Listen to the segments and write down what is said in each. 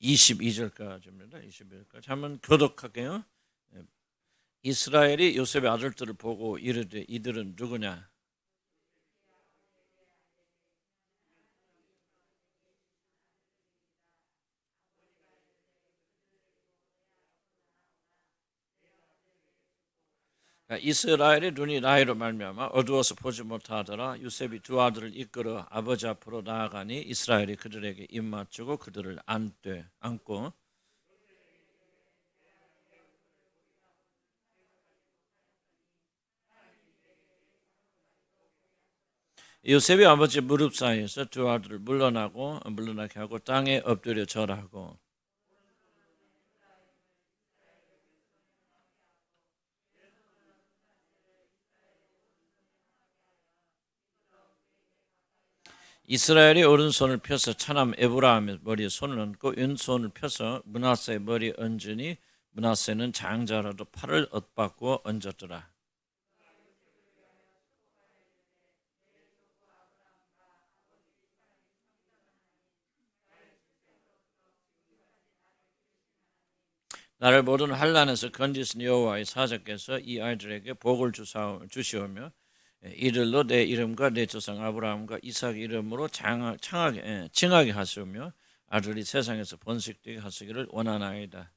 22절까지입니다. 22절까지 한번 교독할게요. 이스라엘이 요셉의 아들들을 보고 이르되 이들은 누구냐? 이스라엘의 눈이 나이로 말미암아 어두워서 보지 못하더라. 요셉이 두 아들을 이끌어 아버지 앞으로 나아가니 이스라엘이 그들에게 입맞추고 그들을 안고 요셉이 아버지 무릎 사이에서 두 아들을 물러나게 하고 땅에 엎드려 절하고 이스라엘이 오른손을 펴서 차남 에브라임의 머리에 손을 얹고 왼손을 펴서 므낫세의 머리에 얹으니 므낫세는 장자라도 팔을 엇바꾸어 얹었더라. 나를 모든 환난에서 건지신 여호와의 사자께서 이 아이들에게 복을 주시오며 이들로 내 이름과 내 조상 아브라함과 이삭 이름으로 칭하게 하시오며 아들이 세상에서 번식되게 하시기를 원하나이다.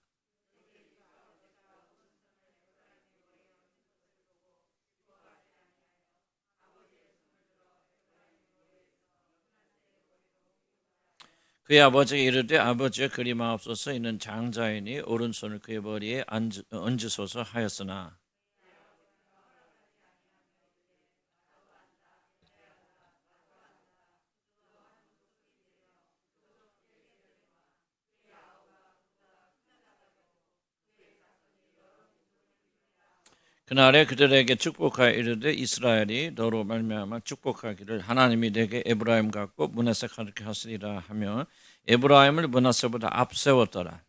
그의 아버지가 이르되 아버지의 그리마옵소서 이는 장자이니 오른손을 그의 머리에 얹으소서 하였으나 그날에 그들에게 축복하여 이르되 이스라엘이 너로 말미암아 축복하기를 하나님이 내게 에브라임 같고 므낫세 같게 하시리라 하며 에브라임을 므낫세보다 앞세웠더라.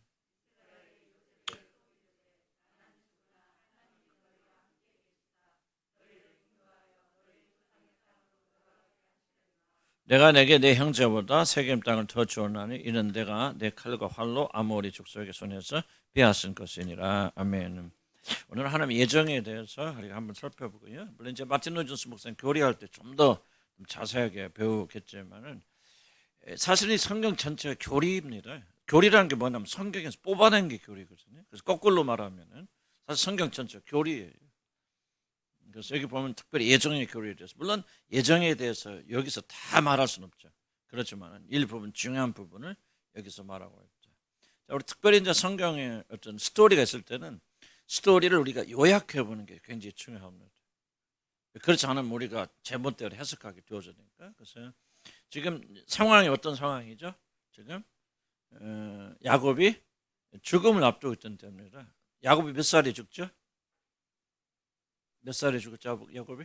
내가 내게 내 형제보다 세겜 땅을 더 주었나니 이는 내가 내 칼과 활로 아모리 족속의 손에서 빼앗은 것이니라. 아멘. 오늘 하나님 예정에 대해서 우리가 한번 살펴보고요. 물론 이제 마틴 로이존스 목사님 교리할 때 좀 더 자세하게 배우겠지만은 사실 이 성경 전체가 교리입니다. 교리라는 게 뭐냐면 성경에서 뽑아낸 게 교리거든요. 그래서 거꾸로 말하면은 사실 성경 전체가 교리예요. 그래서 여기 보면 특별히 예정의 교리에 대해서 물론 예정에 대해서 여기서 다 말할 수는 없죠. 그렇지만 일부분 중요한 부분을 여기서 말하고 있죠. 자, 우리 특별히 이제 성경에 어떤 스토리가 있을 때는 스토리를 우리가 요약해 보는 게 굉장히 중요합니다. 그렇지 않으면 우리가 제멋대로 해석하게 되어지니까. 그래서 지금 상황이 어떤 상황이죠? 지금 야곱이 죽음을 앞두고 있던 때입니다. 야곱이 몇 살에 죽죠? 몇 살에 죽었죠, 야곱이?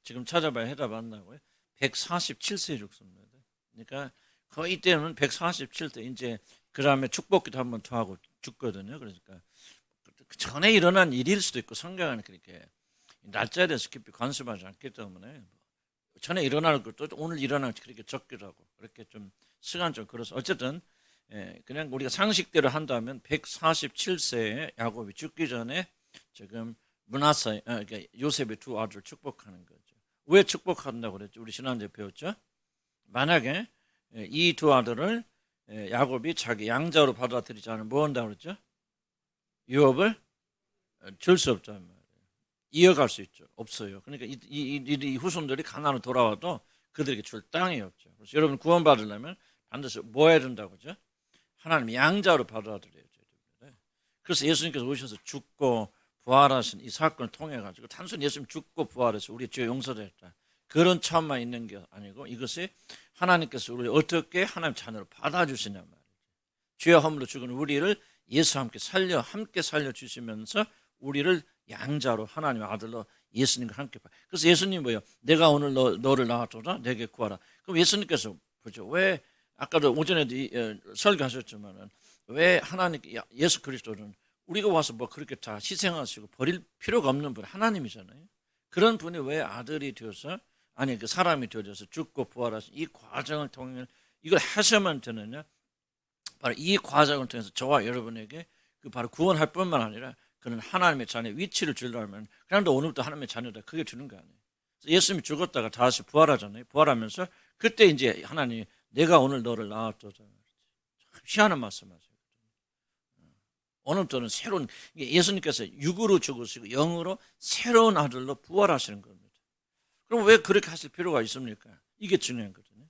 지금 찾아봐야 해답 안 나고요. 147세에 죽습니다. 그러니까 거의 때는 147세 이제 그 다음에 축복기도 한번 더 하고 죽거든요. 그러니까 그 전에 일어난 일일 수도 있고 성경은 그렇게 날짜에 대해서 깊이 관심하지 않기 때문에 전에 일어날 것도 오늘 일어날 것 그렇게 적기도 하고 그렇게 좀 시간 좀 걸어서 어쨌든 그냥 우리가 상식대로 한다면 147세에 야곱이 죽기 전에 지금 므낫세 그러니까 요셉의 두 아들을 축복하는 거죠. 왜 축복한다고 그랬죠? 우리 지난주에 배웠죠. 만약에 이 두 아들을 야곱이 자기 양자로 받아들이지 않으면 뭐 한다고 그랬죠? 유업을 줄 수 없단 말이에요. 이어갈 수 있죠. 없어요. 그러니까 이 후손들이 가나안으로 돌아와도 그들에게 줄 땅이 없죠. 그래서 여러분 구원받으려면 반드시 뭐 해야 된다고 그러죠? 하나님 양자로 받아들여야 됩니다. 그래서 예수님께서 오셔서 죽고 부활하신 이 사건을 통해 가지고 단순히 예수님 죽고 부활해서 우리 죄 용서됐다. 그런 차원만 있는 게 아니고 이것이 하나님께서 우리를 어떻게 하나님 자녀로 받아주시냐 말이죠. 죄와 허물로 죽은 우리를 예수와 함께 살려주시면서 우리를 양자로 하나님의 아들로 예수님과 함께 그래서 예수님 뭐예요? 내가 오늘 너를 낳았도다 내게 구하라. 그럼 예수님께서 보죠. 왜 아까도 오전에도 설교하셨지만은 왜 하나님 예수 그리스도는 우리가 와서 뭐 그렇게 다 희생하시고 버릴 필요가 없는 분 하나님이잖아요. 그런 분이 왜 아들이 되어서 그 사람이 되어서 죽고 부활하신 이 과정을 통해 이걸 하셔야만 되느냐? 바로 이 과정을 통해서 저와 여러분에게 그 바로 구원할 뿐만 아니라 그는 하나님의 자녀의 위치를 주려면 그냥 너 오늘부터 하나님의 자녀다 그게 주는 거 아니에요. 예수님이 죽었다가 다시 부활하잖아요. 부활하면서 그때 이제 하나님이 내가 오늘 너를 낳았도다. 희한한 말씀하세요. 오늘부터는 새로운 예수님께서 육으로 죽으시고 영으로 새로운 아들로 부활하시는 겁니다. 그럼 왜 그렇게 하실 필요가 있습니까? 이게 중요한 거거든요.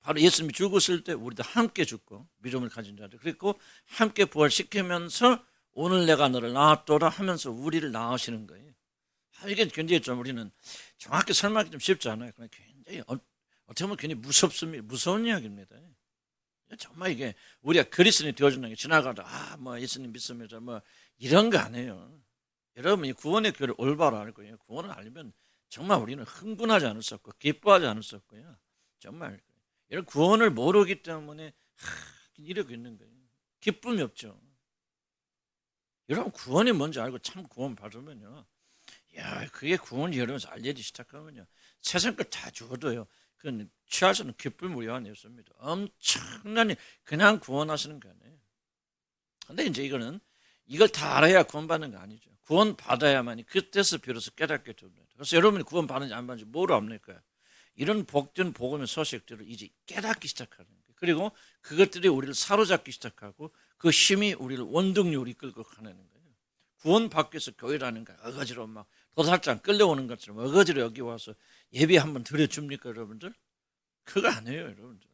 바로 예수님이 죽으실 때 우리도 함께 죽고 믿음을 가진 자들 그리고 함께 부활시키면서 오늘 내가 너를 낳았도다 하면서 우리를 낳으시는 거예요. 이게 굉장히 좀 우리는 정확히 설명하기 좀 쉽지 않아요. 그냥 굉장히 어떻게 보면 굉장히 무서운 이야기입니다. 정말 이게 우리가 그리스도인이 되어준다는 게 지나가다 뭐 예수님 믿습니다 뭐 이런 거 아니에요. 여러분이 구원의 교를 올바로 알 거예요. 구원을 알면 정말 우리는 흥분하지 않을 수 없고 기뻐하지 않을 수 없고요. 정말 이런 구원을 모르기 때문에 이러고 있는 거예요. 기쁨이 없죠. 여러분 구원이 뭔지 알고 참 구원 받으면요. 야, 그게 구원이 여러분에서 알려지기 시작하면요. 세상 걸 다 죽어도요. 그건 취할 수 없는 기쁨을 요한했습니다. 엄청나게 그냥 구원하시는 거 아니에요. 근데 이제 이걸 다 알아야 구원받는 거 아니죠. 구원받아야만이 그때서 비로소 깨닫게 됩니다. 그래서 여러분이 구원받는지 안 받는지 뭐로 압니까? 이런 복된 복음의 소식들을 이제 깨닫기 시작하는 거예요. 그리고 그것들이 우리를 사로잡기 시작하고 그 힘이 우리를 원동력으로 이끌고 가는 거예요. 구원받기 위해서 교회라는 거 어거지로 막 도살장 끌려오는 것처럼 어거지로 여기 와서 예배 한번 드려줍니까 여러분들? 그거 아니에요 여러분들.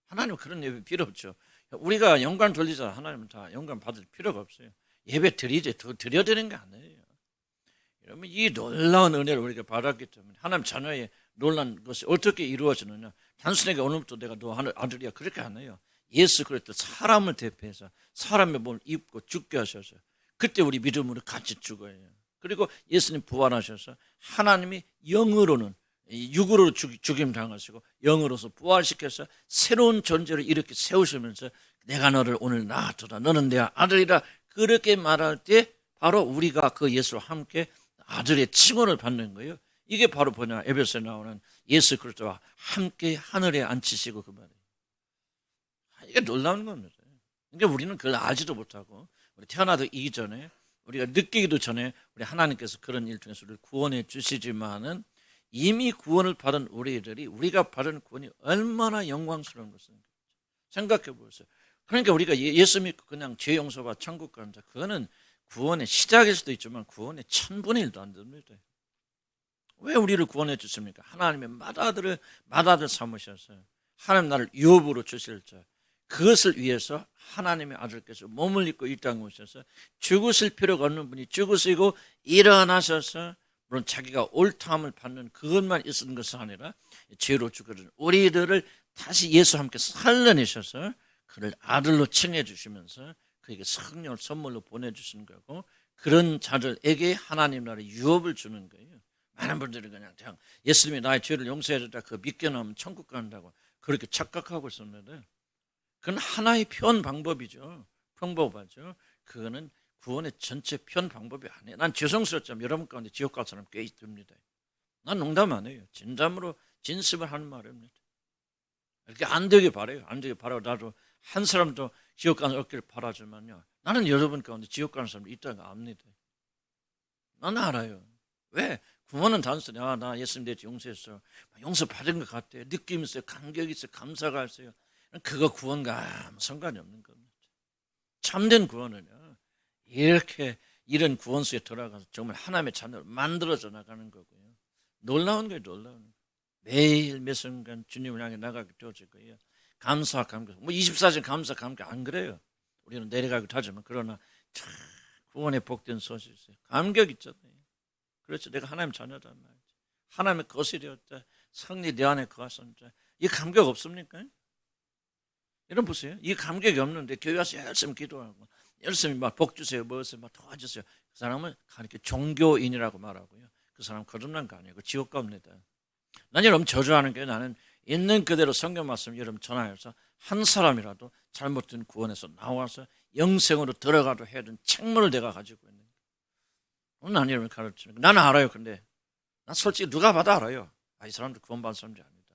하나님은 그런 예배 필요 없죠. 우리가 영광 돌리자 하나님은 다 영광 받을 필요가 없어요. 예배 드리지 드려야 되는 게 아니에요. 여러분 이 놀라운 은혜를 우리가 받았기 때문에 하나님 자녀의 놀란 것이 어떻게 이루어지느냐. 단순하게 오늘부터 내가 너 아들이야 그렇게 안 해요. 예수 그리스도 사람을 대표해서 사람의 몸을 입고 죽게 하셔서 그때 우리 믿음으로 같이 죽어요. 그리고 예수님 부활하셔서 하나님이 영으로는 육으로 죽임 당하시고 영으로서 부활시켜서 새로운 존재를 이렇게 세우시면서 내가 너를 오늘 낳았도다 너는 내 아들이라 그렇게 말할 때 바로 우리가 그 예수와 함께 아들의 칭호를 받는 거예요. 이게 바로 뭐냐 에베소에 나오는 예수 그리스도와 함께 하늘에 앉히시고 그 말이에요. 이게 놀라운 겁니다. 그러니까 우리는 그걸 알지도 못하고 우리 태어나기 이전에 우리가 느끼기도 전에 우리 하나님께서 그런 일 통해서 우리를 구원해 주시지만은 이미 구원을 받은 우리들이 우리가 받은 구원이 얼마나 영광스러운 것인가 생각해 보세요. 그러니까 우리가 예수 믿고 그냥 죄 용서와 천국 간다. 그거는 구원의 시작일 수도 있지만 구원의 1000분의 1도 안 됩니다. 왜 우리를 구원해 주십니까? 하나님의 맏아들 삼으셔서 하나님 나를 유업으로 주실 자 그것을 위해서 하나님의 아들께서 몸을 입고 이 땅에 오셔서 죽으실 필요가 없는 분이 죽으시고 일어나셔서 물론 자기가 옳다함을 받는 그것만 있는 것이 아니라 죄로 죽어든 우리들을 다시 예수와 함께 살려내셔서 그를 아들로 칭해 주시면서 그에게 성령을 선물로 보내주시는 거고 그런 자들에게 하나님 나라의 유업을 주는 거예요. 많은 분들이 그냥 예수님이 나의 죄를 용서해 줬다 그 믿게 나오면 천국 간다고 그렇게 착각하고 있었는데 그건 하나의 표현 방법이죠. 평범하죠. 그거는 구원의 전체 표현 방법이 아니에요. 난 죄송스럽지만 여러분 가운데 지옥 갈 사람 꽤 있습니다. 난 농담 안 해요. 진담으로 진심을 하는 말입니다. 이렇게 안 되게 바라요. 안 되게 바라고 나도 한 사람도 지옥 가는 없기를 바라지만요. 나는 여러분 가운데 지옥 가는 사람이 있다는 거 압니다. 나는 알아요. 왜? 구원은 단순히 나 예수님 내 죄 용서했어. 용서 받은 것 같아요. 느낌 있어요. 감격이 있어요. 감사가 있어요. 그거 구원과 아무 상관이 없는 겁니다. 참된 구원은요. 이렇게 이런 구원수에 들어가서 정말 하나님의 자녀를 만들어져 나가는 거고요. 놀라운 거예요. 놀라운 거예요. 매일 매 순간 주님을 향해 나가게 되어질 거예요. 감사 감격. 24시간 감사 감격 안 그래요. 우리는 내려가기도 하지만 그러나 참 구원의 복된 소식이 있어요. 감격 있잖아요. 그렇죠. 내가 하나님 자녀란 말이죠. 하나님의 것이 되었다. 성리 내 안에 거하셨다. 이 감격 없습니까? 여러분 보세요. 이 감격이 없는데 교회 와서 열심히 기도하고 열심히 막 복 주세요. 무엇을 막 도와주세요. 그 사람은 이렇게 종교인이라고 말하고요. 그 사람 거듭난 거 아니에요. 지옥 갑니다. 난 여러분 저주하는 게 나는 있는 그대로 성경 말씀 여러분 전하여서 한 사람이라도 잘못된 구원에서 나와서 영생으로 들어가도 해야 되는 책무를 내가 가지고 있는 거예요. 난 여러분 가르치는 거예요. 나는 알아요. 근데 난 솔직히 누가 봐도 알아요. 이 사람도 구원받은 사람이 아니다.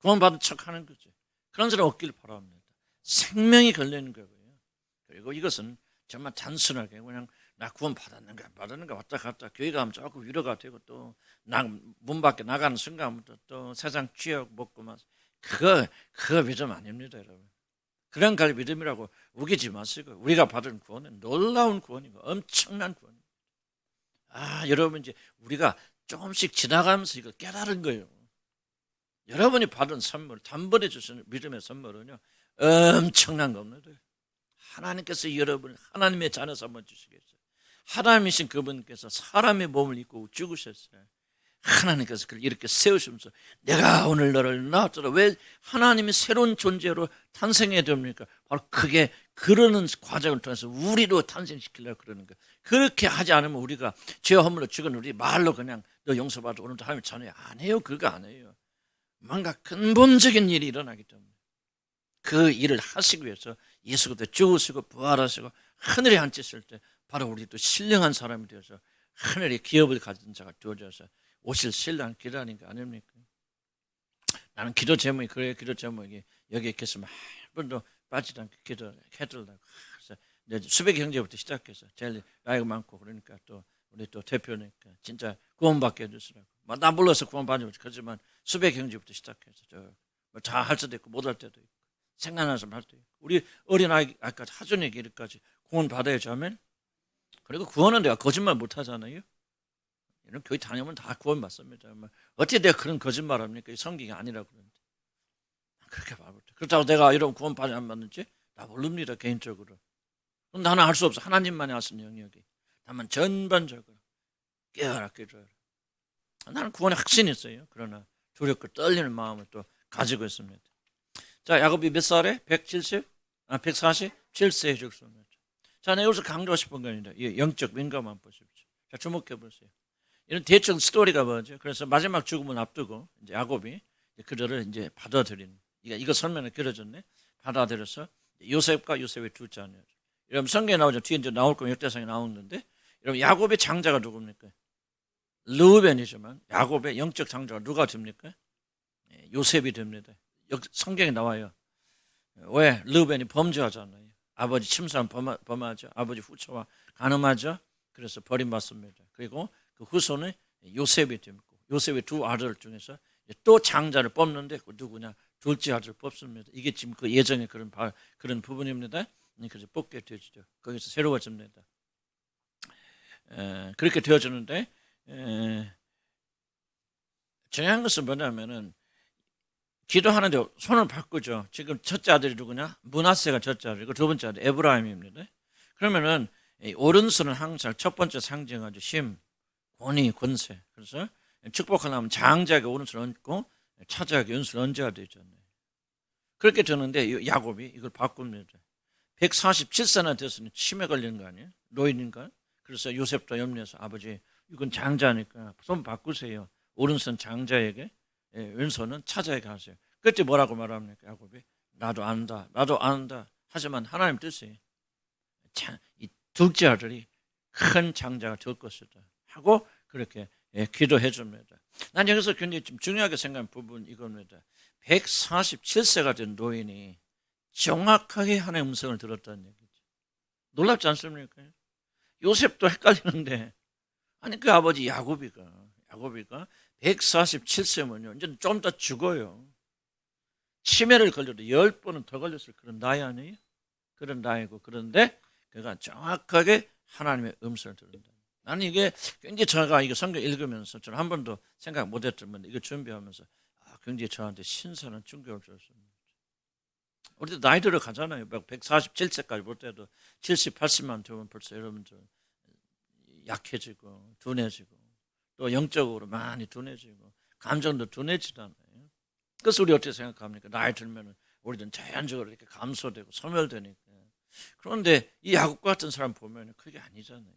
구원받은 척하는 거지. 그런 사람 없기를 바랍니다. 생명이 걸리는 거고요. 그리고 이것은 정말 단순하게 그냥 나 구원 받았는가 왔다 갔다 교회 가면 조금 위로가 되고 또 문 밖에 나가는 순간부터 또 세상 쥐약 먹고 막 그거 믿음 아닙니다, 여러분. 그런 걸 믿음이라고 우기지 마시고 우리가 받은 구원은 놀라운 구원이고 엄청난 구원입니다. 여러분 이제 우리가 조금씩 지나가면서 이걸 깨달은 거예요. 여러분이 받은 선물, 단번에 주시는 믿음의 선물은요 엄청난 겁니다. 하나님께서 여러분을 하나님의 자녀 삼아 주시겠어요. 하나님이신 그분께서 사람의 몸을 입고 죽으셨어요. 하나님께서 그를 이렇게 세우시면서 내가 오늘 너를 낳았더라. 왜 하나님이 새로운 존재로 탄생해야 됩니까? 바로 그게 그러는 과정을 통해서 우리로 탄생시키려고 그러는 거예요. 그렇게 하지 않으면 우리가 죄 허물로 죽은 우리 말로 그냥 너 용서받아 오늘도 하나님 자녀 안 해요. 그거 안 해요. 뭔가 근본적인 일이 일어나기 때문에 그 일을 하시기 위해서 예수 그리스도 죽으시고 부활하시고 하늘에 앉으실 때 바로 우리도 신령한 사람이 되어서 하늘의 기업을 가진 자가 되어져서 오실 신랑 기다리는 거 아닙니까? 나는 기도 제목이 그래요. 기도 제목이 여기에 계시면 한 번도 빠지지 않게 기도해달라고. 그래서 수백 형제부터 시작해서 제일 나이가 많고 그러니까 또 우리 또 대표니까 진짜 구원받게 해주시라고. 나 불러서 구원받으면 그렇지만 수백 형제부터 시작해서 다 할 수도 있고 못 할 때도 있고 생각나는 사람 할 때도 있고 우리 어린아이까지 하준에게 이렇게까지 구원 받아야지 하면 그리고 구원은 내가 거짓말 못 하잖아요. 이런 교회 다니면 다 구원 받습니다. 어떻게 내가 그런 거짓말 합니까? 성경이 아니라고 그러는데. 그렇게 말합니다. 그렇다고 내가 이런 구원 받지 안 받는지? 나 모릅니다, 개인적으로. 그럼 나는 할 수 없어. 하나님만이 하시는 영역이. 다만 전반적으로 깨어라, 깨어라. 나는 구원에 확신이 있어요. 그러나 두렵고 떨리는 마음을 또 가지고 있습니다. 자, 야곱이 몇 살에? 147세에 죽습니다. 자, 내가 여기서 강조하고 싶은 겁니다. 이 영적 민감함 보십시오. 자, 주목해 보세요. 이런 대충 스토리가 뭐죠? 그래서 마지막 죽음을 앞두고 이제 야곱이 그들을 이제 받아들이는. 이거 설명을 길어졌네. 받아들여서 요셉과 요셉의 두 자녀. 여러분 성경에 나오죠. 뒤에 이제 나올 거면 역대상에 나오는데, 여러분 야곱의 장자가 누굽니까? 르우벤이지만 야곱의 영적 장자가 누가 됩니까? 요셉이 됩니다. 성경에 나와요. 왜? 르우벤이 범죄하잖아요. 아버지 침사는 범하죠. 아버지 후처와 간음하죠. 그래서 버림받습니다. 그리고 그 후손은 요셉이 됩니다. 요셉의 두 아들 중에서 또 장자를 뽑는데 그 누구냐? 둘째 아들을 뽑습니다. 이게 지금 그 예정의 그런 부분입니다. 그래서 뽑게 되죠. 거기서 새로워집니다. 그렇게 되어지는데 중요한 것은 뭐냐면은 기도하는데 손을 바꾸죠. 지금 첫째 아들이 누구냐? 므낫세가 첫째 아들이고 두 번째 아들 에브라임입니다. 그러면은 오른손은 항상 첫 번째 상징하죠. 힘, 권위, 권세. 그래서 축복하려면 장자에게 오른손을 얹고 차자에게 왼손을 얹어야 되잖아요. 그렇게 되는데 야곱이 이걸 바꿉니다. 147세나 됐으니 치매 걸리는 거 아니에요? 노인인가? 그래서 요셉도 염려해서 아버지 이건 장자니까 손 바꾸세요. 오른손 장자에게 왼손은 차자에게 하세요. 그때 뭐라고 말합니까? 야곱이 나도 안다. 하지만 하나님 뜻이 이 둘째 아들이 큰 장자가 될 것이다 하고 그렇게 기도해 줍니다. 난 여기서 굉장히 좀 중요하게 생각한 부분 이겁니다. 147세가 된 노인이 정확하게 하나님의 음성을 들었다는 얘기죠. 놀랍지 않습니까? 요셉도 헷갈리는데 아니 그 아버지 야곱이가 147세면요 이제 좀 더 죽어요. 치매를 걸려도 10번은 더 걸렸을 그런 나이 아니에요? 그런 나이고 그런데 그가 정확하게 하나님의 음성을 들은다. 나는 이게 굉장히 제가 이거 성경 읽으면서 저는 한 번도 생각 못했던 이거 준비하면서 굉장히 저한테 신선한 충격을 줬습니다. 우리도 나이 들어 가잖아요. 147세까지 볼 때도 70, 80만 되면 벌써 여러분들 약해지고 둔해지고 또 영적으로 많이 둔해지고 감정도 둔해지잖아요. 그래서 우리 어떻게 생각합니까? 나이 들면 우리는 자연적으로 이렇게 감소되고 소멸되니까. 그런데 이 야곱 같은 사람 보면 그게 아니잖아요.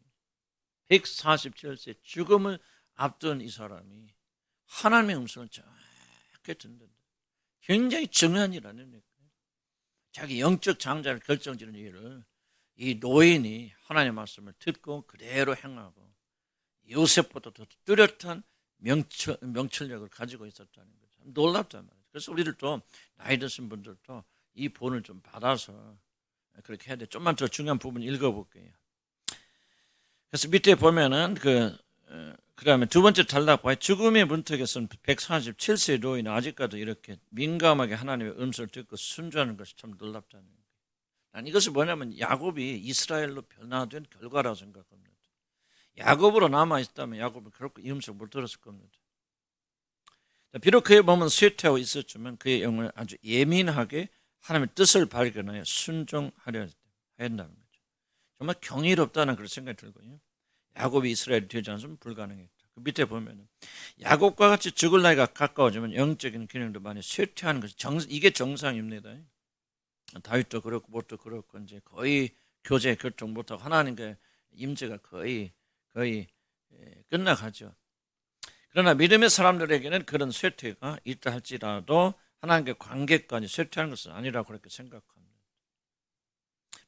147세 죽음을 앞둔 이 사람이 하나님의 음성을 정확히 듣는다. 굉장히 중요한 일 아닙니까? 자기 영적 장자를 결정지는 일을 이 노인이 하나님의 말씀을 듣고 그대로 행하고 요셉보다 더 뚜렷한 명철력을 가지고 있었다는 거죠. 놀랍단 말이에요. 그래서 우리들도 나이 드신 분들도 이 본을 좀 받아서 그렇게 해야 돼. 좀만 더 중요한 부분 읽어볼게요. 그래서 밑에 보면은 그다음에 두 번째 단락, 죽음의 문턱에서는 147세 노인은 아직까지 이렇게 민감하게 하나님의 음성을 듣고 순종하는 것이 참 놀랍다는 거예요. 난 이것이 뭐냐면 야곱이 이스라엘로 변화된 결과라고 생각합니다. 야곱으로 남아있다면 야곱은 결코 이 음성을 못 들었을 겁니다. 비록 그의 몸은 쇠퇴하고 있었지만 그의 영은 아주 예민하게 하나님의 뜻을 발견하여 순종하려 한다는 거죠. 정말 경이롭다는 그런 생각이 들고요. 야곱이 이스라엘이 되지 않으면 불가능했다. 그 밑에 보면 야곱과 같이 죽을 나이가 가까워지면 영적인 기능도 많이 쇠퇴하는 것이 이게 정상입니다. 다윗도 그렇고 뭣도 그렇고 이제 거의 교제 교통 못하고 하나님의 임재가 거의 끝나가죠. 그러나 믿음의 사람들에게는 그런 쇠퇴가 있다 할지라도 하나님의 관계까지 쇠퇴하는 것은 아니라고 그렇게 생각합니다.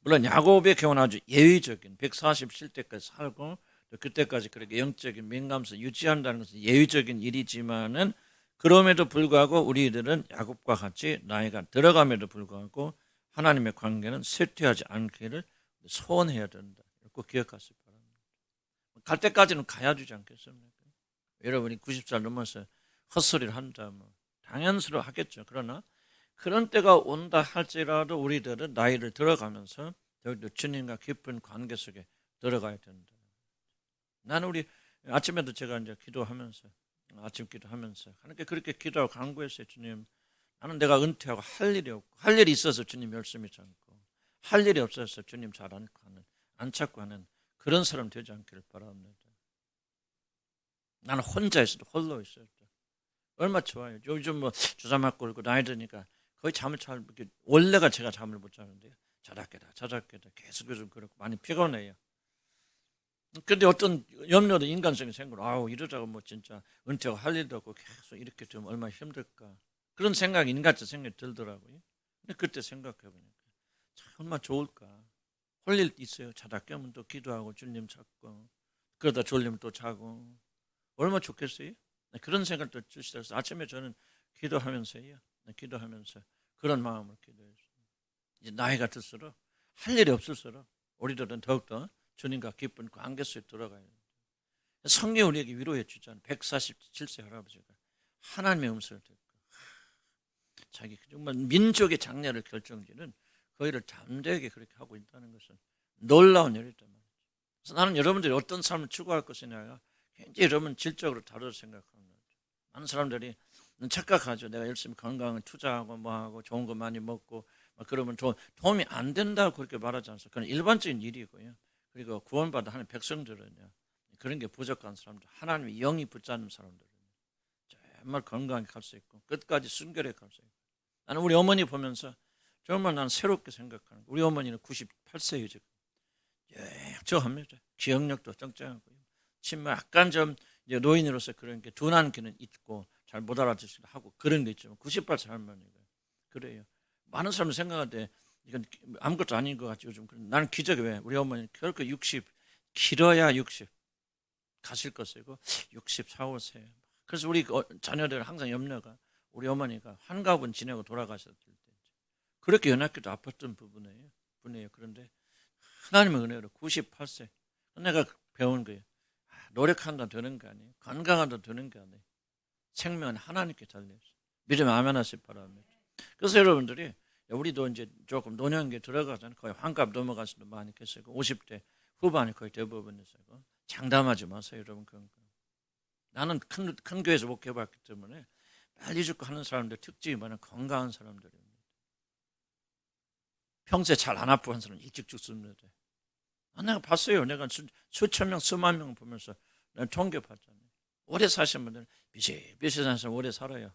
물론 야곱의 경우는 아주 예외적인 147대까지 살고 그때까지 그렇게 영적인 민감성 유지한다는 것은 예외적인 일이지만은 그럼에도 불구하고 우리들은 야곱과 같이 나이가 들어감에도 불구하고 하나님의 관계는 쇠퇴하지 않기를 소원해야 된다. 꼭 기억하시기 바랍니다. 갈 때까지는 가야 되지 않겠습니까? 여러분이 90살 넘어서 헛소리를 한다면 당연스러워 하겠죠. 그러나 그런 때가 온다 할지라도 우리들은 나이를 들어가면서 더욱더 주님과 깊은 관계 속에 들어가야 된다. 나는 우리 아침에도 제가 이제 기도하면서 아침 기도하면서 하나님께 그렇게 기도하고 간구했어요. 주님, 나는 내가 은퇴하고 할 일이 없고 할 일이 있어서 주님 열심히 참고 할 일이 없어서 주님 잘 안 찾고 하는 그런 사람 되지 않기를 바랍니다. 나는 혼자 있어도 홀로 있어도 얼마 좋아요. 요즘 뭐 주사 맞고 그러고 나이 드니까 거의 잠을 잘 원래가 제가 잠을 못 자는데요. 자작깨다 계속 그렇고 많이 피곤해요. 근데 어떤 염려도 인간성이 생기고 아우 이러다가 뭐 진짜 은퇴하고 할 일도 없고 계속 이렇게 되면 얼마나 힘들까 그런 생각이 인간적 생각이 들더라고요. 근데 그때 생각해 보니까 참 얼마나 좋을까. 할 일 있어요. 자다 깨면 또 기도하고 주님 찾고 그러다 졸리면 또 자고 얼마나 좋겠어요. 그런 생각을 또 주시더라고요. 아침에 저는 기도하면서요. 기도하면서 그런 마음을 기도했어요. 이제 나이가 들수록 할 일이 없을수록 우리들은 더욱더 주님과 깊은 관계 속에 들어가야 돼요. 성경 우리에게 위로해 주잖아요. 147세 할아버지가 하나님의 음성을 듣고 자기 정말 민족의 장래를 결정지는 그 일을 담대하게 그렇게 하고 있다는 것은 놀라운 일이다 말이죠. 그래서 나는 여러분들이 어떤 삶을 추구할 것이냐가 굉장히 여러분 질적으로 다르다고 생각합니다. 많은 사람들이 착각하죠. 내가 열심히 건강을 투자하고 뭐하고 좋은 거 많이 먹고 그러면 도움이 안 된다고 그렇게 말하지 않습니까? 그건 일반적인 일이고요. 그리고 구원받은 하나님의 백성들은요. 그런 게 부족한 사람들, 하나님의 영이 붙잡는 사람들은 정말 건강하게 갈 수 있고 끝까지 순결하게 갈 수 있고 나는 우리 어머니 보면서 정말 나는 새롭게 생각하는 거예요. 우리 어머니는 98세예요 지금. 저합니다. 기억력도 짱짱하고요. 정말 약간 좀 이제 노인으로서 그런 게 둔한 기는 있고 잘 못 알아듣기도 하고 그런 게 있지만 98세 할머니가 그래요. 많은 사람들 생각할 때 이건 아무것도 아닌 것 같죠. 요즘 나는 기적이 왜 우리 어머니 결코 60 길어야 60 가실 것이고 64, 5세. 그래서 우리 자녀들 항상 염려가 우리 어머니가 한가분 지내고 돌아가셨을 때 그렇게 연약해도 아팠던 분이에요. 그런데 하나님의 은혜로 98세 내가 배운 거예요. 노력한다 되는 게 아니에요. 건강한다 되는 게 아니에요. 생명은 하나님께 달려있어요. 믿으면 아멘 하시기 바랍니다. 그래서 여러분들이 우리도 이제 조금 노년기에 들어가잖아요. 거의 환갑 넘어가신 분 많이 계시고 50대 후반이 거의 대부분이시고 장담하지 마세요. 여러분 그런 거. 나는 큰 교회에서 목회해봤기 때문에 빨리 죽고 하는 사람들 특징이 뭐냐면 건강한 사람들입니다. 평소에 잘 안 아프고 한 사람은 일찍 죽습니다. 내가 봤어요. 내가 수천 명, 수만 명 보면서 내가 통계 봤잖아요. 오래 사신 분들은 비슷비슷한 사람 오래 살아요.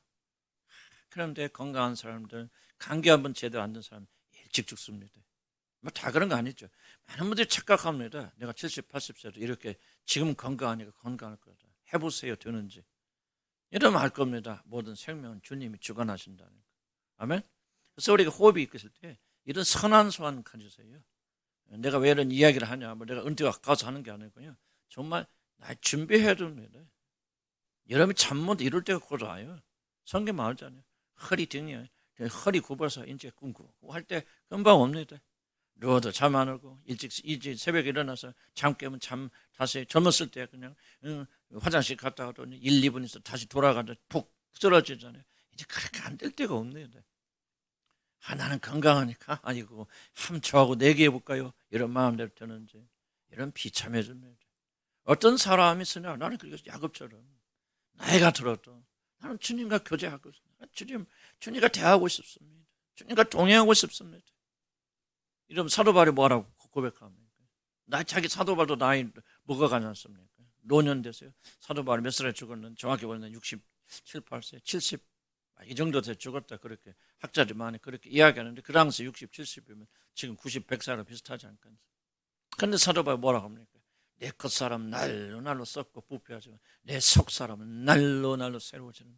그런데 건강한 사람들, 감기 한번 제대로 안 든 사람 일찍 죽습니다. 뭐 다 그런 거 아니죠. 많은 분들이 착각합니다. 내가 70, 80세도 이렇게 지금 건강하니까 건강할 거다. 해보세요. 되는지. 이러면 알 겁니다. 모든 생명은 주님이 주관하신다니까. 아멘? 그래서 우리가 호흡이 있을 때 이런 선한 소원 가지세요. 내가 왜 이런 이야기를 하냐, 뭐 내가 은퇴가 가서 하는 게 아니고요. 정말 나 준비해야 됩니다. 여러분이 잠 못 이룰 때가 곧 와요. 성경 말하잖아요. 허리 등이요. 허리 굽어서 이제 꿈꾸고 할 때 금방 옵니다. 누워도 잠 안 오고 일찍 새벽에 일어나서 잠 깨면 잠 다시 젊었을 때 그냥 화장실 갔다 오더니 1, 2분 있어 다시 돌아가다 푹 쓰러지잖아요. 이제 그렇게 안 될 때가 없네요. 나는 건강하니까 아니고 함 저하고 내기해볼까요? 이런 마음대로 드는지 이런 비참해집니다. 어떤 사람이 쓰냐 나는 그렇게 야곱처럼 나이가 들어도 나는 주님과 교제하고 있습니다. 주님과 대하고 싶습니다. 주님과 동행하고 싶습니다. 이러면 사도 바울이 뭐라고 고백합니까? 자기 사도 바울도 나이 뭐가 가졌습니까? 노년 됐어요. 사도 바울이 몇 살에 죽었는지 정확히 보면 67, 8세, 70 이 정도 돼 죽었다 그렇게 학자들이 많이 그렇게 이야기하는데 그 당시 60, 70이면 지금 90, 100살하고 비슷하지 않겠어요? 그런데 사도 바울이 뭐라고 합니까? 내 겉사람 날로 날로 썩고 부패하지만 내 속사람은 날로 날로 새로워지는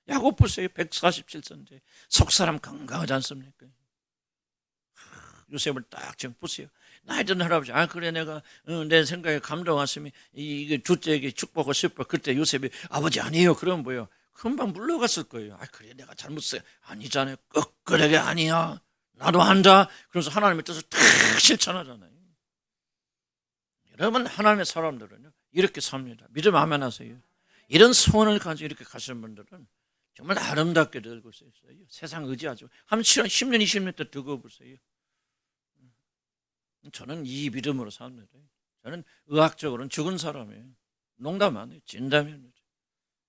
야곱 보세요. 147세인데 속사람 건강하지 않습니까? 요셉을 딱 지금 보세요. 나이 든 할아버지, 그래 내가 내 생각에 감동 왔으면 이게 둘째에게 축복하고 싶어. 그때 요셉이 아버지 아니에요. 그러면 뭐예요? 금방 물러갔을 거예요. 그래 내가 잘못했어요. 아니잖아요. 끄끄하게 아니야. 나도 한다. 그래서 하나님의 뜻을 탁 실천하잖아요. 여러분 하나님의 사람들은요 이렇게 삽니다. 믿음 아멘 하세요. 이런 소원을 가지고 이렇게 가시는 분들은 정말 아름답게 늘고 있어요. 세상 의지하죠. 한 10년, 20년 때 두고 보세요. 저는 이 믿음으로 삽니다. 저는 의학적으로는 죽은 사람이에요. 농담 안 해요. 진담이에요.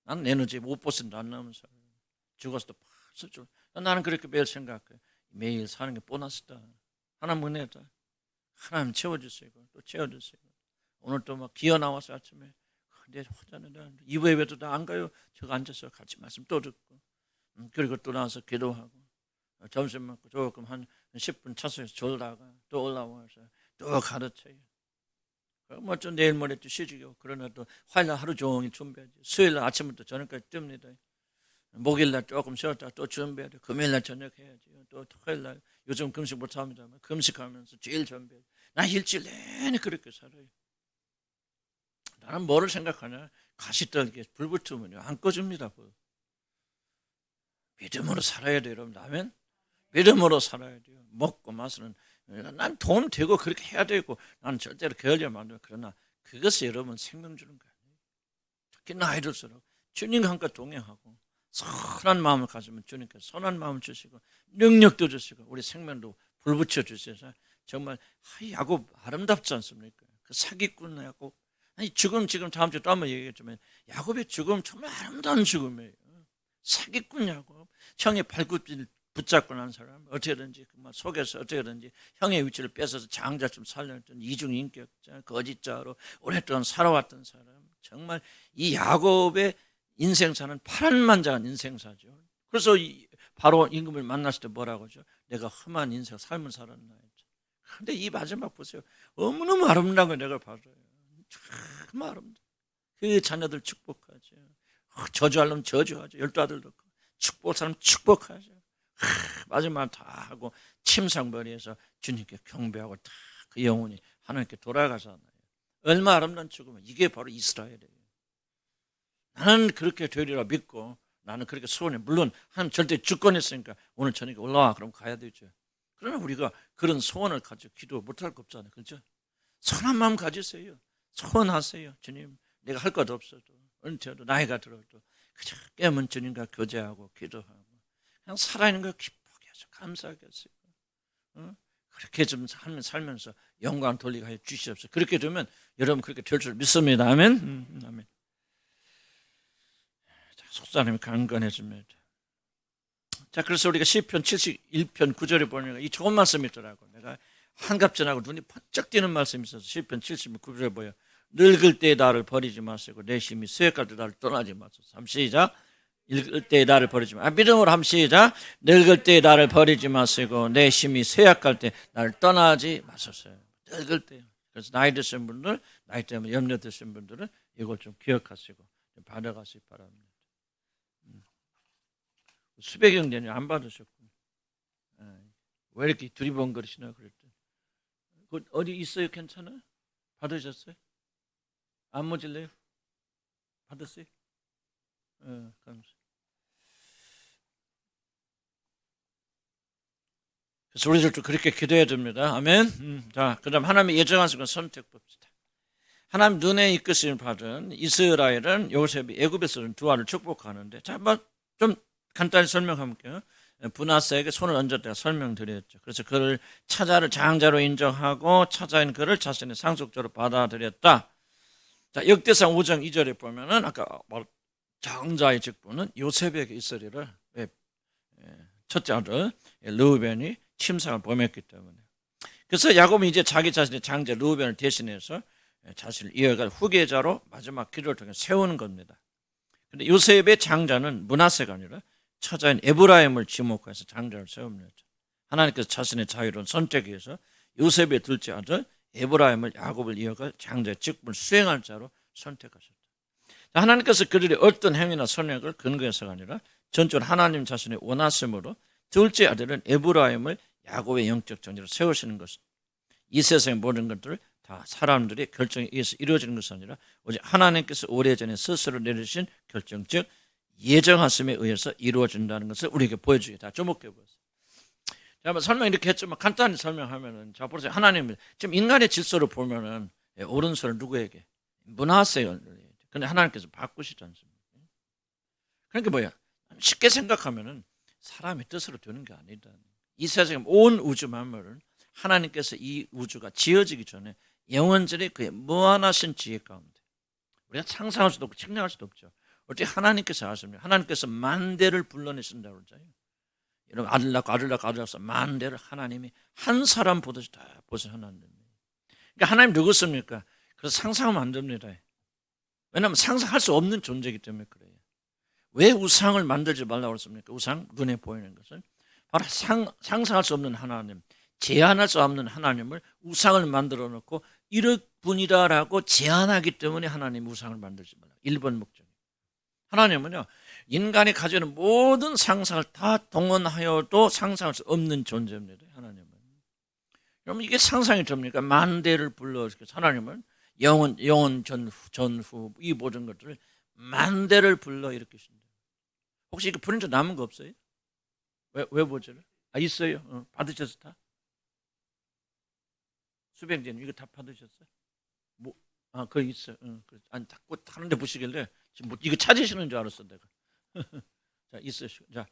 나는 에너지 5% 안 남은 사람. 죽었을 때 벌써 죽어. 나는 그렇게 매일 생각해요. 매일 사는 게 보너스다. 하나님 은혜다. 하나님 채워주세요. 또 채워주세요. 오늘 또 막 기어 나와서 아침에 내 화자는 이부 예배도 다 안 가요. 저거 앉아서 같이 말씀 또 듣고 그리고 또 나와서 기도하고 점심 먹고 조금 한 10분 차서에서 졸다가 또 올라와서 또 가르쳐요. 뭐 좀 내일 모레 또 쉬지요. 그러나 또 화요일 하루 종일 준비하지. 수요일 날 아침부터 저녁까지 뜹니다. 목요일 날 조금 쉬었다 또 준비해야 돼. 금요일 날 저녁 해야지. 또 토요일 날 요즘 금식 못 합니다만 금식하면서 제일 준비해. 나 일주일 내내 그렇게 살아요. 나는 뭐를 생각하냐? 가시떨기에 불 붙으면 안 꺼집니다. 믿음으로 살아야 돼요. 여러분. 아멘. 믿음으로 살아야 돼요. 먹고 마시는 난 돈 되고 그렇게 해야 되고 나는 절대로 게을리하면 안 돼요. 그러나 그것이 여러분 생명 주는 거예요. 특히 나이 들수록 주님과 함께 동행하고 선한 마음을 가지면 주님께서 선한 마음을 주시고 능력도 주시고 우리 생명도 불붙여 주셔서 정말 야곱 아름답지 않습니까? 그 사기꾼 야곱 지금 다음 주에 또 한번 얘기했지만 야곱의 죽음 정말 아름다운 죽음이에요. 사기꾼 야곱 형의 발굽질 붙잡고 난 사람 어떻게든지 속에서 어떻게든지 형의 위치를 뺏어서 장자처럼 살려냈던 이중인격자 거짓자로 오랫동안 살아왔던 사람 정말 이 야곱의 인생사는 파란만장한 인생사죠. 그래서 바로 임금을 만났을 때 뭐라고 하죠? 내가 험한 인생 삶을 살았나 했죠. 그런데 이 마지막 보세요. 너무너무 아름다운 걸 내가 봐줘요. 참 아름다워. 그 자녀들 축복하죠. 저주하려면 저주하죠. 12아들도 축복할 사람 축복하죠. 마지막 다 하고 침상머리에서 주님께 경배하고 다 그 영혼이 하나님께 돌아가잖아요. 얼마나 아름다운 죽음은 이게 바로 이스라엘이에요. 나는 그렇게 되리라 믿고 나는 그렇게 소원해. 물론 하나님 절대 주권 있으니까 오늘 저녁에 올라와 그럼 가야 되죠. 그러나 우리가 그런 소원을 가지고 기도 못할 거 없잖아요. 그렇죠? 선한 마음 가지세요. 소원하세요. 주님 내가 할 것 없어도 은퇴도 나이가 들어도 그저 깨문 주님과 교제하고 기도하고 그냥 살아있는 거 기쁘게 해서 감사하게 하세요. 그렇게 좀 살면서 영광 돌리게 하여 주시옵소서. 그렇게 되면 여러분 그렇게 될 줄 믿습니다. 아멘. 아멘. 자, 속사람이 강건해집니다. 자, 그래서 우리가 시편 71편 9절에 보니까 이 좋은 말씀이 있더라고. 내가 한갑전하고 눈이 번쩍 뛰는 말씀이 있어서 시편 79절에 보여. 늙을 때 나를 버리지 마시고 내 심히 쇠갈 때 나를 떠나지 마소서. 한번 시작. 늙을 때 나를 버리지 마. 믿음으로 한번 시작. 늙을 때 나를 버리지 마시고 내 심히 쇠약할 때 나를 떠나지 마소서. 늙을 때. 그래서 나이 드신 분들, 나이 때문에 염려 드신 분들은 이걸 좀 기억하시고 좀 받아가시기 바랍니다. 수백 형제는 안 받으셨고 왜 이렇게 두리번거리시나 그랬더니 어디 있어요? 괜찮아요? 받으셨어요? 안 모질래요? 받았어요? 감사. 그래서 우리들도 그렇게 기도해야 됩니다. 아멘. 자, 그다음 하나님의 예정하신 선택 봅시다. 하나님 눈에 이끄심을 받은 이스라엘은 요셉이 애굽에서 두 아를 축복하는데, 자, 좀 간단히 설명할게요. 브나스에게 손을 얹었다가 설명드렸죠. 그래서 그를 차자를 장자로 인정하고 차자인 그를 자신의 상속자로 받아들였다. 자, 역대상 5장 2절에 보면은 아까 장자의 직분은 요셉에게 있으리를, 첫째 아들 르우벤이 침상을 범했기 때문에. 그래서 야곱은 이제 자기 자신의 장자 르우벤을 대신해서 자신을 이어갈 후계자로 마지막 기도를 통해 세우는 겁니다. 그런데 요셉의 장자는 므낫세가 아니라 처자인 에브라임을 지목해서 장자를 세웁니다. 하나님께서 자신의 자유로운 선택에 의해서 요셉의 둘째 아들 에브라임을 야곱을 이어갈 장자의 직분을 수행할 자로 선택하셨다. 하나님께서 그들의 어떤 행위나 선행을 근거해서가 아니라 전적으로 하나님 자신의 원하심으로 둘째 아들은 에브라임을 야곱의 영적 존재로 세우시는 것은 이 세상의 모든 것들을 다 사람들의 결정에 의해서 이루어지는 것이 아니라 오직 하나님께서 오래전에 스스로 내리신 결정, 즉 예정하심에 의해서 이루어진다는 것을 우리에게 보여주게. 다 주목해 보세요. 제가 설명 이렇게 했지만 간단히 설명하면은, 자 보세요. 하나님 지금 인간의 질서를 보면은 오른손을 누구에게? 므낫세에. 근데 하나님께서 바꾸시지 않습니까? 그러니까 뭐야? 쉽게 생각하면은 사람의 뜻으로 되는 게 아니다. 이 세상의 온 우주 만물은 하나님께서 이 우주가 지어지기 전에 영원전에 그의 무한하신 지혜 가운데 우리가 상상할 수도 없고 측량할 수도 없죠. 어떻게 하나님께서 하십니까? 하나님께서 만대를 불러내신다고 그러잖아요. 여러분 아들 낳고 아들 낳고 아들 낳고 만대를 하나님이 한 사람 보듯이 다 보신 하나님입니다. 그러니까 하나님 누구십니까? 그래서 상상하면 안 됩니다. 왜냐하면 상상할 수 없는 존재이기 때문에 그래요. 왜 우상을 만들지 말라고 했습니까? 우상, 눈에 보이는 것은 바로 상상할 수 없는 하나님, 제한할 수 없는 하나님을 우상을 만들어 놓고 이럴 분이다라고 제한하기 때문에 하나님 우상을 만들지 말라. 1번 목적. 하나님은요, 인간이 가지고 있는 모든 상상을 다 동원하여도 상상할 수 없는 존재입니다. 하나님은. 여러분 이게 상상이 됩니까? 만대를 불러. 하나님은 영원 전후 이 모든 것들을 만대를 불러 일으키신다. 혹시 이거 프린트 남은 거 없어요? 왜 보죠? 있어요. 받으셨어 다? 수백제님 이거 다 받으셨어요? 그거 있어요. 아니 자꾸 하는데 보시길래 지금 이거 찾으시는 줄 알았어 내가. 자 있어요. 자,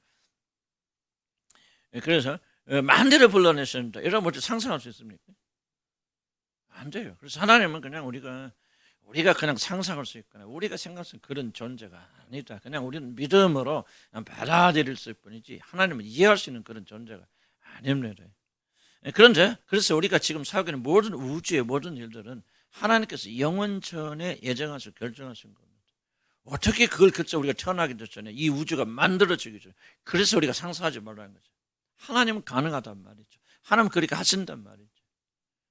그래서 만대를 불러내셨습니다. 여러분 어떻게 상상할 수 있습니까? 안 돼요. 그래서 하나님은 그냥 우리가 그냥 상상할 수 있거나 우리가 생각하는 그런 존재가 아니다. 그냥 우리는 믿음으로 받아들일 수 있을 뿐이지 하나님을 이해할 수 있는 그런 존재가 아닙니다. 그런데 그래서 우리가 지금 살고 있는 모든 우주의 모든 일들은 하나님께서 영원 전에 예정하시고 결정하신 겁니다. 어떻게 그걸 그때 우리가 태어나기 전에 이 우주가 만들어지기 전에 그래서 우리가 상상하지 말라는 거죠. 하나님은 가능하단 말이죠. 하나님은 그렇게 하신단 말이죠.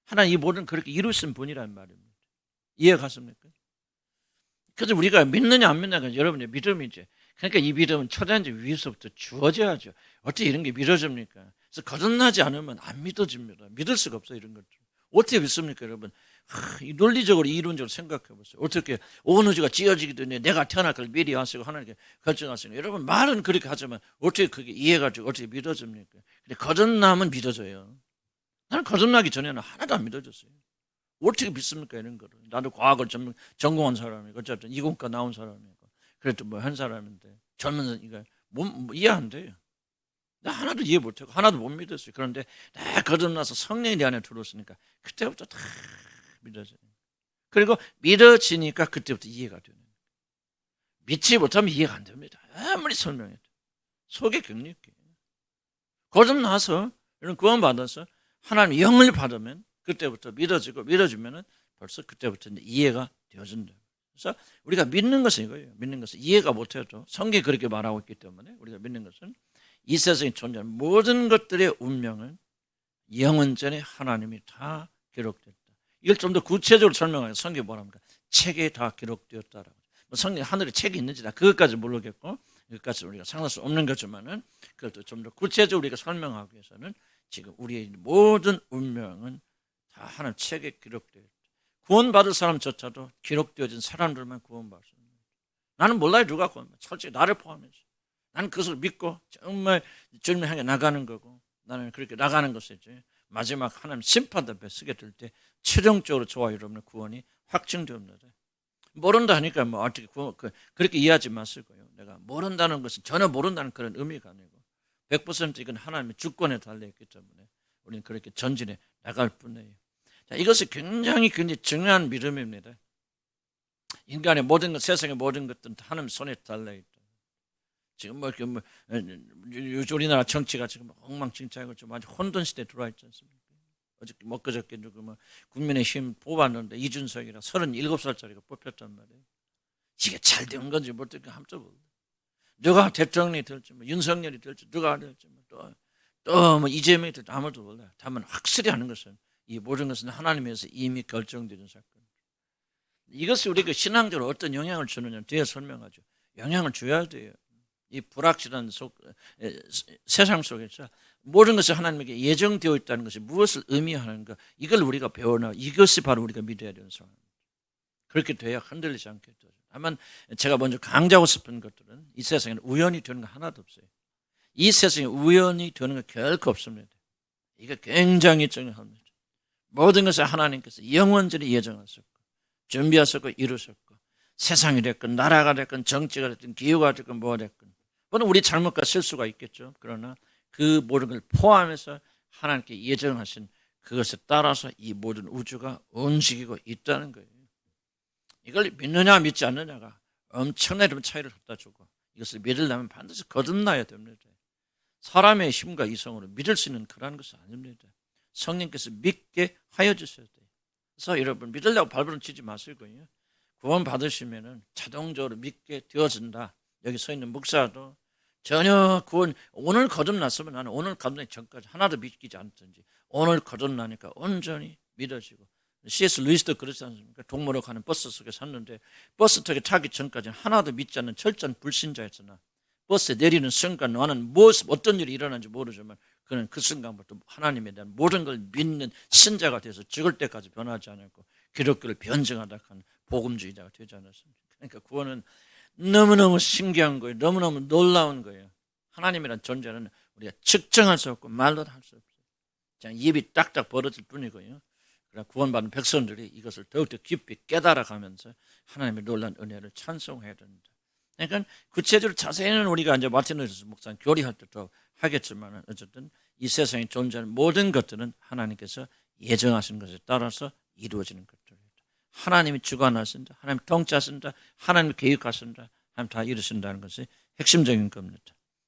하나님 이 모든 그렇게 이루신 분이란 말입니다. 이해가 갔습니까? 그래서 우리가 믿느냐 안 믿느냐가 여러분의 믿음이지. 그러니까 이 믿음은 초대한지 위에서부터 주어져야죠. 어떻게 이런 게 믿어집니까? 그래서 거듭나지 않으면 안 믿어집니다. 믿을 수가 없어요. 이런 것들. 어떻게 믿습니까 여러분? 논리적으로 이론적으로 생각해 보세요. 어떻게 온 우주가 지어지기 전에 내가 태어날 걸 미리 하시고 하나님께 결정하시는 여러분 말은 그렇게 하지만 어떻게 그게 이해가 되고 어떻게 믿어집니까? 근데 거듭나면 믿어져요. 나는 거듭나기 전에는 하나도 안 믿어졌어요. 어떻게 믿습니까 이런 거를? 나도 과학을 전공한 사람이고 어쨌든 이공과 나온 사람이고 그래도 뭐 한 사람인데 젊은 이거 이해 안 돼요. 나 하나도 이해 못하고 하나도 못 믿었어요. 그런데 나 거듭나서 성령이 내 안에 들어왔으니까 그때부터 다 믿어져요. 그리고 믿어지니까 그때부터 이해가 되는 거예요. 믿지 못하면 이해가 안 됩니다. 아무리 설명해도 속에 격리 있게 거듭나서 이런 구원받아서 하나님 영을 받으면 그때부터 믿어지고 믿어지면은 벌써 그때부터 이제 이해가 되어진다. 그래서 우리가 믿는 것은 이거예요. 믿는 것은 이해가 못해도 성경이 그렇게 말하고 있기 때문에 우리가 믿는 것은 이 세상에 존재하는 모든 것들의 운명은 영원전에 하나님이 다 기록됐다. 이걸 좀 더 구체적으로 설명하면 성경이 뭐랍니까? 책에 다 기록되었다라고. 성경 하늘에 책이 있는지 다 그것까지 모르겠고 그것까지 우리가 상상할 수 없는 거지만은 그것도 좀 더 구체적으로 우리가 설명하기 위해서는 지금 우리의 모든 운명은 다 하나님 책에 기록되어 있다. 구원받을 사람조차도 기록되어진 사람들만 구원받을 수 있는 거예요. 나는 몰라요 누가 구원받아. 솔직히 나를 포함해서. 나는 그것을 믿고 정말 주님을 향해 나가는 거고 나는 그렇게 나가는 것이지. 마지막 하나님 심판 앞에 서게 될 때 최종적으로 저와 여러분의 구원이 확증됩니다. 모른다 하니까 뭐 어떻게 그렇게 이해하지 마시고요. 내가 모른다는 것은 전혀 모른다는 그런 의미가 아니고 100% 이건 하나님의 주권에 달려있기 때문에 우리는 그렇게 전진해 나갈 뿐이에요. 자, 이것이 굉장히 중요한 믿음입니다. 인간의 모든 것, 세상의 모든 것들은 하나님 손에 달려있다. 지금 우리나라 정치가 지금 엉망진창이고 좀 아주 혼돈 시대에 들어와 있지 않습니까? 어저께 그저께 누구 국민의힘 뽑았는데 이준석이라 37살짜리가 뽑혔단 말이에요. 이게 잘 된 건지 못된 건지 아무도 몰라. 누가 대통령이 될지 윤석열이 될지 누가 될지 또 이재명이 될지 아무도 몰라요. 다만 확실히 하는 것은 이 모든 것은 하나님에서 이미 결정되는 사건. 이것이 우리가 신앙적으로 어떤 영향을 주느냐 뒤에 설명하죠. 영향을 줘야 돼요. 이 불확실한 세상 속에서 모든 것이 하나님에게 예정되어 있다는 것이 무엇을 의미하는가, 이걸 우리가 배워나 이것이 바로 우리가 믿어야 되는 상황입니다. 그렇게 돼야 흔들리지 않게 되죠. 다만 제가 먼저 강조하고 싶은 것들은 이 세상에는 우연히 되는 거 하나도 없어요. 이 세상에 우연히 되는 거 결코 없습니다. 이게 굉장히 중요합니다. 모든 것을 하나님께서 영원전에 예정하셨고 준비하셨고 이루셨고, 세상이 됐건 나라가 됐건 정치가 됐건 기후가 됐건 뭐가 됐건, 물론 우리 잘못과 실수가 있겠죠. 그러나 그 모든 걸 포함해서 하나님께 예정하신 그것에 따라서 이 모든 우주가 움직이고 있다는 거예요. 이걸 믿느냐 믿지 않느냐가 엄청나게 차이를 갖다 주고, 이것을 믿으려면 반드시 거듭나야 됩니다. 사람의 힘과 이성으로 믿을 수 있는 그런 것은 아닙니다. 성령께서 믿게 하여 주셔야 돼요. 그래서 여러분 믿으려고 발버둥 치지 마시고요. 구원 받으시면은 자동적으로 믿게 되어진다. 여기 서 있는 목사도 전혀 구원, 오늘 거듭났으면 나는 오늘 거듭나기 전까지 하나도 믿기지 않던지 오늘 거듭나니까 온전히 믿어지고, C.S. 루이스도 그렇지 않습니까? 동물로 가는 버스 속에 샀는데 버스 타기 전까지는 하나도 믿지 않는 철저한 불신자였으나 버스에 내리는 순간 나는 어떤 일이 일어나는지 모르지만 그는 그 순간부터 하나님에 대한 모든 걸 믿는 신자가 돼서 죽을 때까지 변하지 않았고 기독교를 변증하다 한 복음주의자가 되지 않았습니까? 그러니까 구원은 너무너무 신기한 거예요. 너무너무 놀라운 거예요. 하나님이란 존재는 우리가 측정할 수 없고 말로도 할 수 없어요. 그냥 입이 딱딱 벌어질 뿐이고요. 그러나 구원받은 백성들이 이것을 더욱더 깊이 깨달아가면서 하나님의 놀라운 은혜를 찬송해야 됩니다. 그러니까 구체적으로 자세히는 우리가 이제 마틴 루이스 목사 교리할 때 더 하겠지만, 어쨌든 이 세상에 존재하는 모든 것들은 하나님께서 예정하신 것에 따라서 이루어지는 것들입니다. 하나님이 주관하신다, 하나님 통치하신다, 하나님이 계획하신다, 하나님 다 이루신다는 것이 핵심적인 겁니다.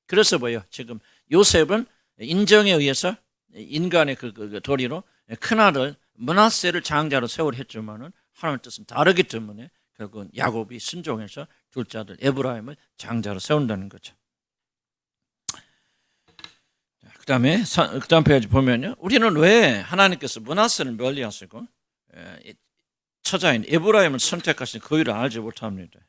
그래서 뭐예요? 지금 요셉은 인정에 의해서 인간의 그 도리로 큰아들 므낫세를 장자로 세우려 했지만은 하나님의 뜻은 다르기 때문에 결국은 야곱이 순종해서 둘째 아들 에브라임을 장자로 세운다는 거죠. 그 다음 페이지 보면요, 우리는 왜 하나님께서 므낫세를 멀리하시고 처자인 에브라임을 선택하신 그 이유를 알지 못합니다.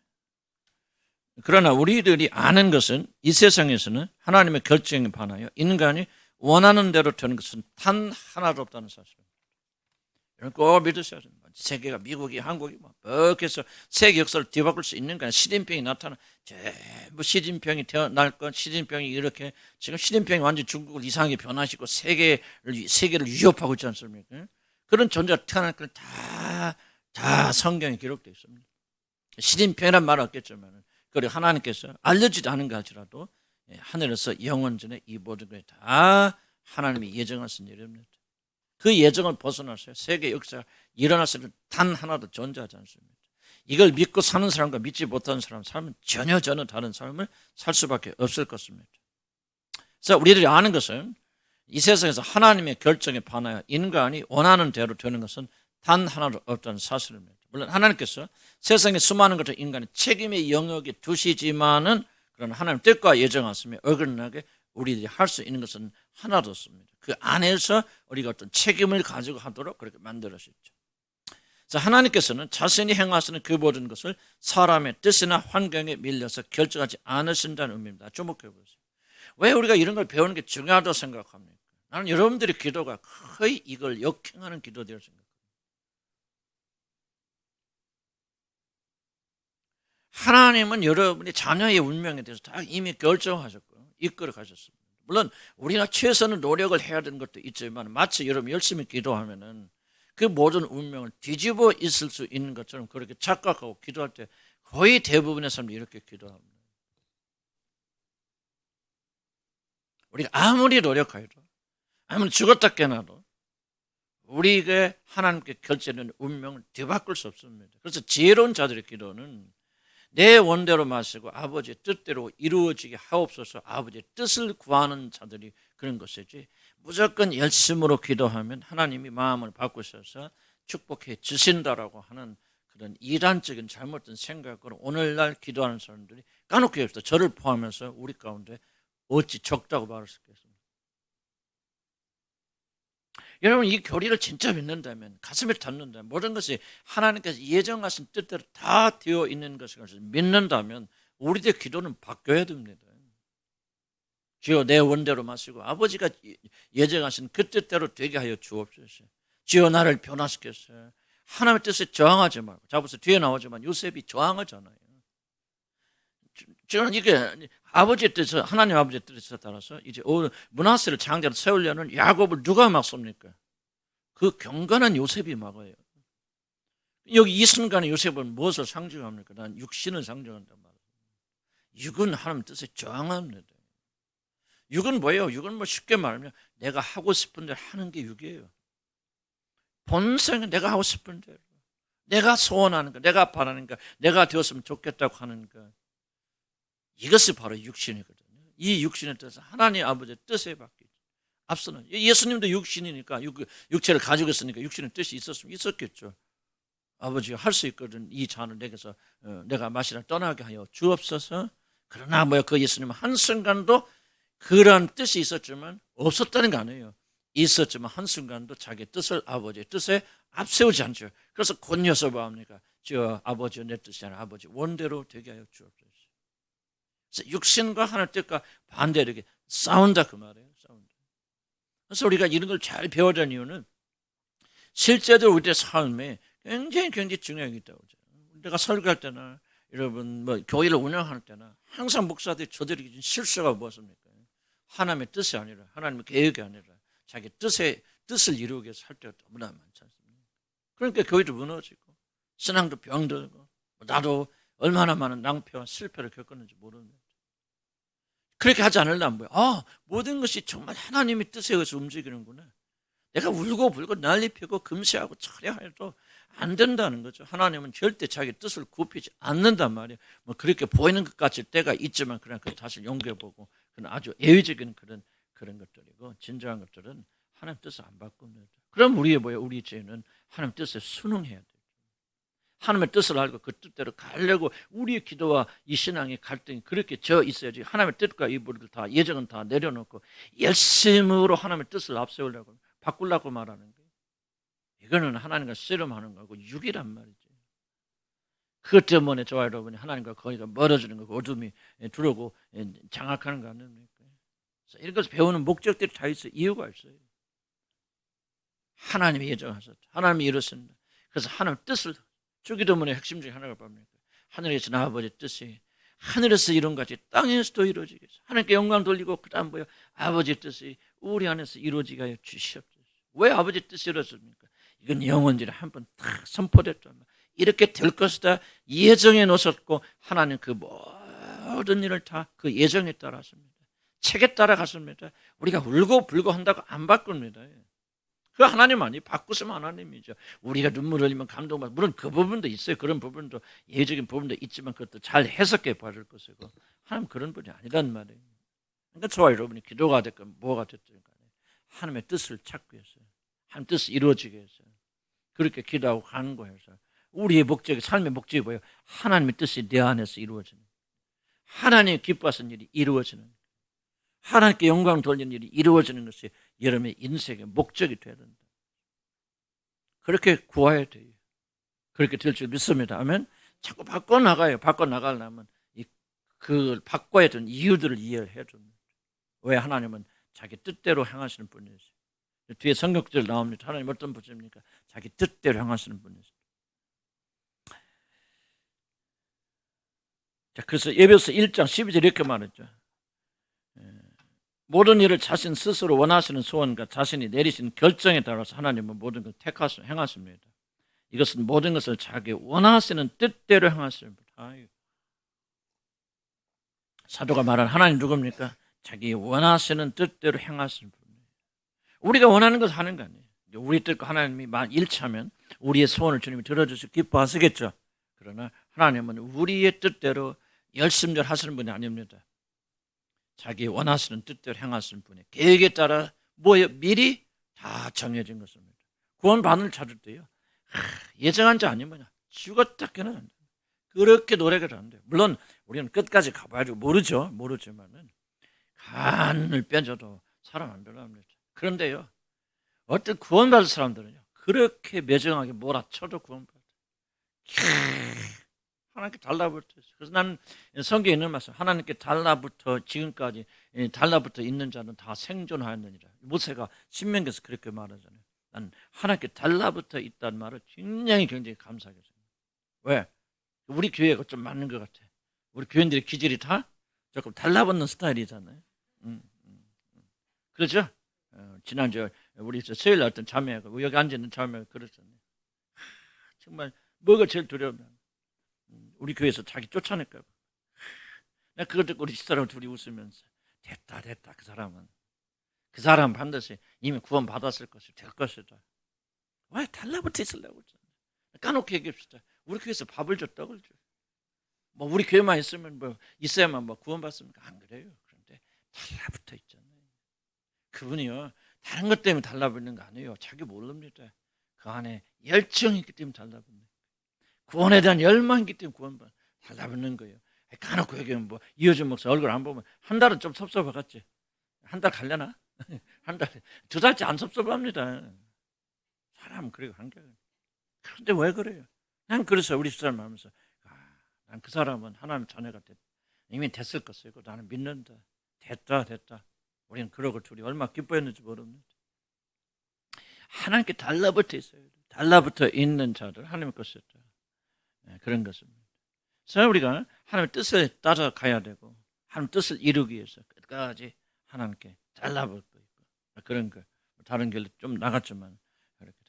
그러나 우리들이 아는 것은 이 세상에서는 하나님의 결정에 반하여 인간이 원하는 대로 되는 것은 단 하나도 없다는 사실입니다. 여러분 꼭 믿으셔야 됩니다. 세계가 미국이 한국이 그렇게 해서 세계 역사를 뒤바꿀 수 있는 거야. 시진핑이 나타나 전부 시진핑이 태어날 건, 시진핑이 이렇게 지금 시진핑이 완전 중국을 이상하게 변화시키고 세계를 위협하고 있지 않습니까? 그런 존재가 태어날 건 다 성경에 기록되어 있습니다. 시진핑이란 말은 없겠지만 그리고 하나님께서 알려지지 않은 것이라도 하늘에서 영원전에 이 모든 것이 다 하나님이 예정하신 일입니다. 그 예정을 벗어나서요, 세계 역사가 일어났을 때 단 하나도 존재하지 않습니다. 이걸 믿고 사는 사람과 믿지 못하는 삶은 전혀 다른 삶을 살 수밖에 없을 것입니다. 그래서 우리들이 아는 것은 이 세상에서 하나님의 결정에 반하여 인간이 원하는 대로 되는 것은 단 하나도 없다는 사실입니다. 물론 하나님께서 세상의 수많은 것을 인간의 책임의 영역에 두시지만은 그런 하나님 뜻과 예정하시며 어긋나게 우리들이 할 수 있는 것은 하나도 없습니다. 그 안에서 우리가 어떤 책임을 가지고 하도록 그렇게 만들어주셨죠. 자, 하나님께서는 자신이 행하시는 그 모든 것을 사람의 뜻이나 환경에 밀려서 결정하지 않으신다는 의미입니다. 주목해 보세요. 왜 우리가 이런 걸 배우는 게 중요하다고 생각합니까? 나는 여러분들의 기도가 거의 이걸 역행하는 기도되어 생각합니다. 하나님은 여러분의 자녀의 운명에 대해서 다 이미 결정하셨고 이끌어 가셨습니다. 물론 우리가 최선의 노력을 해야 되는 것도 있지만 마치 여러분 열심히 기도하면은 그 모든 운명을 뒤집어 있을 수 있는 것처럼 그렇게 착각하고 기도할 때 거의 대부분의 사람들이 이렇게 기도합니다. 우리가 아무리 노력해도 아무리 죽었다 깨나도 우리에게 하나님께 결정된 운명을 뒤바꿀 수 없습니다. 그래서 지혜로운 자들의 기도는 내 원대로 마시고 아버지의 뜻대로 이루어지게 하옵소서, 아버지의 뜻을 구하는 자들이 그런 것이지, 무조건 열심으로 기도하면 하나님이 마음을 바꾸셔서 축복해 주신다라고 하는 그런 이단적인 잘못된 생각으로 오늘날 기도하는 사람들이 까놓고 없어. 저를 포함해서 우리 가운데 어찌 적다고 말할 수 있겠습니까? 여러분, 이 교리를 진짜 믿는다면, 가슴에 닿는다면, 모든 것이 하나님께서 예정하신 뜻대로 다 되어 있는 것을 믿는다면 우리의 기도는 바뀌어야 됩니다. 주여 내 원대로 마시고 아버지가 예정하신 그 뜻대로 되게 하여 주옵소서. 주여 나를 변화시켰어요. 하나님의 뜻에 저항하지 말고. 잡아서 뒤에 나오지만 요셉이 저항하잖아요. 저는 이게 아버지의 뜻에, 하나님 아버지의 뜻에 따라서 이제 므낫세를 장자로 세우려는 야곱을 누가 막습니까? 그 경건한 요셉이 막아요. 여기 이 순간에 요셉은 무엇을 상징합니까? 난 육신을 상징한단 말이에요. 육은 하나님 뜻에 저항합니다. 육은 뭐예요? 육은 뭐 쉽게 말하면 내가 하고 싶은 대로 하는 게 육이에요. 본성은 내가 하고 싶은 대로, 내가 소원하는 거, 내가 바라는 거, 내가 되었으면 좋겠다고 하는 거, 이것이 바로 육신이거든요. 이 육신의 뜻은 하나님 아버지의 뜻에 바뀌죠. 앞서는 예수님도 육신이니까, 육체를 가지고 있으니까 육신의 뜻이 있었으면 있었겠죠. 아버지가 할 수 있거든. 이 잔을 내게서 내가 마시라 떠나게 하여 주옵소서. 그러나 그 예수님은 한순간도 그런 뜻이 있었지만 없었다는 거 아니에요. 있었지만 한순간도 자기 뜻을 아버지의 뜻에 앞세우지 않죠. 그래서 곧이어서 뭐합니까? 저 아버지 내 뜻이 아니라 아버지 원대로 되게 하여 주옵소서. 그래서 육신과 하나님의 뜻과 반대로 이렇게 싸운다 그 말이에요. 싸운다. 그래서 우리가 이런 걸 잘 배워야 하는 이유는 실제로 우리의 삶에 굉장히 중요하게 있다고 그러죠. 내가 설교할 때나 여러분 교회를 운영할 때나 항상 목사들이 저들이 실수가 무엇입니까? 하나님의 뜻이 아니라, 하나님의 계획이 아니라 자기 뜻을 이루기 위해서 할 때가 너무나 많지 않습니까? 그러니까 교회도 무너지고 신앙도 병들고, 나도 얼마나 많은 낭패와 실패를 겪었는지 모릅니다. 그렇게 하지 않으려면 모든 것이 정말 하나님의 뜻에 의해서 움직이는구나. 내가 울고 불고 난리 피고 금시하고 철야해도 안 된다는 거죠. 하나님은 절대 자기 뜻을 굽히지 않는단 말이에요. 그렇게 보이는 것 같을 때가 있지만 그냥 그 다시 연구해보고, 그건 아주 예외적인 그런 것들이고, 진정한 것들은 하나님 뜻을 안 바꿉니다. 그럼 우리 죄는 하나님 뜻에 순응해야 돼요. 하나님의 뜻을 알고 그 뜻대로 가려고 우리의 기도와 이 신앙의 갈등이 그렇게 져 있어야지. 하나님의 뜻과 이불을 다 예정은 다 내려놓고 열심으로 하나님의 뜻을 앞세우려고 바꾸려고 말하는 거예요. 이거는 하나님과 씨름하는 거고 육이란 말이죠. 그것 때문에 저와 여러분이 하나님과 거리가 멀어지는 거고 어둠이 들어오고 장악하는 거 아닙니까? 이런 것을 배우는 목적들이 다 있어요. 이유가 있어요. 하나님이 예정하셨죠. 하나님이 이루셨습니다. 그래서 하나님 뜻을, 주기도문의 핵심 중에 하나가 뭡니까? 하늘에 계신 아버지의 뜻이 하늘에서 이룬 같이 땅에서도 이루어지게 해서 하나님께 영광 돌리고, 그 다음 아버지의 뜻이 우리 안에서 이루어지게 하여 주시옵소서. 왜 아버지의 뜻이 이루어졌습니까? 이건 영원전에 한번 딱 선포됐단 말이에요. 이렇게 될 것이다 예정해 놓으셨고, 하나님 그 모든 일을 다 그 예정에 따라 하십니다. 책에 따라 갔습니다. 우리가 울고 불고 한다고 안 바꿉니다. 그 하나님 아니에요. 바꾸시면 하나님이죠. 우리가 눈물 흘리면 감동받고, 물론 그 부분도 있어요. 그런 부분도, 예적인 부분도 있지만 그것도 잘 해석해 봐줄 것이고, 하나님 그런 분이 아니란 말이에요. 그러니까 저와 여러분이 기도가 됐건 뭐가 됐든 간에 하나님의 뜻을 찾기 위해서, 하나님 뜻이 이루어지게 해서 그렇게 기도하고 가는 거예요. 우리의 목적이, 삶의 목적이 뭐예요? 하나님의 뜻이 내 안에서 이루어지는, 하나님이 기뻐하시는 일이 이루어지는, 하나님께 영광 돌리는 일이 이루어지는 것이 여러분의 인생의 목적이 되어야 된다. 그렇게 구해야 돼요. 그렇게 될 줄 믿습니다. 아멘. 자꾸 바꿔나가요. 바꿔나가려면 그걸 바꿔야 되는 이유들을 이해해야 됩니다. 왜? 하나님은 자기 뜻대로 행하시는 분이세요. 뒤에 성경절 나옵니다. 하나님 어떤 분입니까? 자기 뜻대로 행하시는 분이세요. 자, 그래서 에베소 1장 12절 이렇게 말했죠. 모든 일을 자신 스스로 원하시는 소원과 자신이 내리신 결정에 따라서 하나님은 모든 것을 행하십니다. 이것은 모든 것을 자기 원하시는 뜻대로 행하십니다. 사도가 말한 하나님 누굽니까? 자기 원하시는 뜻대로 행하시는 분이에요. 우리가 원하는 것을 하는 거 아니에요. 우리 뜻과 하나님이 일치하면 우리의 소원을 주님이 들어주시고 기뻐하시겠죠. 그러나 하나님은 우리의 뜻대로 열심절 하시는 분이 아닙니다. 자기 원하시는 뜻대로 행하시는 분의 계획에 따라 미리 다 정해진 것입니다. 구원받을 자들 때요, 예정한 자 아니면 죽었다 깨는 안 돼요. 그렇게 노력을 안 돼요. 물론 우리는 끝까지 가봐야죠. 모르지만은 간을 빼줘도 사람 안 변합니다. 그런데요, 어떤 구원받을 사람들은요, 그렇게 매정하게 몰아쳐도 구원받아요. 하나님께 달라붙어 있어요. 그래서 나는 성경에 있는 말씀, 하나님께 달라붙어 지금까지 달라붙어 있는 자는 다 생존하였느니라. 모세가 신명기에서 그렇게 말하잖아요. 나는 하나님께 달라붙어 있다는 말을 굉장히 감사하게 생각해요. 왜? 우리 교회가 좀 맞는 것 같아. 우리 교인들의 기질이 다 조금 달라붙는 스타일이잖아요. 그렇죠? 지난주에 우리 수요일 날 어떤 자매가 여기 앉아있는 자매가 그랬잖아요. 정말 뭐가 제일 두려우면 우리 교회에서 자기 쫓아낼까 봐. 내가 그걸 듣고 우리 집사람 둘이 웃으면서 됐다 그 사람은 반드시 이미 구원 받았을 것이다, 될 것이다. 왜 달라붙어 있으려고 했잖아요. 까놓고 얘기합시다. 우리 교회에서 밥을 줘, 떡을 줘. 우리 교회만 있으면 있어야만 구원 받습니까? 안 그래요. 그런데 달라붙어 있잖아요. 그분이요, 다른 것 때문에 달라붙는 거 아니에요. 자기 모릅니다. 그 안에 열정이 있기 때문에 달라붙는, 구원에 대한 열망이 있기 때문에 달라붙는 거예요. 까놓고 얘기하면 이호준 목사 얼굴 안 보면 한 달은 좀 섭섭하겠지. 한 달 갈려나? 한 달, 2달째 안 섭섭합니다. 사람은 그래요, 한계가. 그런데 왜 그래요? 난 그래서 우리 집사람 하면서 난 그 사람은 하나님 자녀가 이미 됐을 것이고 나는 믿는다. 됐다. 우리는 그러고 둘이 얼마나 기뻐했는지 모릅니다. 하나님께 달라붙어 있어요. 달라붙어 있는 자들 하나님의 것이었다. 그런 것입니다. 그래서 우리가 하나님의 뜻을 따라가야 되고 하나님의 뜻을 이루기 위해서 끝까지 하나님께 달라붙고 있고 그런 거. 다른 길로 좀 나갔지만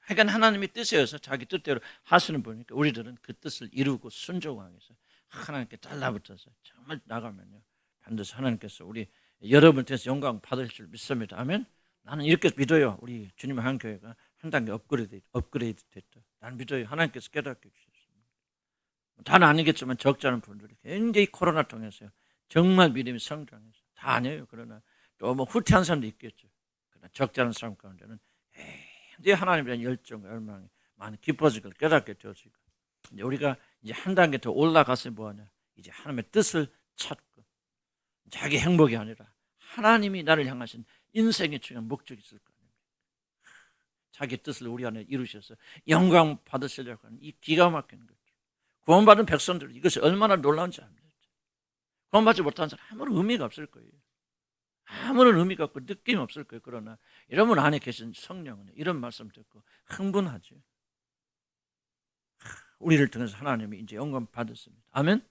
하여간 하나님의 뜻이어서 자기 뜻대로 하시는 분이니까 우리들은 그 뜻을 이루고 순종하기 위해서 하나님께 달라붙어서 정말 나가면요, 반드시 하나님께서 우리 여러분께서 영광 받을 줄 믿습니다. 아멘. 나는 이렇게 믿어요. 우리 주님의 한 교회가 한 단계 업그레이드 됐다. 나는 믿어요. 하나님께서 깨닫게 주셨습니다. 다는 아니겠지만 적지 않은 분들이 굉장히 코로나 통해서요, 정말 믿음이 성장해서 다 아니에요. 그러나 또 후퇴한 사람도 있겠죠. 그러나 적지 않은 사람 가운데는 이제 하나님에 대한 열정과 열망이 많이 깊어질 걸 깨닫게 되어지고, 이제 우리가 이제 한 단계 더 올라가서 뭐하냐, 이제 하나님의 뜻을 찾고 자기 행복이 아니라 하나님이 나를 향하신 인생의 중요한 목적이 있을 거 아닙니까? 자기 뜻을 우리 안에 이루셔서 영광 받으시려고 하는 이 기가 막힌 거죠. 구원받은 백성들, 이것이 얼마나 놀라운지 압니다. 구원받지 못한 사람 아무런 의미가 없을 거예요. 아무런 의미가 없고 느낌이 없을 거예요. 그러나 여러분 안에 계신 성령은 이런 말씀 듣고 흥분하죠. 우리를 통해서 하나님이 이제 영광 받았습니다. 아멘.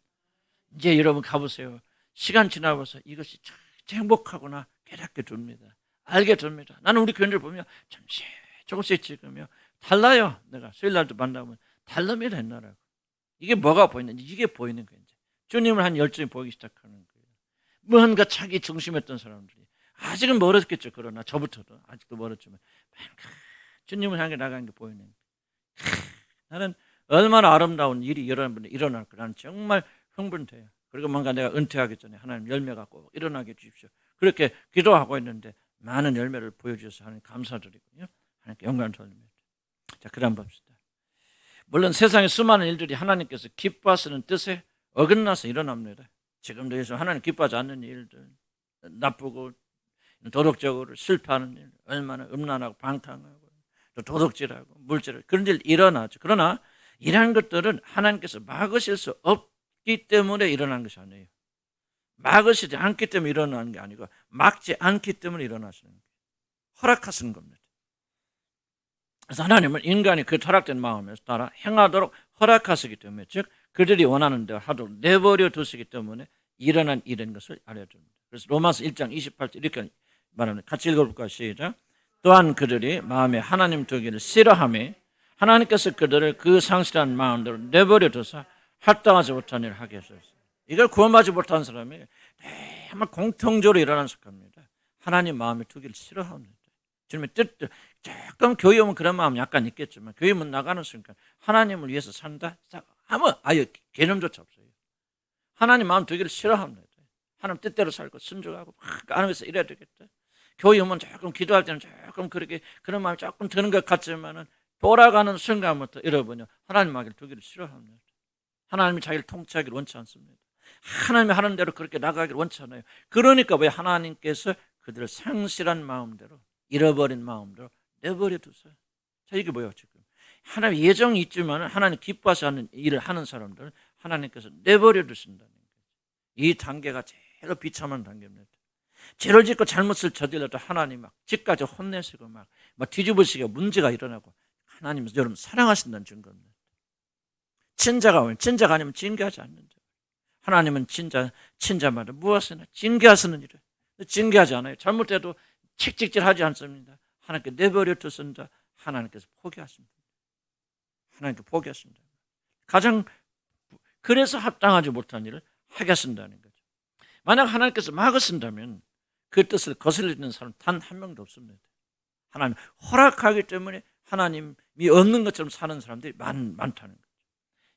이제 여러분 가보세요. 시간 지나면서 이것이 참 행복하구나 깨닫게 됩니다. 알게 됩니다. 나는 우리 교인들 보면 잠시 조금씩 찍으며 달라요. 내가 수요일날도 만나면 달랍니다. 옛날하고. 이게 뭐가 보이는지 이게 보이는 거예요. 이제 주님을 한 열정이 보이기 시작하는 거예요. 뭔가 자기 중심했던 사람들이 아직은 멀었겠죠. 그러나 저부터도 아직도 멀었지만 주님을 향해 나가는 게 보이는 거예요. 나는 얼마나 아름다운 일이 여러분에 일어날 까 나는 정말 흥분돼요. 그리고 뭔가 내가 은퇴하기 전에 하나님 열매가 꼭 일어나게 해주십시오. 그렇게 기도하고 있는데 많은 열매를 보여주셔서 하나님 감사드리고요. 하나님께 영광을 돌립니다. 자, 그 다음 봅시다. 물론 세상의 수많은 일들이 하나님께서 기뻐하시는 뜻에 어긋나서 일어납니다. 지금도 해서 하나님 기뻐하지 않는 일들, 나쁘고 도덕적으로 실패하는 일, 얼마나 음란하고 방탕하고 또 도둑질하고 물질을 그런 일 일어나죠. 그러나 이러한 것들은 하나님께서 막으실 수 없기 때문에 일어난 것이 아니에요. 막으시지 않기 때문에 일어나는 게 아니고 막지 않기 때문에 일어나시는 거예요. 허락하신 겁니다. 그래서 하나님은 인간이 그 타락된 마음에 따라 행하도록 허락하시기 때문에, 즉 그들이 원하는 대로 하도록 내버려 두시기 때문에 일어난 일인 것을 알려줍니다. 그래서 로마서 1장 28절 이렇게 말합니다. 같이 읽어볼까요? 시작. 또한 그들이 마음에 하나님 두기를 싫어하며 하나님께서 그들을 그 상실한 마음대로 내버려 두사 합당하지 못한 일을 하게 하셨어요. 이걸 구원받지 못한 사람이 정말 공통적으로 일어나는 सक합니다. 하나님 마음에 두기를 싫어합니다. 주님의 뜻, 조금 교회 오면 그런 마음이 약간 있겠지만 교회 문 나가는 순간 하나님을 위해서 산다? 아예 개념조차 없어요. 하나님 마음 두기를 싫어합니다. 하나님 뜻대로 살고 순종하고 막 안에서 이래야 되겠다. 교회 오면 조금 기도할 때는 조금 그렇게 그런 마음이 조금 드는 것 같지만은 돌아가는 순간부터 여러분요 하나님 마음을 두기를 싫어합니다. 하나님이 자기를 통치하기를 원치 않습니다. 하나님이 하는 대로 그렇게 나가기를 원치 않아요. 그러니까 왜 하나님께서 그들을 상실한 마음대로 잃어버린 마음대로 내버려 두세요. 자, 이게 뭐예요 지금? 하나님 예정이 있지만 하나님 기뻐하시 하는 일을 하는 사람들은 하나님께서 내버려 두신다는 거예요. 이 단계가 제일 비참한 단계입니다. 죄를 짓고 잘못을 저질러도 하나님 막 집까지 혼내시고 막 뒤집으시고 문제가 일어나고 하나님은 여러분 사랑하신다는 증거입니다. 친자가 아니면 징계하지 않는다. 하나님은 친자마다 무엇이나 징계하시는 일을 징계하지 않아요. 잘못해도 칙칙질하지 않습니다. 하나님께 내버려 두신다. 하나님께서 포기하십니다. 하나님께 포기하십니다. 가장 그래서 합당하지 못한 일을 하겠습니다는 거죠. 만약 하나님께서 막으신다면 그 뜻을 거슬리는 사람 단 한 명도 없습니다. 하나님 허락하기 때문에 하나님이 없는 것처럼 사는 사람들이 많다는 거죠.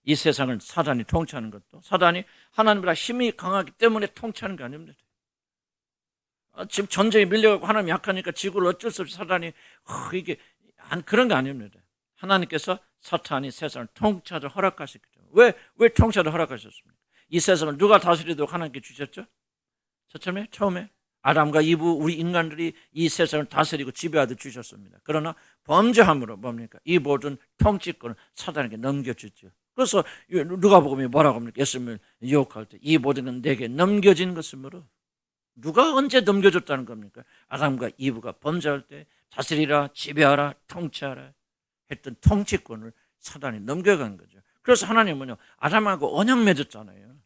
이 세상을 사단이 통치하는 것도 사단이 하나님보다 힘이 강하기 때문에 통치하는 게 아닙니다. 지금 전쟁에 밀려가고 하나님이 약하니까 지구를 어쩔 수 없이 사단이 이게 그런 게 아닙니다. 하나님께서 사탄이 세상을 통치하도록 허락하셨기 때문에 왜 통치하도록 허락하셨습니까? 이 세상을 누가 다스리도록 하나님께 주셨죠? 처음에 아담과 이브 우리 인간들이 이 세상을 다스리고 지배하도록 주셨습니다. 그러나 범죄함으로 뭡니까? 이 모든 통치권을 사단에게 넘겨주죠. 그래서 누가복음이 뭐라고 합니까? 예수님을 유혹할 때 이 모든 건 내게 넘겨진 것이므로 누가 언제 넘겨줬다는 겁니까? 아담과 이브가 범죄할 때 다스리라, 지배하라, 통치하라 했던 통치권을 사단이 넘겨간 거죠. 그래서 하나님은요 아담하고 언약 맺었잖아요.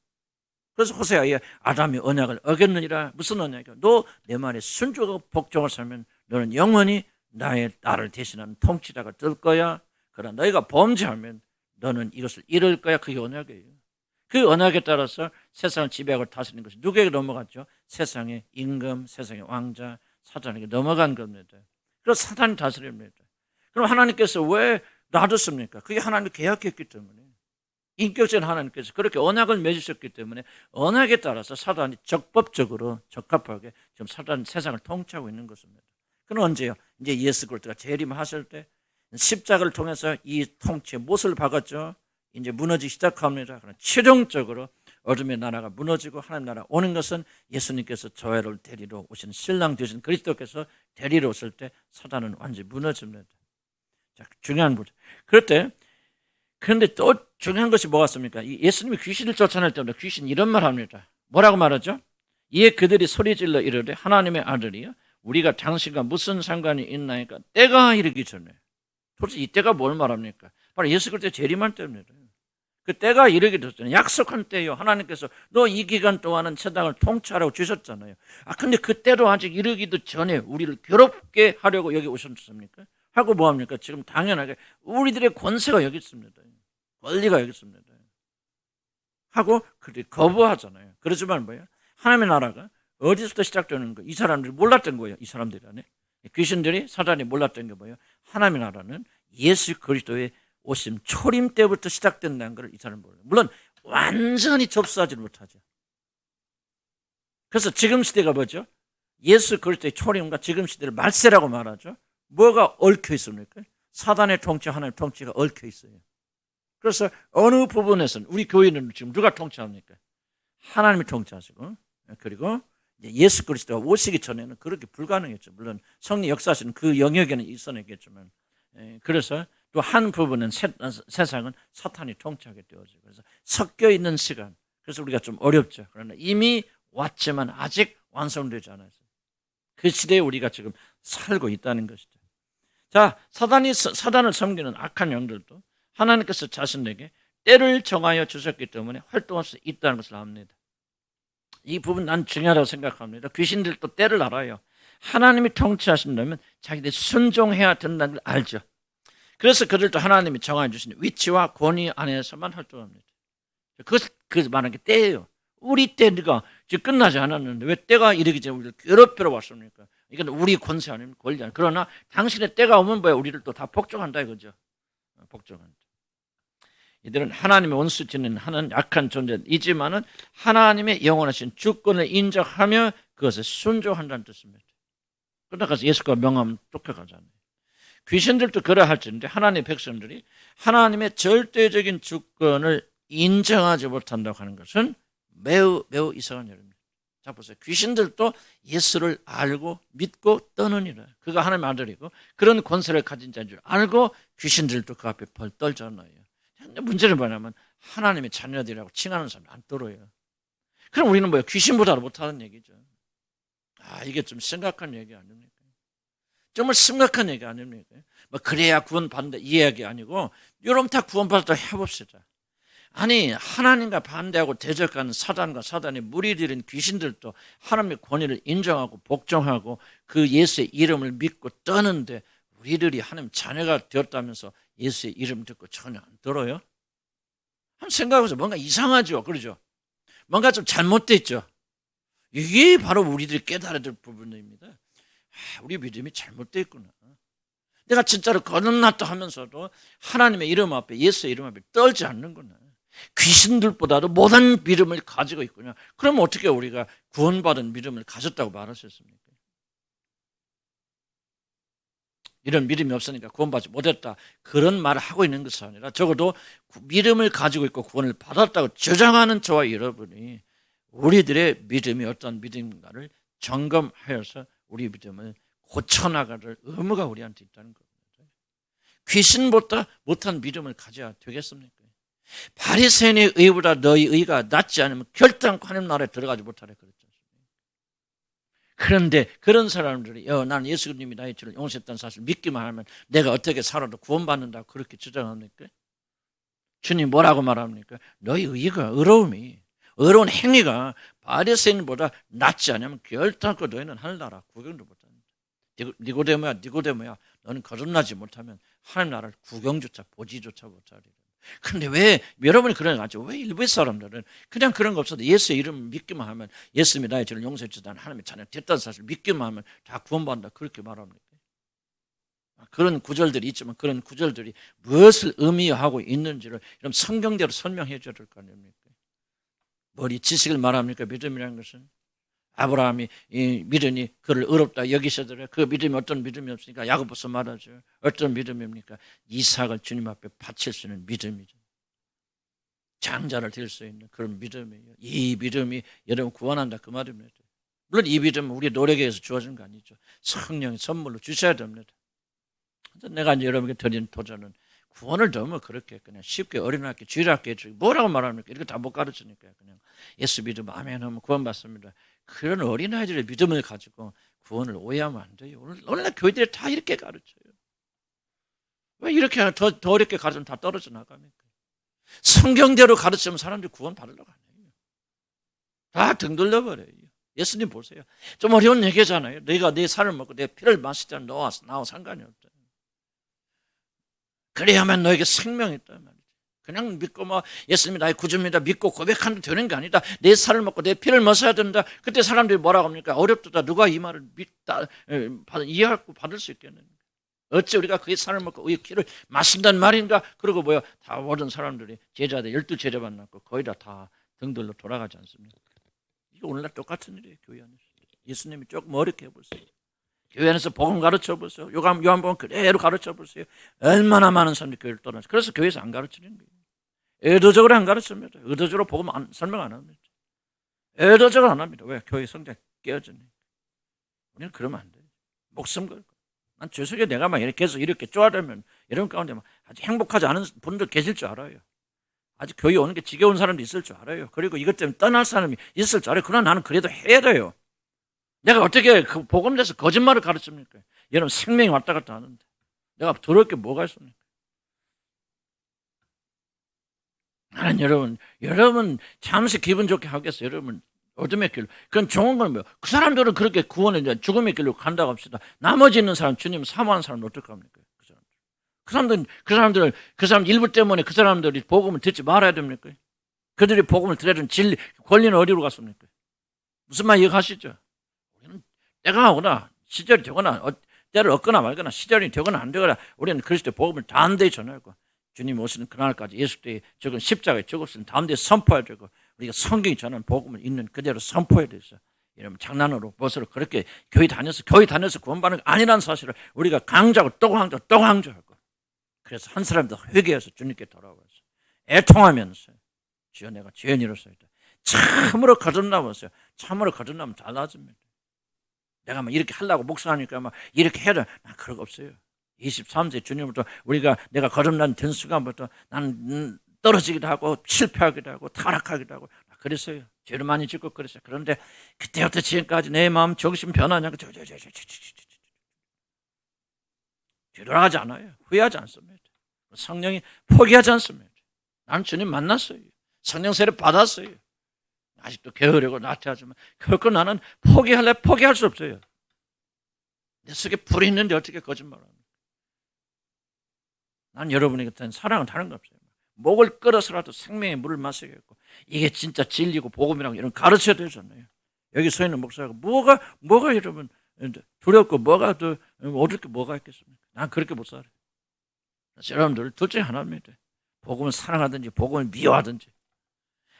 그래서 호세아에 아담이 언약을 어겼느니라. 무슨 언약이야? 너 내 말에 순종하고 복종을 살면 너는 영원히 나를 대신하는 통치자가 될 거야. 그러나 너희가 범죄하면 너는 이것을 잃을 거야. 그게 언약이에요. 그 언약에 따라서 세상을 지배하고 다스리는 것이 누구에게 넘어갔죠? 세상의 임금, 세상의 왕자, 사단에게 넘어간 겁니다. 그래서 사단이 다스립니다. 그럼 하나님께서 왜 놔뒀습니까? 그게 하나님이 계약했기 때문에. 인격적인 하나님께서 그렇게 언약을 맺으셨기 때문에 언약에 따라서 사단이 적법적으로 적합하게 지금 사단은 세상을 통치하고 있는 것입니다. 그건 언제요? 이제 예수 그리스도가 재림하실 때 십자가를 통해서 이 통치의 못을 박았죠. 이제 무너지기 시작합니다. 그러나 최종적으로 어둠의 나라가 무너지고 하나님 나라 오는 것은 예수님께서 저희를 데리러 오신 신랑 되신 그리스도께서 데리러 오실 때 사단은 완전히 무너집니다. 자, 중요한 부분. 그런데 또 중요한 것이 뭐겠습니까? 예수님이 귀신을 쫓아낼 때마다 귀신 이런 말 합니다. 뭐라고 말하죠? 이에 그들이 소리질러 이르되 하나님의 아들이여 우리가 당신과 무슨 상관이 있나이까 때가 이르기 전에. 도대체 이 때가 뭘 말합니까? 바로 예수 그리스도의 재림할 때입니다. 그 때가 이르기 전에 약속한 때요. 하나님께서 너 이 기간 동안은 세상을 통치하라고 주셨잖아요. 근데 그 때도 아직 이르기도 전에 우리를 괴롭게 하려고 여기 오셨습니까? 하고 뭐합니까? 지금 당연하게 우리들의 권세가 여기 있습니다. 권리가 여기 있습니다. 하고 그들이 거부하잖아요. 그렇지만 뭐예요? 하나님의 나라가 어디서부터 시작되는 거? 이 사람들이 몰랐던 거예요. 이 사람들이 안에 귀신들이 사단이 몰랐던 게 뭐예요? 하나님의 나라는 예수 그리스도의 오심 초림 때부터 시작된다는 걸 이 사람은 몰라요. 물론 완전히 접수하지 못하죠. 그래서 지금 시대가 뭐죠? 예수 그리스도의 초림과 지금 시대를 말세라고 말하죠. 뭐가 얽혀 있습니까? 사단의 통치, 하나님의 통치가 얽혀 있어요. 그래서 어느 부분에서는 우리 교회는 지금 누가 통치합니까? 하나님이 통치하시고 그리고 예수 그리스도가 오시기 전에는 그렇게 불가능했죠. 물론 성령 역사하시는 그 영역에는 있어냈겠지만 그래서 또 한 부분은 세상은 사탄이 통치하게 되어지고 그래서 섞여 있는 시간 그래서 우리가 좀 어렵죠. 그러나 이미 왔지만 아직 완성되지 않아서 그 시대에 우리가 지금 살고 있다는 것이죠. 자, 사단을 섬기는 악한 영들도 하나님께서 자신에게 때를 정하여 주셨기 때문에 활동할 수 있다는 것을 압니다. 이 부분 난 중요하다고 생각합니다. 귀신들도 때를 알아요. 하나님이 통치하신다면 자기들이 순종해야 된다는 걸 알죠. 그래서 그들도 하나님이 정해 주신 위치와 권위 안에서만 활동합니다. 그 말하는 게 때예요. 우리 때가 지금 끝나지 않았는데 왜 때가 이르기 전에 우리를 괴롭히러 왔습니까? 이건 우리 권세 아닙니까? 권리 아닙니까? 그러나 당신의 때가 오면 뭐야? 우리를 또 다 복종한다 이거죠. 복종한다. 이들은 하나님의 원수 짓는 하는 약한 존재이지만은 하나님의 영원하신 주권을 인정하며 그것에 순종한다는 뜻입니다. 그러다가 예수가 명하면 쫓겨가잖아요. 귀신들도 그러할지인데 하나님의 백성들이 하나님의 절대적인 주권을 인정하지 못한다고 하는 것은 매우 매우 이상한 일입니다. 자 보세요. 귀신들도 예수를 알고 믿고 떠느니라. 그가 하나님의 아들이고 그런 권세를 가진 자인 줄 알고 귀신들도 그 앞에 벌 떨잖아요. 근데 문제는 뭐냐면 하나님의 자녀들이라고 칭하는 사람이 안 떨어요. 그럼 우리는 뭐예요? 귀신보다 못하는 얘기죠. 이게 좀 심각한 얘기 아닙니까? 정말 심각한 얘기 아닙니까? 뭐 그래야 구원받는다 이 이야기 아니고 여러분 다 구원받았다 해봅시다. 아니 하나님과 반대하고 대적하는 사단과 사단의 무리들인 귀신들도 하나님의 권위를 인정하고 복종하고 그 예수의 이름을 믿고 떠는데 우리들이 하나님 자녀가 되었다면서 예수의 이름 듣고 전혀 안 들어요? 한번 생각해보세요. 뭔가 이상하죠. 그러죠? 뭔가 좀 잘못되어 있죠. 이게 바로 우리들이 깨달아야 될 부분입니다. 우리 믿음이 잘못되어 있구나. 내가 진짜로 거듭났다 하면서도 하나님의 이름 앞에 예수의 이름 앞에 떨지 않는구나. 귀신들보다도 못한 믿음을 가지고 있구나. 그러면 어떻게 우리가 구원받은 믿음을 가졌다고 말할 수 있습니까? 이런 믿음이 없으니까 구원받지 못했다. 그런 말을 하고 있는 것이 아니라 적어도 믿음을 가지고 있고 구원을 받았다고 주장하는 저와 여러분이 우리들의 믿음이 어떤 믿음인가를 점검하여서 우리 믿음을 고쳐나갈 의무가 우리한테 있다는 겁니다. 귀신보다 못한 믿음을 가져야 되겠습니까? 바리새인의 의보다 너희 의가 낫지 않으면 결단코 하나님 나라에 들어가지 못하라 그랬지 않습니까? 그런데 그런 사람들이 나는 예수님이 나의 죄를 용서했다는 사실을 믿기만 하면 내가 어떻게 살아도 구원받는다고 그렇게 주장합니까? 주님 뭐라고 말합니까? 너희 의가 의로운 행위가 바리새인보다 낫지 않으면 결단코 너희는 하늘나라 구경도 못합니다. 니고데모야 너는 거듭나지 못하면 하늘나라를 구경조차 보지조차 못하리라. 근데 왜 여러분이 그런 거 같죠? 왜 일부 사람들은 그냥 그런 거 없어도 예수의 이름을 믿기만 하면 예수님이 나의 죄를 용서해 주다는 하나님의 자녀 됐다는 사실을 믿기만 하면 다 구원받는다 그렇게 말합니까? 그런 구절들이 있지만 그런 구절들이 무엇을 의미하고 있는지를 여러분 성경대로 설명해 줘야 될 거 아닙니까? 머리 지식을 말합니까? 믿음이라는 것은 아브라함이 믿으니 그를 의롭다 여기시더래. 그 믿음이 어떤 믿음이 없으니까 야고보서 말하죠. 어떤 믿음입니까? 이삭을 주님 앞에 바칠 수 있는 믿음이죠. 장자를 될 수 있는 그런 믿음이에요. 이 믿음이 여러분 구원한다 그 말입니다. 물론 이 믿음은 우리 노력에 의해서 주어진 거 아니죠. 성령의 선물로 주셔야 됩니다. 내가 이제 여러분께 드린 도전은 구원을 너무 그렇게 그냥 쉽게 어린학교 주일학교에 뭐라고 말합니까? 이렇게 다 못 가르치니까 그냥 예수 믿음 아멘 하면 구원받습니다. 그런 어린아이들의 믿음을 가지고 구원을 오해하면 안 돼요. 오늘날 교회들이 다 이렇게 가르쳐요. 왜 이렇게 더 어렵게 가르치면 다 떨어져 나갑니까? 성경대로 가르치면 사람들이 구원 받으려고 안 해요. 다 등 돌려버려요. 예수님 보세요. 좀 어려운 얘기잖아요. 너희가 내 살을 먹고 내 피를 마시자면 나와 상관이 없다. 그래야만 너에게 생명이 있단 말이죠. 그냥 믿고 예수님이 나의 구주입니다 믿고 고백하면 되는 게 아니다. 내 살을 먹고 내 피를 마셔야 된다. 그때 사람들이 뭐라고 합니까? 어렵다. 누가 이 말을 이해하고 받을 수 있겠는가? 어찌 우리가 그의 살을 먹고 그의 피를 마신다는 말인가? 그리고 다 모든 사람들이 제자들 12제자 만났고 거의 다 등들로 돌아가지 않습니까? 이거 오늘날 똑같은 일이에요. 교회 안에서. 예수님이 조금 어렵게 해보세요. 교회 안에서 복음 가르쳐 보세요. 요한복음 그대로 가르쳐 보세요. 얼마나 많은 사람들이 교회를 떠나죠. 그래서 교회에서 안 가르치는 거예요. 의도적으로 안 가르칩니다. 의도적으로 복음 설명 안 합니다. 의도적으로 안 합니다. 왜? 교회 성장 깨어지니까. 우리는 그러면 안 돼요. 목숨 걸고. 난 죄송해요. 내가 이렇게 해서 이렇게 쪼아대면 여러분 가운데 아직 행복하지 않은 분들 계실 줄 알아요. 아직 교회 오는 게 지겨운 사람도 있을 줄 알아요. 그리고 이것 때문에 떠날 사람이 있을 줄 알아요. 그러나 나는 그래도 해야 돼요. 내가 어떻게 그 복음에서 거짓말을 가르칩니까? 여러분 생명이 왔다 갔다 하는데 내가 들을 게 뭐가 있습니까? 나는 여러분 잠시 기분 좋게 하겠어요. 여러분 어둠의 길로. 그건 좋은 건 뭐예요? 그 사람들은 그렇게 구원의 이제 죽음의 길로 간다고 합시다. 나머지 있는 사람, 주님 사모하는 사람은 어떨까 합니까? 그 사람 일부 때문에 그 사람들이 복음을 듣지 말아야 됩니까? 그들이 복음을 들으려는 권리는 어디로 갔습니까? 무슨 말 이해하시죠? 우리는 때가 오거나 시절이 되거나 때를 얻거나 말거나 시절이 되거나 안 되거나 우리는 그리스도의 복음을 담대히 전하고 주님 오시는 그날까지 예수께서 적은 십자가에 죽었으니 담대히 선포해야 되고 우리가 성경이 전하는 복음을 있는 그대로 선포해야 되죠. 이러면 장난으로 멋으로 그렇게 교회 다녀서 구원받는 게 아니라는 사실을 우리가 강조하고 또 강조하고 그래서 한 사람도 회개해서 주님께 돌아와서 애통하면서 주여 내가 죄인이로서이다. 참으로 거듭나면서요. 참으로 거듭나면 달라집니다. 내가 막 이렇게 하려고 목사하니까 막 이렇게 해야 돼. 난 그런 거 없어요. 23세 주님부터 내가 거듭난 된 순간부터 나는 떨어지기도 하고 실패하기도 하고 타락하기도 하고 그랬어요. 죄를 많이 짓고 그랬어요. 그런데 그때부터 지금까지 내 마음 정신 변하냐고 뒤돌아가지 않아요. 후회하지 않습니다. 성령이 포기하지 않습니다. 나는 주님 만났어요. 성령 세례 받았어요. 아직도 게으르고 나태하지만 결코 나는 포기할 수 없어요. 내 속에 불이 있는데 어떻게 거짓말합니까? 난 여러분이 같은 사랑은 다른 거 없어요. 목을 끌어서라도 생명의 물을 마시겠고 이게 진짜 진리고 복음이라고 이런 가르쳐야 되잖아요. 여기 서 있는 목사가 뭐가 여러분 두렵고 뭐가 더 얻을 게 뭐가 있겠습니까? 난 그렇게 못 살아요. 여러분들 둘 중에 하나입니다. 복음을 사랑하든지 복음을 미워하든지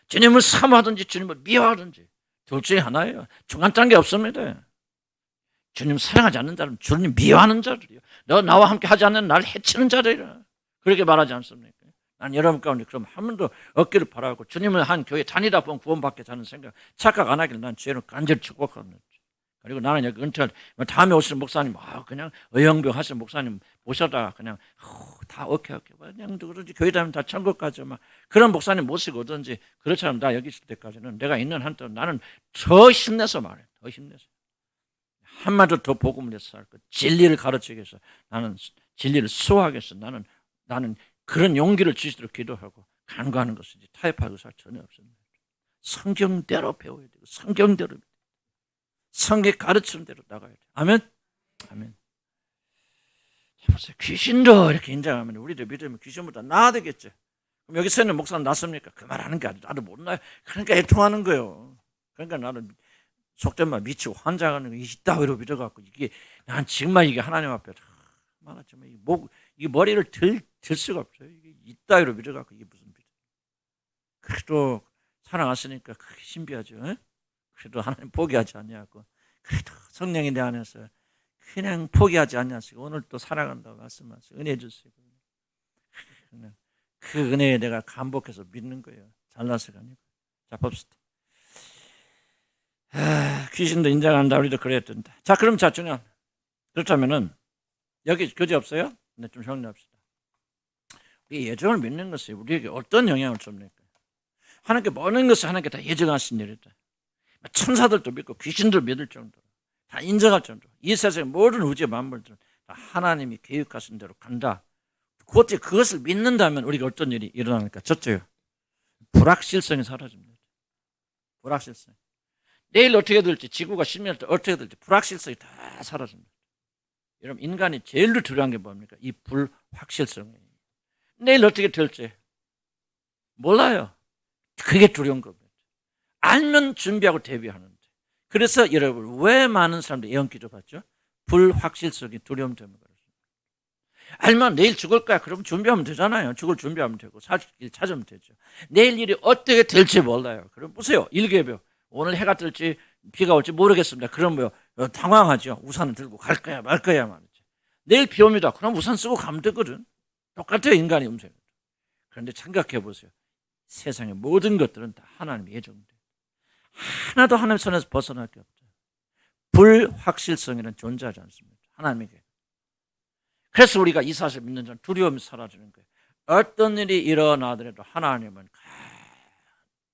주님을 사모하든지 주님을 미워하든지 둘 중에 하나예요. 중간 단계 없습니다. 주님 사랑하지 않는 자는 주님 미워하는 자들이요. 너 나와 함께 하지 않는 날 해치는 자들이라. 그렇게 말하지 않습니까? 난 여러분 가운데 그럼 한 번도 얻기를 바라고 주님을 한 교회 다니다 보면 구원받겠다는 생각 착각 안 하길 난 죄를 간절히 축복합니다. 그리고 나는 여기 은퇴할 다음에 오시는 목사님 그냥 의형병 하시는 목사님 모셔다가 그냥 다 오케이 그냥 누구든지 교회 다니면 다 천국 가죠 막 그런 목사님 모시고 오든지 그렇지 않으면 나 여기 있을 때까지는 내가 있는 한 동안 나는 더 힘내서 말해. 더 힘내서 한마디 더 복음을 해서 살 것 진리를 가르치기 위해서 나는 진리를 수호하기 위해서 나는 그런 용기를 주시도록 기도하고 간구하는 것이지 타협할 것은 전혀 없습니다. 성경대로 배워야 되고 성경대로 성경 가르치는 대로 나가야 돼. 아멘. 아멘. 보세요. 귀신도 이렇게 인정하면 우리도 믿으면 귀신보다 나아야 되겠죠. 그럼 여기 있는 목사는 낫습니까? 그 말 하는 게 아니라 나도 못 나요. 그러니까 애통하는 거예요. 그러니까 나는 속된 말 미치고 환장하는 거 이따위로 믿어갖고 이게 난 정말 이게 하나님 앞에 많았지만 이 머리를 들 수가 없어요. 이게 이따위로 믿어갖고 이게 무슨 믿어? 그래도 사랑하시니까 그렇게 신비하죠. 에? 그래도 하나님 포기하지 않냐고. 그래도 성령이 내 안에서 그냥 포기하지 않냐시고 오늘 또 사랑한다고 말씀하시고 은혜 주시고 그 은혜에 내가 감복해서 믿는 거예요. 잘나서가 아니고. 자 봅시다. 귀신도 인정한다. 우리도 그래야 된다. 자 그럼 자 중요한 그렇다면은 여기 교재 없어요? 네, 좀 정리합시다. 우리 예정을 믿는 것이 우리에게 어떤 영향을 줍니까? 하나님께 모든 것을 하나님께 다 예정하신 일이다. 천사들도 믿고 귀신도 믿을 정도로 다 인정할 정도로 이 세상의 모든 우주의 만물들은 다 하나님이 계획하신 대로 간다. 그것을 믿는다면 우리가 어떤 일이 일어나니까 첫째요. 불확실성이 사라집니다. 불확실성. 내일 어떻게 될지 지구가 심리할 때 어떻게 될지 불확실성이 다 사라집니다. 여러분 인간이 제일 두려운 게 뭡니까? 이 불확실성이에요. 내일 어떻게 될지 몰라요. 그게 두려운 겁니다. 알면 준비하고 대비하는데. 그래서 여러분 왜 많은 사람들이 예언기도 받죠? 불확실성이 두려움 때문에 그렇습니다. 알면 내일 죽을 거야. 그럼 준비하면 되잖아요. 죽을 준비하면 되고 살 길 찾으면 되죠. 내일 일이 어떻게 될지 몰라요. 그럼 보세요. 일개별 오늘 해가 뜰지 비가 올지 모르겠습니다. 그럼 당황하죠. 우산을 들고 갈 거야 말 거야 말이죠. 내일 비 옵니다. 그럼 우산 쓰고 가면 되거든. 똑같아요. 인간의 음색. 그런데 생각해 보세요. 세상의 모든 것들은 다 하나님의 예정돼. 하나도 하나님 손에서 벗어날 게 없죠. 불확실성이란 존재하지 않습니다. 하나님에게. 그래서 우리가 이 사실을 믿는 자는 두려움이 사라지는 거예요. 어떤 일이 일어나더라도 하나님은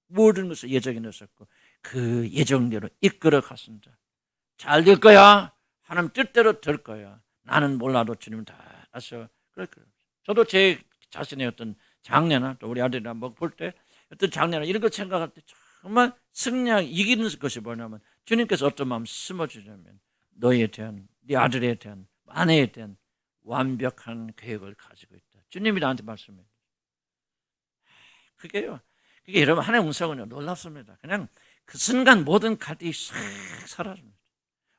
모든 것을 예정해 놓으셨고 그 예정대로 이끌어 갔습니다. 잘 될 거야. 하나님 뜻대로 될 거야. 나는 몰라도 주님은 다 아셔. 그럴 거예요. 저도 제 자신의 어떤 장래나 또 우리 아들이랑 볼 때 어떤 장래나 이런 거 생각할 때 정말 승리하게 이기는 것이 뭐냐면 주님께서 어떤 마음 심어주냐면 너희에 대한, 네 아들에 대한, 아내에 대한 완벽한 계획을 가지고 있다. 주님이 나한테 말씀해요. 그게요. 그게 여러분 하나님의 음성은요 놀랍습니다. 그냥 그 순간 모든 갈등이 싹 사라집니다.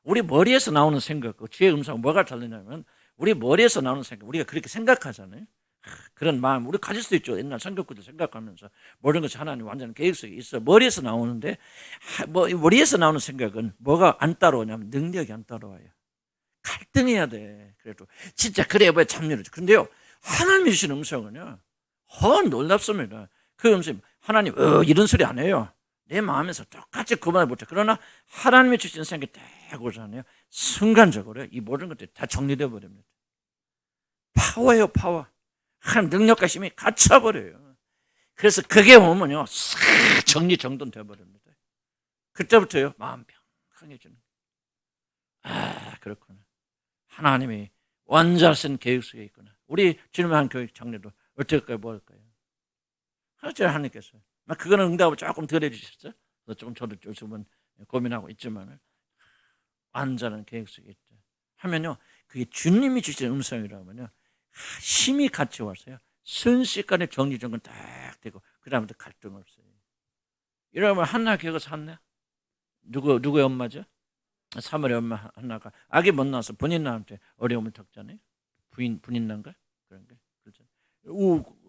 우리 머리에서 나오는 생각, 그 주의 음성은 뭐가 다르냐면 우리 머리에서 나오는 생각, 우리가 그렇게 생각하잖아요. 그런 마음 우리 가질 수 있죠. 옛날 성격구도 생각하면서 모든 것이 하나님 완전 계획 속에 있어 머리에서 나오는데 머리에서 나오는 생각은 뭐가 안 따라오냐면 능력이 안 따라와요. 갈등해야 돼. 그래도 진짜 그래야 뭐 참여를. 근데요 하나님이 주신 음성은요 놀랍습니다. 그 음성 하나님 이런 소리 안 해요. 내 마음에서 똑같이 그 말을 못해. 그러나 하나님이 주신 생각이 딱 오잖아요. 순간적으로 이 모든 것들이 다 정리되어 버립니다. 파워예요, 파워. 하나님 능력과 힘이 갇혀버려요. 그래서 그게 오면요 싹 정리정돈 되어버립니다. 그때부터요 마음 평강해지는. 그렇구나. 하나님이 완전하신 계획 속에 있구나. 우리 주님의 한 교육 장례도 어떻게 할까요? 뭐 할까요? 하나님 하나님께서 그거는 응답을 조금 덜 해주셨죠. 조금 저도 요즘은 고민하고 있지만 완전한 계획 속에 있다 하면요 그게 주님이 주신 음성이라면요 힘이 같이 왔어요. 순식간에 정리정돈 딱 되고 그 다음부터 갈등 없어요. 이러면 한나 기억을 샀네. 누구의 엄마죠? 사무엘의 엄마 한나가 아기 못 낳아서 본인한테 어려움을 겪잖아요. 부인 난가 그런 게 그렇죠.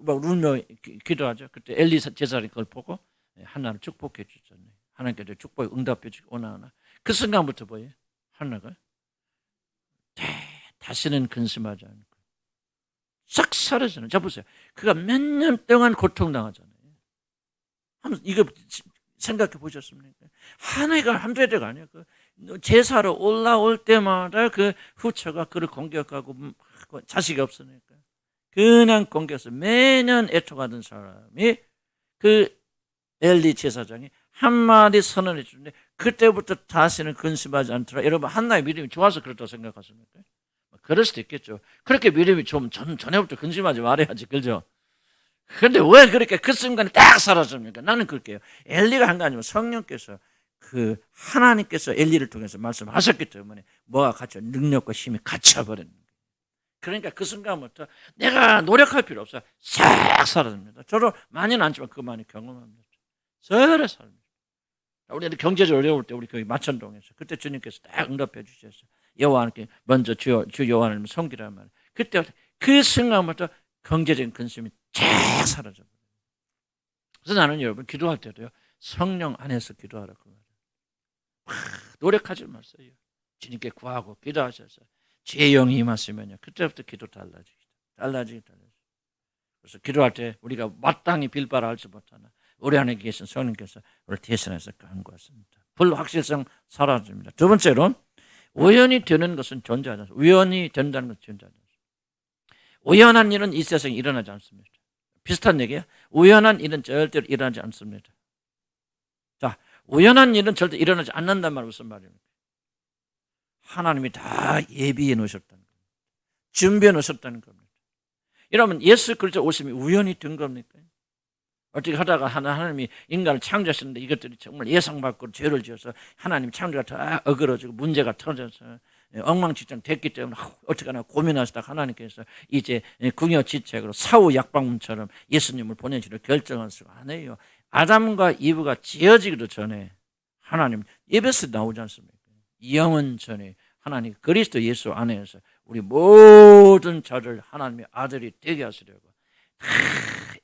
막 울며 기도하죠. 그때 엘리 제사장이 그걸 보고 한나를 축복해 주잖아요. 하나님께서 축복에 응답해 주고 오나하나 그 순간부터 뭐예요? 한나가 다시는 근심하지 않고 싹 사라지는. 자 보세요. 그가 몇 년 동안 고통당하잖아요. 한번 이거 생각해 보셨습니까? 한 해가 한두 해가 아니에요. 그 제사로 올라올 때마다 그 후처가 그를 공격하고 자식이 없으니까 그냥 공격해서 매년 애통하던 사람이 그 엘리 제사장이 한마디 선언해 주는데 그때부터 다시는 근심하지 않더라. 여러분 한나의 믿음이 좋아서 그렇다고 생각하십니까? 그럴 수도 있겠죠. 그렇게 믿음이 좀 전에부터 근심하지 말아야지, 그죠? 그런데 왜 그렇게 그 순간에 딱 사라집니까? 나는 그렇게요. 엘리가 한 거 아니면 성령께서 그 하나님께서 엘리를 통해서 말씀하셨기 때문에 뭐가 갇혀 능력과 힘이 갇혀버리는 거예요. 그러니까 그 순간부터 내가 노력할 필요 없어요. 싹 사라집니다. 저도 많이는 않지만 그 많이 경험합니다. 서로 사라집니다. 우리는 경제적으로 어려울 때 우리 거기 마천동에서 그때 주님께서 딱 응답해 주셨어요. 여호와께 먼저 주 여호와를 섬기란 말이에요. 그때 그 순간부터 경제적인 근심이 쫙 사라져버려요. 그래서 나는 여러분 기도할 때도요 성령 안에서 기도하라고 말해요. 노력하지 마세요. 주님께 구하고 기도하셔서 주의 영이 임하시면요 그때부터 기도 달라지기. 그래서 기도할 때 우리가 마땅히 빌바라 알지 못하나 우리 안에 계신 성령께서 우리를 대신해서 간구하십니다. 불확실성 사라집니다. 두 번째로 우연히 되는 것은 존재하지 않습니다. 우연히 된다는 것은 존재하지 않습니다. 우연한 일은 이 세상에 일어나지 않습니다. 비슷한 얘기예요. 우연한 일은 절대로 일어나지 않습니다. 자, 우연한 일은 절대 일어나지 않는단 말은 무슨 말입니까? 하나님이 다 예비해 놓으셨다는 겁니다. 준비해 놓으셨다는 겁니다. 여러분 예수 그리스도 오심이 우연히 된 겁니까? 어떻게 하다가 하나님이 인간을 창조하셨는데 이것들이 정말 예상 밖으로 죄를 지어서 하나님 창조가 다 어그러지고 문제가 터져서 엉망진창 됐기 때문에 어떻게 하나 고민하시다가 하나님께서 이제 궁여지책으로 사후 약방문처럼 예수님을 보내시기로 결정하시고 안 해요. 아담과 이브가 지어지기도 전에 하나님 예배에서 나오지 않습니까? 영원 전에 하나님 그리스도 예수 안에서 우리 모든 자를 하나님의 아들이 되게 하시려고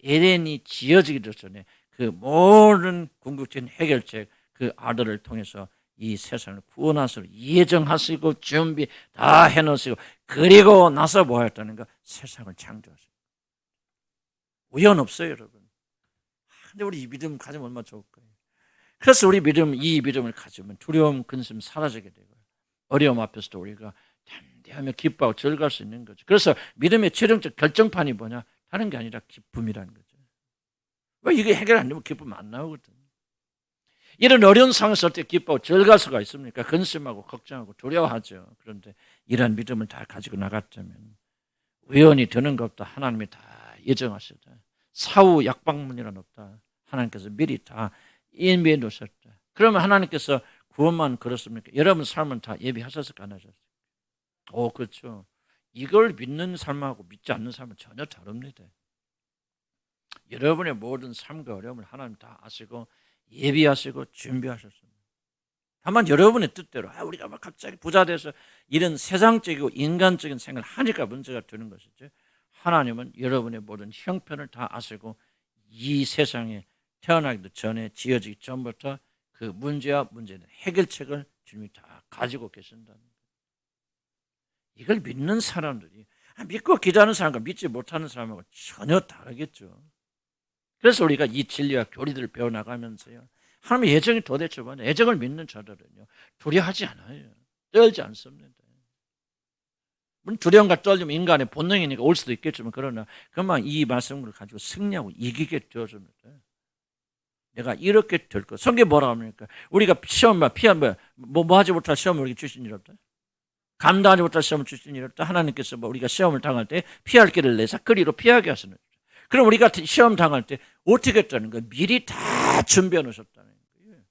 에덴이 지어지기도 전에 그 모든 궁극적인 해결책 그 아들을 통해서 이 세상을 구원하시고 예정하시고 준비 다 해놓으시고 그리고 나서 뭐 하였다는가? 세상을 창조하시고. 우연 없어요 여러분. 근데 우리 이 믿음 가지면 얼마나 좋을까요? 그래서 우리 이 믿음을 가지면 두려움 근심 사라지게 되고 어려움 앞에서도 우리가 담대하며 기뻐하고 즐거울 수 있는 거죠. 그래서 믿음의 최종적 결정판이 뭐냐? 다른 게 아니라 기쁨이라는 거죠. 왜 이게 해결 안 되면 기쁨 안 나오거든. 이런 어려운 상황에서 어떻게 기뻐하고 즐거울 수가 있습니까? 근심하고 걱정하고 두려워하죠. 그런데 이런 믿음을 다 가지고 나갔다면 우연히 되는 것도 하나님이 다 예정하셨다. 사후 약방문이란 없다. 하나님께서 미리 다 예비해 놓으셨다. 그러면 하나님께서 구원만 그렇습니까? 여러분 삶은 다 예비하셨을까 안 하셨어요? 그렇죠. 이걸 믿는 삶하고 믿지 않는 삶은 전혀 다릅니다. 여러분의 모든 삶과 어려움을 하나님 다 아시고 예비하시고 준비하셨습니다. 다만 여러분의 뜻대로 우리가 막 갑자기 부자 돼서 이런 세상적이고 인간적인 생각을 하니까 문제가 되는 것이죠. 하나님은 여러분의 모든 형편을 다 아시고 이 세상에 태어나기도 전에 지어지기 전부터 그 문제와 문제는 해결책을 주님이 다 가지고 계신다는 거예요. 이걸 믿는 사람들이 믿고 기도하는 사람과 믿지 못하는 사람하고 전혀 다르겠죠. 그래서 우리가 이 진리와 교리들을 배워나가면서요, 하나님의 예정이 도대체 뭐냐? 예정을 믿는 자들은요 두려워하지 않아요. 떨지 않습니다. 물론 두려움과 떨림은 인간의 본능이니까 올 수도 있겠지만 그러나 그만 이 말씀을 가지고 승리하고 이기게 되어줍니다. 내가 이렇게 될 것. 성경에 뭐라고 합니까? 우리가 시험만 피하면 뭐 하지 못할 시험을 우리에게 주신 일 없다. 감당하지 못할 시험을 주신 일 없다. 하나님께서 우리가 시험을 당할 때 피할 길을 내사 그리로 피하게 하시는 거죠. 그럼 우리가 시험 당할 때 어떻게 했다는 거예요? 미리 다 준비해 놓으셨다는 거예요.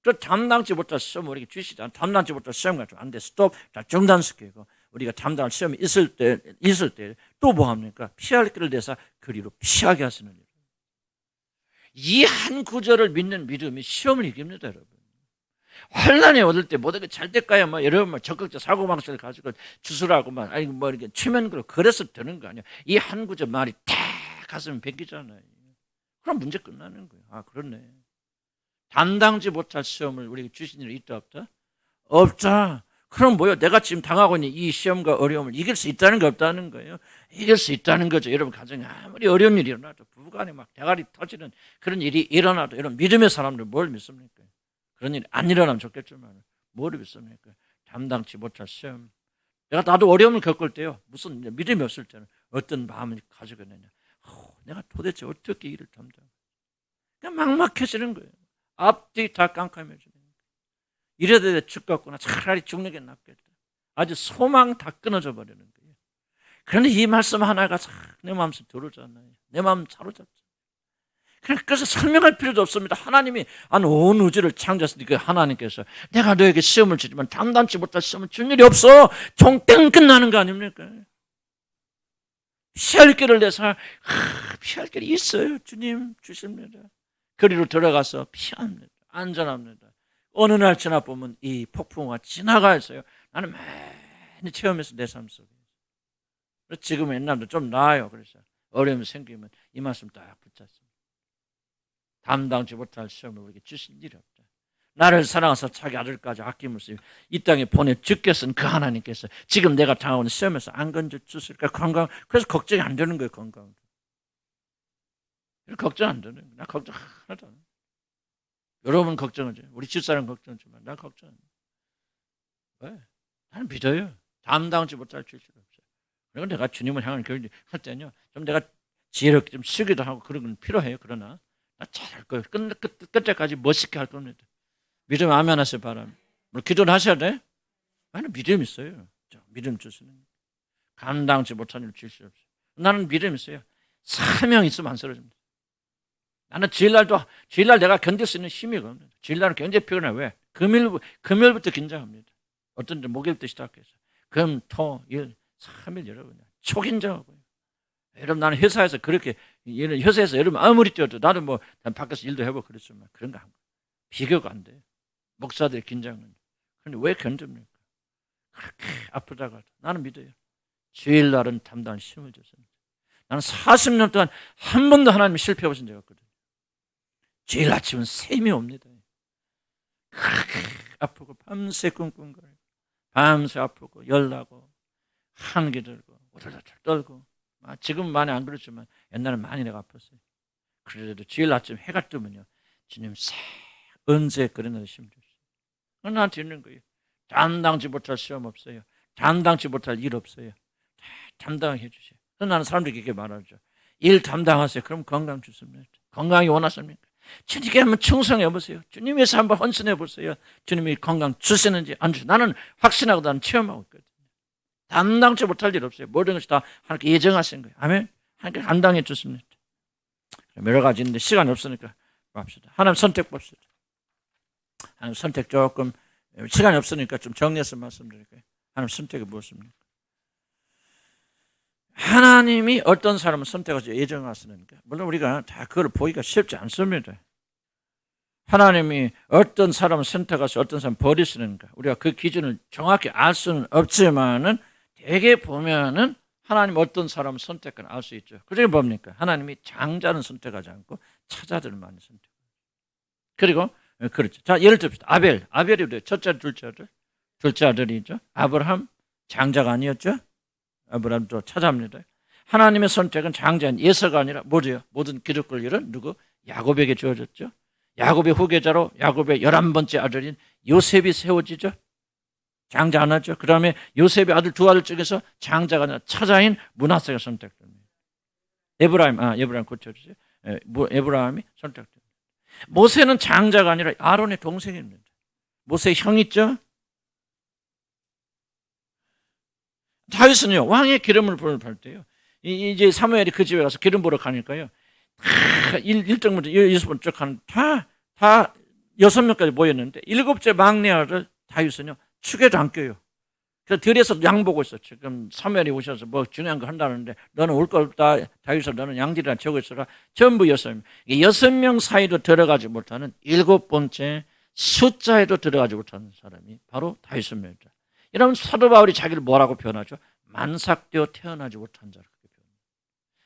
그래서 감당치 못할 시험을 우리에게 주시지 않아. 감당치 못할 시험 같으면 안 돼. 스톱. 다 중단시키고 우리가 감당할 시험이 있을 때 또 뭐 합니까? 피할 길을 내사 그리로 피하게 하시는 일. 이 한 구절을 믿는 믿음이 시험을 이깁니다, 여러분. 환난에 얻을 때 모든 게 잘 될까요? 여러분 적극적 사고방식을 가지고 주술하고 이렇게 최면으로 그래서 되는 거 아니야? 이 한 구절 말이 탁 가슴에 베기잖아요. 그럼 문제 끝나는 거예요. 그렇네. 감당지 못할 시험을 우리에게 주신 일이 있다 없다? 없다. 그럼 뭐요? 내가 지금 당하고 있는 이 시험과 어려움을 이길 수 있다는 게 없다는 거예요. 이길 수 있다는 거죠. 여러분 가정에 아무리 어려운 일이 일어나도 부부간에 막 대가리 터지는 그런 일이 일어나도 이런 믿음의 사람들 뭘 믿습니까? 그런 일이 안 일어나면 좋겠지만 뭘 믿습니까? 감당치 못할 시험. 나도 어려움을 겪을 때요. 무슨 믿음이 없을 때는 어떤 마음을 가지고 있느냐. 내가 도대체 어떻게 일을 감당? 그냥 막막해지는 거예요. 앞뒤 다 깜깜해지는 거예요. 이래도 죽겠구나. 차라리 죽는 게 낫겠다. 아주 소망 다 끊어져 버리는 거예요. 그런데 이 말씀 하나가 내 마음속에 들어오잖아요. 내 마음 사로잡죠. 그래서 설명할 필요도 없습니다. 하나님이 온 우주를 창조하시니까 하나님께서 내가 너에게 시험을 주지만 감당치 못할 시험을 준 일이 없어. 종땡 끝나는 거 아닙니까? 피할 길을 내서 피할 길이 있어요. 주님 주십니다. 그리로 들어가서 피합니다. 안전합니다. 어느 날 지나보면 이 폭풍우가 지나가서요. 나는 많이 체험해서 내 삶 속에. 지금은 옛날도 좀 나아요. 그래서 어려움이 생기면 이 말씀 딱 붙잡습니다. 감당치 못할 시험을 우리에게 주신 일이 없다. 나를 사랑해서 자기 아들까지 아낌없이 이 땅에 보내 죽게 쓴 그 하나님께서 지금 내가 당하고 있는 시험에서 안 건져 주실까? 건강. 그래서 걱정이 안 되는 거예요. 건강. 걱정 안 되는 거예요. 나 걱정 하나도 안 해요. 여러분 걱정하죠. 우리 집사람 걱정하지만 나 걱정 안 해요. 왜? 나는 믿어요. 감당치 못할 주실 없어요. 그리고 내가 주님을 향하는 결정할 때는요. 좀 내가 지혜롭게 좀 쓰기도 하고 그런 건 필요해요. 그러나 나 잘할 거예요. 끝까지 멋있게 할 겁니다. 믿음 아멘 하세요. 바랍니다. 기도를 하셔야 돼? 나는 믿음 있어요. 믿음 주시는 감당치 못한 일 주실 없어요. 나는 믿음 있어요. 사명 있으면 안 쓰러집니다. 나는 주일날 내가 견딜 수 있는 힘이 없습니다. 주일날은 굉장히 피곤해요. 왜? 금요일부터 긴장합니다. 어떤 데 목요일부터 시작해서 금, 토, 일, 3일 여러분 초긴장하고요. 여러분 나는 회사에서 그렇게 회사에서 여러분 아무리 뛰어도 나도 뭐 밖에서 일도 해보고 그랬지만 그런 거 비교가 안 돼요. 목사들의 긴장은. 그런데 왜 견딥니까? 그렇게 아프다가도 나는 믿어요. 주일날은 담당한 힘을 줬습니다. 나는 40년 동안 한 번도 하나님이 실패해 보신 적이 없거든요. 주일 아침은 셈이 옵니다. 그렇게 아프고 밤새 꿍꿍거리고 밤새 아프고 열나고 한기 들고 오들오들 떨고 지금은 많이 안 그렇지만 옛날엔 많이 내가 아팠어요. 그래도 주일 아침 해가 뜨면요. 주님 언제 그런 날 힘 주시오. 나한테 있는 거예요. 감당치 못할 시험 없어요. 감당치 못할 일 없어요. 다 담당해 주세요. 나는 사람들에게 이렇게 말하죠. 일 담당하세요. 그럼 건강 주십니다. 건강이 원하십니까? 주님께 한번 충성해 보세요. 주님 위해서 한번 헌신해 보세요. 주님이 건강 주시는지 안 주시는지 나는 확신하고 나는 체험하고 있거든요. 담당치 못할 일 없어요. 모든 것이 다 하나님께 예정하신 거예요. 아멘. 하나님께 감당해 주십니다. 여러 가지 있는데 시간이 없으니까 봅시다. 하나님 선택 봅시다. 하나님 선택 조금 시간이 없으니까 좀 정리해서 말씀드릴게요. 하나님 선택이 무엇입니까? 하나님이 어떤 사람을 선택해서 예정하시니까 물론 우리가 다 그걸 보기가 쉽지 않습니다. 하나님이 어떤 사람을 선택해서 어떤 사람을 버리시는가 우리가 그 기준을 정확히 알 수는 없지만은 대개 보면은 하나님 어떤 사람을 선택하는 알 수 있죠. 그게 뭡니까? 하나님이 장자는 선택하지 않고 차자들을 많이 선택해요. 그리고 그렇죠. 자 예를 듭시다. 아벨이 우리 첫째 둘째 아들이죠. 아브라함 장자가 아니었죠. 아브라함도 차자입니다. 하나님의 선택은 장자인 예서가 아니라 뭐죠? 모든 기득 권리는 누구? 야곱에게 주어졌죠. 야곱의 후계자로 야곱의 11번째 아들인 요셉이 세워지죠. 장자 하나죠. 그 다음에 요셉의 아들 두 아들 중에서 장자가 아니라 차자인 므낫세가 선택됩니다. 에브라임 고쳐주세요. 에브라임이 선택됩니다. 모세는 장자가 아니라 아론의 동생입니다. 모세의 형 있죠. 다윗은요 왕의 기름을 부을 때요 이제 사무엘이 그 집에 가서 기름 부으러 가니까요 1등부터 6번 쭉 하는 다 6명까지 모였는데 7째 막내 아들 다윗은요 축에도 안 껴요. 그래서 들에서 양 보고 있어. 지금 사무엘이 오셔서 뭐 중요한 거 한다는데 너는 올 거 없다. 다윗아 너는 양들이나 저거 있어라. 전부 6명. 6명 사이도 들어가지 못하는 7번째 숫자에도 들어가지 못하는 사람이 바로 다윗입니다. 이러면 사도 바울이 자기를 뭐라고 표현하죠? 만삭되어 태어나지 못한 자라고 표현합니다.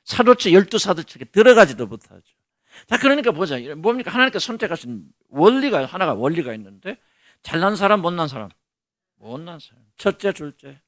사도체 12사도책에 들어가지도 못하죠. 자 그러니까 보자. 뭡니까? 하나님께서 선택하신 하나가 원리가 있는데 잘난 사람 못난 사람. 첫째 둘째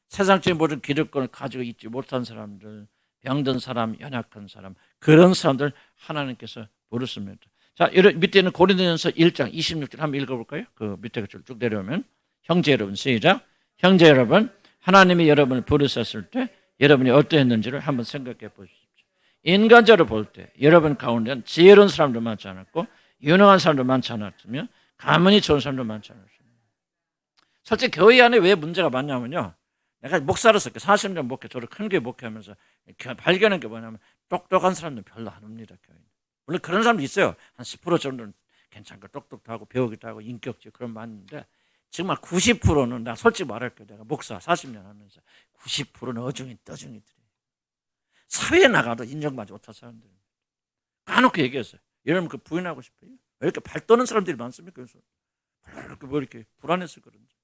세상적인 모든 기득권을 가지고 있지 못한 사람들 병든 사람 연약한 사람 그런 사람들 하나님께서 부르십니다. 자 밑에 있는 고린도전서 1장 26절 한번 읽어볼까요? 그 밑에 쭉 내려오면 형제 여러분 시작. 형제 여러분 하나님이 여러분을 부르셨을 때 여러분이 어떠했는지를 한번 생각해 보십시오. 인간적으로 볼 때 여러분 가운데는 지혜로운 사람도 많지 않았고 유능한 사람도 많지 않았으며 가문이 좋은 사람도 많지 않았습니다. 솔직히 교회 안에 왜 문제가 많냐면요 내가 목사로서 40년 목회 저를 큰 교회 목회하면서 발견한 게 뭐냐면 똑똑한 사람들은 별로 안 옵니다. 교회. 물론 그런 사람도 있어요. 한 10% 정도는 괜찮고 똑똑도 하고 배우기도 하고 인격적 그런 많은데 정말 90%는 나 솔직히 말할게요. 내가 목사 40년 하면서 90%는 어중이 떠중이들이에요. 사회에 나가도 인정받지 못한 사람들입니다. 까놓고 얘기했어요. 여러분 그 부인하고 싶어요? 왜 이렇게 발 떠는 사람들이 많습니까? 그래서 뭐 이렇게 불안해서 그런지.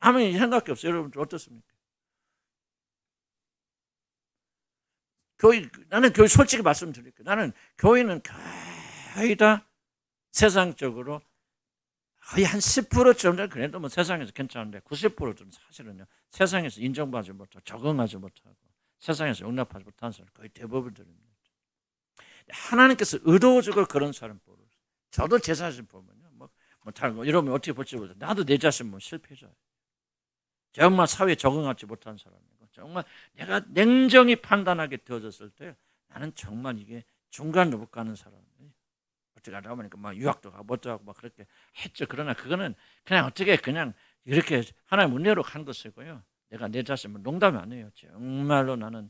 아무 생각이 없어요. 여러분 어떻습니까? 나는 교회 솔직히 말씀드릴게요. 나는 교회는 거의 다 세상적으로 거의 한 10% 정도 그래도 뭐 세상에서 괜찮은데 90%는 사실은요 세상에서 인정받지 못하고 적응하지 못하고 세상에서 용납하지 못하는 사람 거의 대부분들입니다. 하나님께서 의도적으로 그런 사람 보러 저도 제 자신 보면요 여러분 어떻게 볼지 모르죠. 나도 내 자신 실패자예요. 정말 사회에 적응하지 못한 사람이고 정말 내가 냉정히 판단하게 되어졌을 때 나는 정말 이게 중간으로 못 가는 사람이에요. 어떻게 하다 보니까 막 유학도 가고 뭣도 하고 막 그렇게 했죠. 그러나 그거는 그냥 어떻게 그냥 이렇게 하나님 은혜로 간 것이고요. 내가 내 자신을 농담이 아니에요. 정말로 나는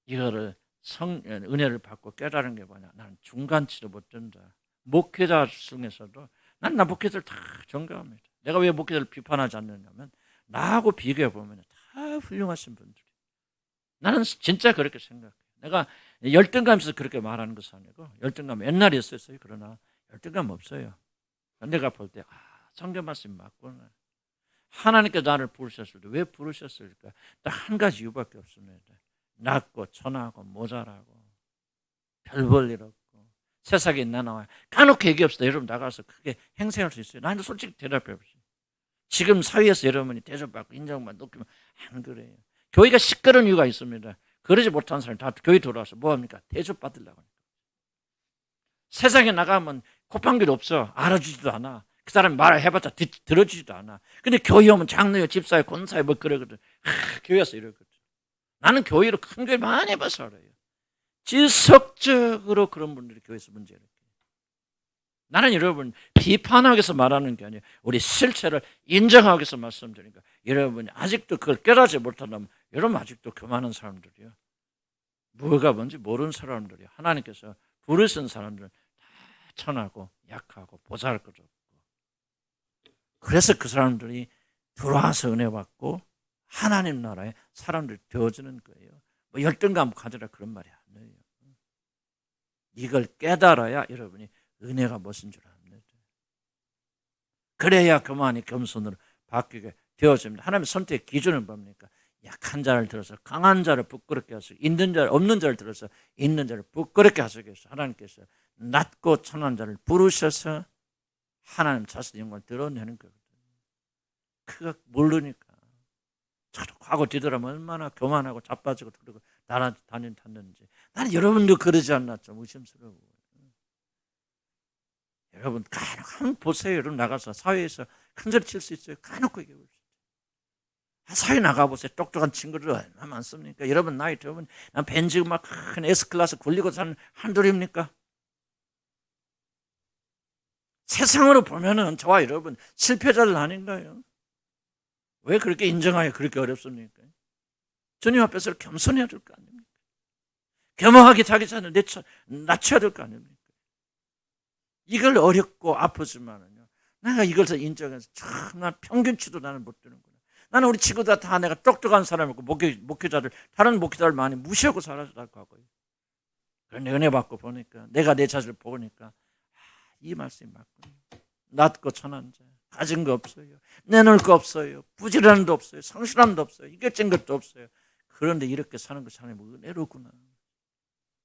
이거를 은혜를 받고 깨달은 게 뭐냐. 나는 중간치도 못 된다. 목회자 중에서도 난 목회자를 다 존경합니다. 내가 왜 목회자를 비판하지 않느냐면 나하고 비교해 보면 다 훌륭하신 분들이. 나는 진짜 그렇게 생각해요. 내가 열등감에서 그렇게 말하는 것은 아니고 열등감 옛날에 있었어요. 그러나 열등감 없어요. 내가 볼 때 성경 말씀이 맞구나. 하나님께서 나를 부르셨을 때 왜 부르셨을까? 딱 한 가지 이유밖에 없습니다. 낮고 천하고 모자라고 별 볼 일 없고 세상에 나와 까놓고 얘기합시다. 여러분 나가서 크게 행세할 수 있어요. 나는 솔직히 대답해 보세요. 지금 사회에서 여러분이 대접받고 인정받고 높이면 안 그래요. 교회가 시끄러운 이유가 있습니다. 그러지 못한 사람이 다 교회 돌아와서 뭐합니까? 대접받으려고 하니까. 세상에 나가면 콧방귀도 없어. 알아주지도 않아. 그 사람이 말해봤자 들어주지도 않아. 근데 교회 오면 장로요, 집사요, 권사요 뭐 그러거든. 교회에서 이러거든. 나는 교회로 큰 교회 많이 봐서 알아요. 지속적으로 그런 분들이 교회에서 문제를 해요. 나는 여러분 비판하기 위해서 말하는 게 아니에요. 우리 실체를 인정하기 위해서 말씀드리니까 여러분이 아직도 그걸 깨닫지 못한다면 여러분 아직도 교만한 사람들이요. 뭐가 뭔지 모르는 사람들이 하나님께서 부르신 사람들은 다 천하고 약하고 보잘것 없고, 그래서 그 사람들이 들어와서 은혜 받고 하나님 나라의 사람들이 되어지는 거예요. 뭐 열등감 가져라 그런 말이 아니에요. 이걸 깨달아야 여러분이 은혜가 무슨 줄 압니다. 그래야 그만이 겸손으로 바뀌게 되어집니다. 하나님의 선택 기준은 뭡니까? 약한 자를 들어서 강한 자를 부끄럽게 하시고, 있는 자를 없는 자를 들어서 있는 자를 부끄럽게 하시기 위해서 하나님께서 낮고 천한 자를 부르셔서 하나님 자신의 영광을 드러내는 거거든요. 그거 모르니까 저도 과거 뒤돌아보면 얼마나 교만하고 자빠지고 그러고 다녔는지. 나는 여러분도 그러지 않았죠. 의심스러워. 여러분 간혹 한번 보세요. 여러분 나가서 사회에서 큰소리 칠 수 있어요. 간혹 얘기해 보세요. 사회 나가보세요. 똑똑한 친구들 얼마나 많습니까? 여러분 나이 들면 난 벤츠 막 큰 S클래스 굴리고 사는 한둘입니까? 세상으로 보면은 저와 여러분 실패자들 아닌가요? 왜 그렇게 인정하기 그렇게 어렵습니까? 주님 앞에서 겸손해야 될 거 아닙니까? 겸허하게 자기 자신을 낮춰야 될 거 아닙니까? 이걸 어렵고 아프지만은요, 내가 이것을 인정해서 참 평균치도 나는 못 되는구나. 나는 우리 친구들 다 내가 똑똑한 사람이고 목회자들 다른 목회자들 많이 무시하고 살았다고 하고요. 그런데 은혜 받고 보니까 내가 내 자신을 보니까 이 말씀이 맞군요. 낮고 천한 자, 가진 거 없어요, 내놓을 거 없어요, 부지런함도 없어요, 성실함도 없어요, 이것진 것도 없어요. 그런데 이렇게 사는 것이 하나님의 은혜로구나.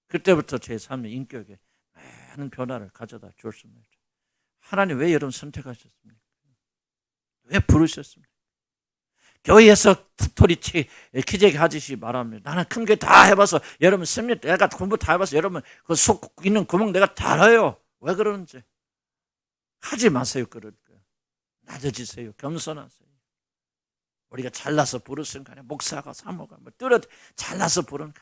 그때부터 제 삶의 인격에 많은 변화를 가져다 주었습니다. 하나님 왜 여러분 선택하셨습니까? 왜 부르셨습니까? 교회에서 스토리치 기재기 하듯이 말합니다. 나는 큰 게 다 해봐서 여러분 씁니다. 내가 공부 다 해봐서 여러분 그 속 있는 구멍 내가 다 알아요. 왜 그러는지 하지 마세요. 그럴 거 낮아지세요. 겸손하세요. 우리가 잘나서 부르신 거 아니에요. 목사가 사모가 뭐 뚜렷 잘나서 부르는 거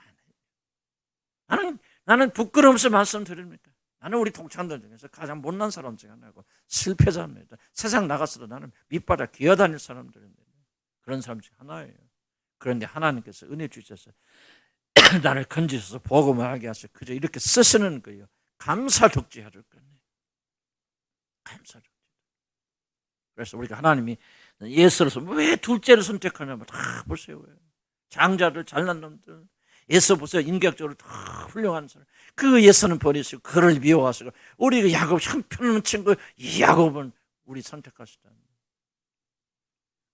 아니에요. 나는 부끄러움서 말씀드립니까? 나는 우리 동창들 중에서 가장 못난 사람 중에 하나고 실패자입니다. 세상 나갔어도 나는 밑바닥 기어다닐 사람들입니다. 그런 사람 중 하나예요. 그런데 하나님께서 은혜 주셔서 나를 건지셔서 복음을 하게 하셔서 그저 이렇게 쓰시는 거예요. 감사독지 해줄 거예요. 감사독지. 그래서 우리가 하나님이 예수로서 왜 둘째를 선택하냐면 다 보세요. 장자들 잘난 놈들 예수 보세요. 인격적으로 다 훌륭한 사람. 그 예수는 버리시고 그를 미워하시고 우리 그 야곱 형편없는 친구 이 야곱은 우리 선택하시다.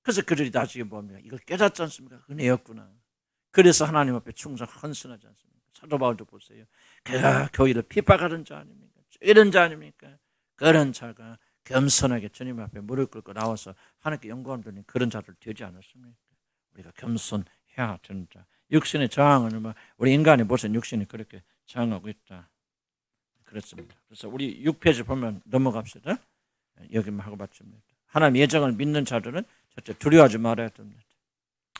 그래서 그들이 나중에 보면 이걸 깨닫지 않습니까? 은혜였구나. 그래서 하나님 앞에 충성 헌신하지 않습니까? 사도 바울도 보세요. 그가 교회를 핍박하는 자 아닙니까? 이런 자 아닙니까? 그런 자가 겸손하게 주님 앞에 무릎 꿇고 나와서 하나님께 영광을 돌리는 그런 자들 되지 않았습니까? 우리가 겸손해야 되는 자. 육신의 저항은 우리 인간의 모습 육신이 그렇게 저항하고 있다. 그렇습니다. 그래서 우리 6페이지 보면 넘어갑시다. 여기만 하고 마칩니다. 하나님 예정을 믿는 자들은 첫째 두려워하지 말아야 됩니다.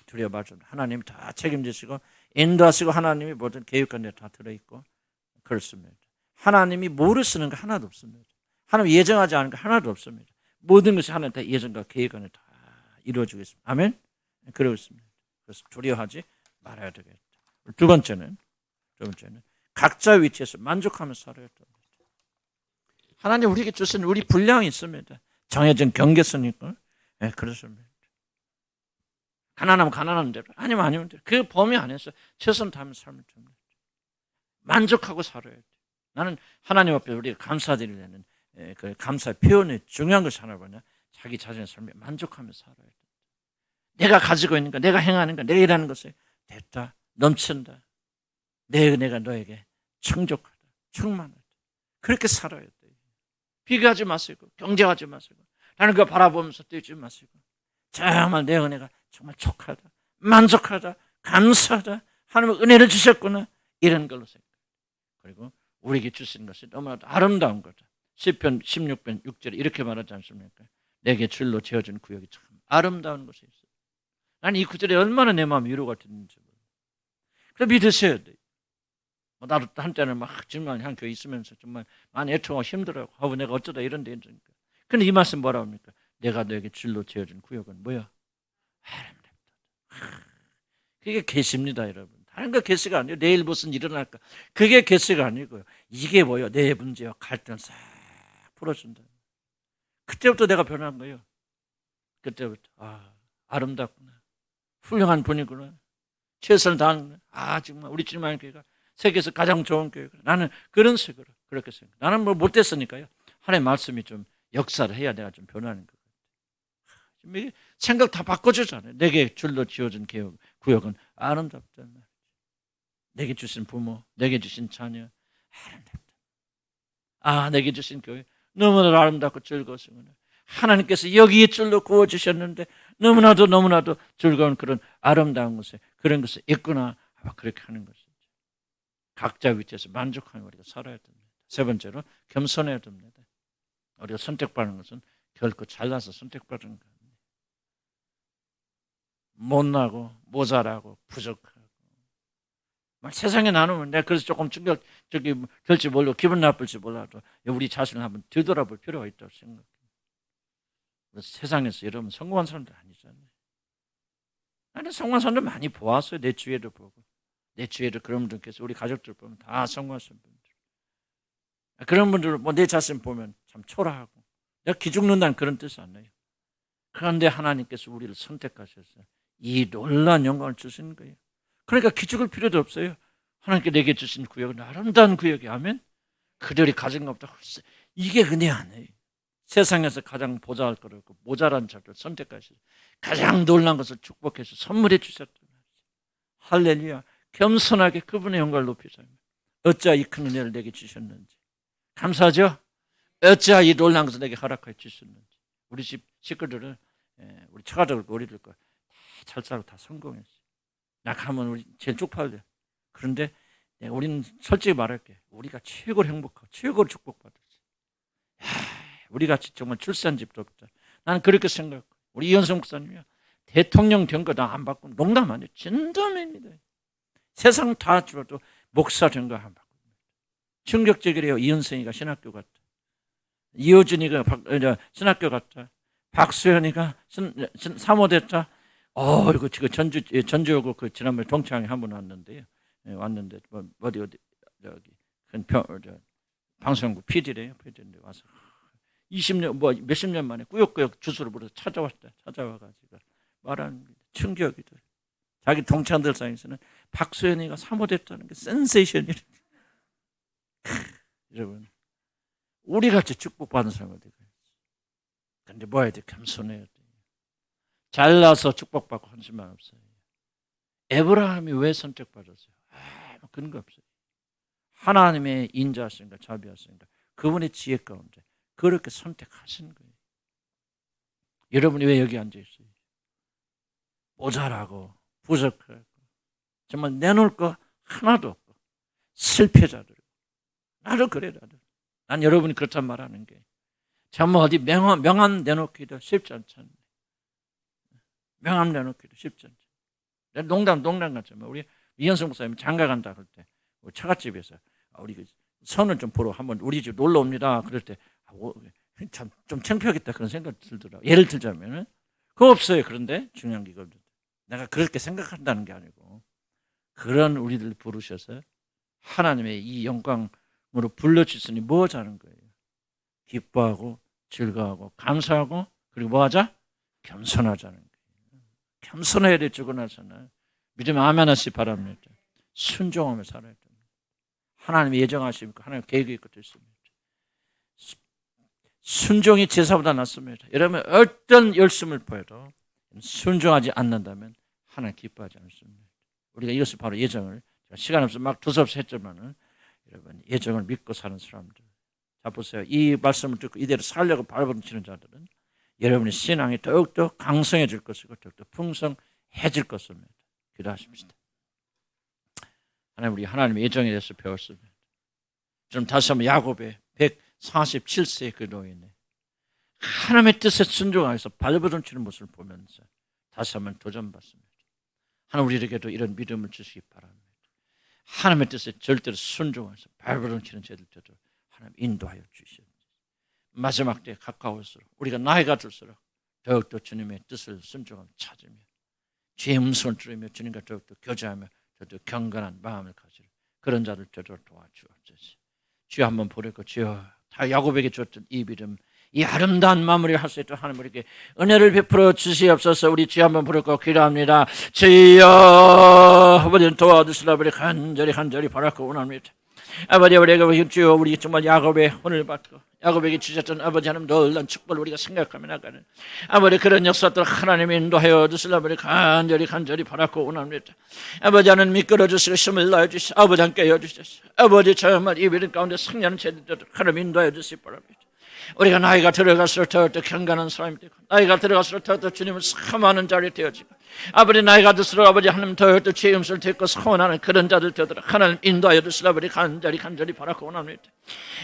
두려워하지 말아야 됩니다. 하나님 다 책임지시고 인도하시고 하나님이 모든 계획 가운데 다 들어있고 그렇습니다. 하나님이 모르시는 거 하나도 없습니다. 하나님 예정하지 않은 거 하나도 없습니다. 모든 것이 하나님 다 예정과 계획 안에 다 이루어지고 있습니다. 아멘? 그러고 있습니다. 그래서 두려워하지 말아야 되겠다. 두 번째는 각자 위치에서 만족하면서 살아야 됩니다. 하나님 우리에게 주신 우리 분량이 있습니다. 정해진 경계선이 있고 그렇습니다. 가난하면 가난한 대로 아니면 대로 그 범위 안에서 최선 다하면서 살면 됩니다. 만족하고 살아야 돼. 나는 하나님 앞에 우리가 감사드리려는 그 감사의 표현이 중요한 것이 하나 뭐냐? 자기 자신의 삶에 만족하면서 살아야 돼. 내가 가지고 있는 거, 내가 행하는 거, 내가 일하는 것에 됐다, 넘친다. 내 은혜가 너에게 충족하다, 충만하다. 그렇게 살아야 돼. 비교하지 마시고 경쟁하지 마시고 다른 거 바라보면서 뛰지 마시고 정말 내 은혜가 정말 족하다, 만족하다, 감사하다. 하나님은 은혜를 주셨구나. 이런 걸로 생각해요. 그리고 우리에게 주신 것이 너무나도 아름다운 거다. 시편 16편 6절에 이렇게 말하지 않습니까? 내게 줄로 지어진 구역이 참 아름다운 곳이 있어요. 나는 이 구절에 얼마나 내 마음이 위로가 됐는지 몰라요. 그래 믿으셔야 돼요. 나도 한때는 막 정말 한 교회 있으면서 정말 많이 애통하고 힘들어하고 내가 어쩌다 이런 데 있으니까. 근데 이 말씀 뭐라고 합니까? 내가 너에게 줄로 지어준 구역은 뭐야? 아름답다. 그게 계십니다, 여러분. 다른 하는 거 개수가 아니에요. 내일 무슨 일어날까. 그게 개수가 아니고요. 이게 뭐예요? 내 문제와 갈등을 싹 풀어준다. 그때부터 내가 변한 거예요. 그때부터 아름답구나. 훌륭한 분이구나. 최선을 다하는 정말 우리 주님의 교회가 세계에서 가장 좋은 교회구나. 나는 그런 식으로 그렇게 생각. 나는 뭐 못됐으니까요. 하나님의 말씀이 좀 역사를 해야 내가 좀 변하는 거예요. 생각 다 바꿔주잖아요. 내게 줄로 지어진 구역은 아름답단 말이죠. 내게 주신 부모, 내게 주신 자녀 아름답다. 내게 주신 교회 너무나도 아름답고 즐거웠습니다. 하나님께서 여기에 줄로 구워주셨는데 너무나도 즐거운 그런 아름다운 곳에 그런 것이 있구나. 그렇게 하는 것이죠. 각자 위치에서 만족하는 우리가 살아야 됩니다. 세 번째로 겸손해야 됩니다. 우리가 선택받는 것은 결코 잘나서 선택받는 거 아니에요. 못나고 모자라고 부족하고 막 세상에 나누면 내가 그래서 조금 될지 모르고 기분 나쁠지 몰라도 우리 자신을 한번 되돌아볼 필요가 있다고 생각해요. 세상에서 여러분 성공한 사람들 아니잖아요. 나는 성공한 사람들 많이 보았어요. 내 주위에도 보고 내 주위에도 그런 분들께서 우리 가족들 보면 다 성공하신 분들. 그런 분들 내 자신 보면 참 초라하고 내가 기죽는다는 그런 뜻이 아니에요. 그런데 하나님께서 우리를 선택하셔서 이 놀라운 영광을 주시는 거예요. 그러니까 기죽을 필요도 없어요. 하나님께 내게 주신 구역은 아름다운 구역이 아멘. 그들이 가진 것보다 훨씬 이게 은혜 아니에요. 세상에서 가장 보잘것없고 모자란 자를 선택하셔서 가장 놀라운 것을 축복해서 선물해 주셨단 말이죠. 할렐루야. 겸손하게 그분의 영광을 높이자면 어찌하여 이 큰 은혜를 내게 주셨는지 감사하죠. 어찌하여 이 놀라운 것을 내게 허락하여 주셨는지. 우리 집 식구들은 우리 처가들과 우리들과 잘 살고 다 성공했어요. 나 가면 우리 제일 쪽팔려. 그런데 우리는 솔직히 말할게. 우리가 최고로 행복하고 최고로 축복받았어요. 우리같이 정말 출세한 집도 없다. 나는 그렇게 생각하고 우리 이현성 목사님이요. 대통령 된 거 나 안 받고 농담 아니에요. 진담입니다. 세상 다 줄어도 목사 된 거 안 받고. 충격적이래요. 이현성이가 신학교 갔다. 이호준이가 신학교 갔다. 박수현이가 사모됐다. 이거 지금 전주여고 그 지난번에 동창회 한번 왔는데요. 왔는데 어디 저기 큰 방송국 PD래요. PD인데 와서 20년 몇십 년 만에 꾸역꾸역 주소를 물어서 찾아와가지고 말하는 충격이다. 자기 동창들 사이에서는 박수현이가 사모됐다는 게 센세이션이래. 여러분, 우리같이 축복받은 사람이 되고, 근데 뭐 해야 돼? 겸손해야 돼. 잘나서 축복받고 한심만 없어요. 에브라함이 왜 선택받았어요? 그런 거 없어요. 하나님의 인자하신가 자비하신가 그분의 지혜 가운데 그렇게 선택하신 거예요. 여러분이 왜 여기 앉아 있어요? 모자라고 부족하고 정말 내놓을 거 하나도 없고 실패자들. 나도 그래. 난 여러분이 그렇단 말하는 게 정말 어디 명함 내놓기도 쉽지 않잖아요. 명함 내놓기도 쉽지 않죠. 농담 같지만 우리 이현성 목사님 장가 간다 그럴 때 처갓집에서 우리 선을 좀 보러 한번 우리 집 놀러 옵니다. 그럴 때 참 좀 창피하겠다 그런 생각이 들더라고요. 예를 들자면 그거 없어요. 그런데 중요한 게 이거거든요. 내가 그렇게 생각한다는 게 아니고 그런 우리들 부르셔서 하나님의 이 영광으로 불러주시니 뭐 하자는 거예요. 기뻐하고 즐거워하고 감사하고 그리고 뭐 하자? 겸손하자는 거예요. 겸손해야 돼. 주고 나서는 믿음 아멘 하시기 바랍니다. 순종하며 살아야 됩니다. 하나님이 예정하시니까 하나님 계획이 있고 있습니다. 순종이 제사보다 낫습니다. 여러분 어떤 열심을 보여도 순종하지 않는다면 하나님 기뻐하지 않습니다. 우리가 이것을 바로 예정을 시간 없어 막 두서없이 했지만은 여러분 예정을 믿고 사는 사람들. 자 보세요. 이 말씀을 듣고 이대로 살려고 발버둥치는 자들은 여러분의 신앙이 더욱더 강성해질 것이고 더욱더 풍성해질 것입니다. 기도하십시다. 하나님 우리 하나님의 예정에 대해서 배웠습니다. 좀 다시 한번 야곱의 147세의 그 노인의 하나님의 뜻에 순종하여서 발버둥치는 모습을 보면서 다시 한번 도전받습니다. 하나님 우리에게도 이런 믿음을 주시기 바랍니다. 하나님의 뜻에 절대로 순종해서 발버둥치는 죄들도 하나님 인도하여 주시옵소서. 마지막 때에 가까울수록 우리가 나이가 들수록 더욱더 주님의 뜻을 순종하며 찾으며 주의 음성을 들으며 주님과 더욱더 교제하며 저도 경건한 마음을 가지라. 그런 자들 저도 도와주옵소서. 주여 한번 부르고 주여 다 야곱에게 줬던 이 믿음, 이 아름다운 마무리를 할 수 있도록 하나님 우리에게 은혜를 베풀어 주시옵소서. 우리 주여 한번 부르고 기도합니다. 주여 아버지는 도와주시라. 우리 간절히 바라고 원합니다. 아버지 우리가 주여 우리 정말 야곱의 혼을 받고 야곱에게 주셨던 아버지 하나님 놀라운 축복을 우리가 생각하며 나가는 아버지 그런 역사들 하나님 인도하여 주시라. 우리 간절히 바라고 원합니다. 아버지 하나님 이끌어 주시고 힘을 다해 주시고 아버지 함께 해 주시옵소서. 아버지 정말 이 믿음 가운데 승리하는 제자들 하나님 인도하여 주시기 바랍니다. 우리가 나이가 들어갈수록 더 경건한 사람이 되고 나이가 들어갈수록 더 주님을 사모하는 자리 되어지고 아버지 나이가 들수록 아버지 하나님 더 주의 음성을 듣고 사모하는 그런 자들 되도록 하나님 인도하여 주시라. 우리 간절히 바라고 원합니다.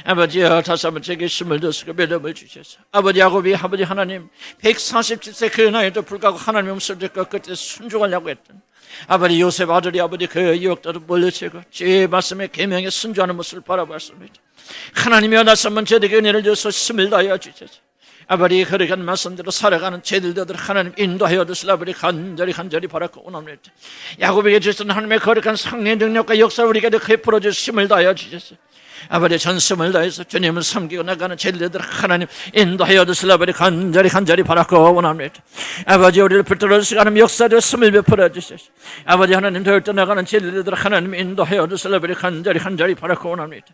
아버지여 다시 한번 제게 힘을 주시고 믿음을 주셔서 아버지 야곱이 아버지 하나님 147세 그 나이에도 불구하고 하나님 음성을 듣고 그때 순종하려고 했던 아버지 요셉 아들이 아버지 그 유혹자를 물리치고 주의 말씀에 계명에 순종하는 모습을 바라보았습니다. 하나님이여 다시 한번 저에게 은혜를 주셔서 힘을 다하여 주셔서 아버지 그러한 말씀대로 살아가는 제들들 하나님 인도하여 주시라. 우리 간절히 바라고 원합니다. 야곱에게 주신 하나님의 거룩한 상례 능력과 역사를 우리에게 베풀어 주셔서 힘을 다하여 주셔서 아버지 전심을 다해서 주님을 섬기고 나가는 제들들 하나님 인도하여 주시라. 우리 간절히 바라고 원합니다. 아버지 우리를 붙들어 주시고 하나님 역사를 힘을 베풀어 주셔서 아버지 하나님 더 떠나가는 제들들 하나님 인도하여 주시라. 우리 간절히 바라고 원합니다.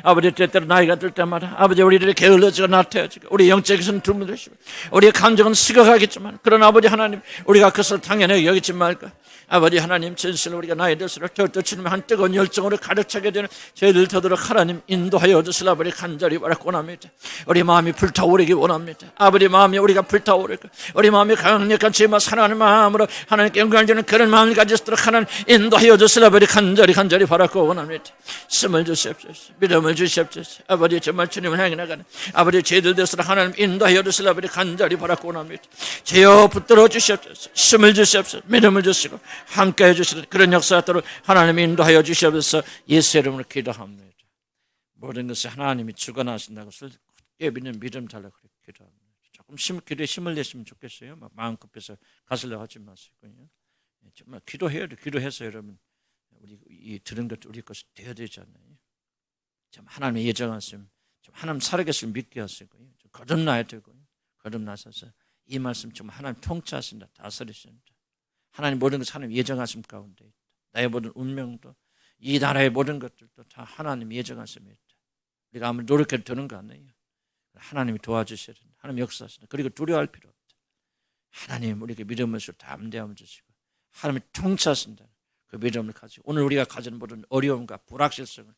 아버지 때때로 나이가 들 때마다 아버지 우리를 게을러지고 나태해지고 우리 영적인 두문 되시고 우리의 감정은 식어가겠지만 그러나 아버지 하나님 우리가 그것을 당연하게 여기지 말까 아버지 하나님 진실로 우리가 나이 들수록 더 주님의 한 뜨거운 열정으로 가득차게 되는 저희들 되도록 하나님 인도하여 주시라. 우리 간절히 바라고 원합니다. 우리 마음이 불타오르기 원합니다. 아버지 마음이 우리가 불타오르고 우리 마음이 강력한 주님과 사랑하는 마음으로 하나님께 영광을 그런 마음을 가지도록 하나님 인도하여 주시라. 우리 간절히 바라고 원합니다. 힘을 주시옵소서. 믿음을 주시옵소서. 아버지 정말 주님을 향해 나가는 아버지 저희들 되도록 하나님 인도하여 주시라. 우리 간절히 바라고 원합니다. 주여 붙들어 주시옵소서. 힘을 주시옵소서. 믿음을 주시고 함께 해주시는 그런 역사도록 하나님 인도하여 주시옵소서. 예수 이름으로 기도합니다. 모든 것을 하나님이 주관하신다고 것을 믿는 믿음 달라고 기도합니다. 조금 기도에 힘을 내시면 좋겠어요. 마음 급해서 가시려고 하지 마시고요. 정말 기도해야 돼. 기도해서 여러분 우리 이 들은 것 우리 것이 되어야 되잖아요. 좀 하나님의 예정하심, 좀 하나님 살아계실 믿게 하시고요. 좀 거듭나야 되고요. 거듭나셔서 이 말씀 좀 하나님 통치하신다, 다스리신다. 하나님 모든 것을 하나님 예정하심 가운데 있다. 나의 모든 운명도 이 나라의 모든 것들도 다 하나님 예정하심에 있다. 우리가 아무리 노력해도 되는 거 아니에요. 하나님이 도와주셔야 된다. 하나님 역사하신다. 그리고 두려워할 필요 없다. 하나님 우리에게 믿음을 주시고 담대함을 주시고 하나님이 통치하신다. 그 믿음을 가지고 오늘 우리가 가진 모든 어려움과 불확실성을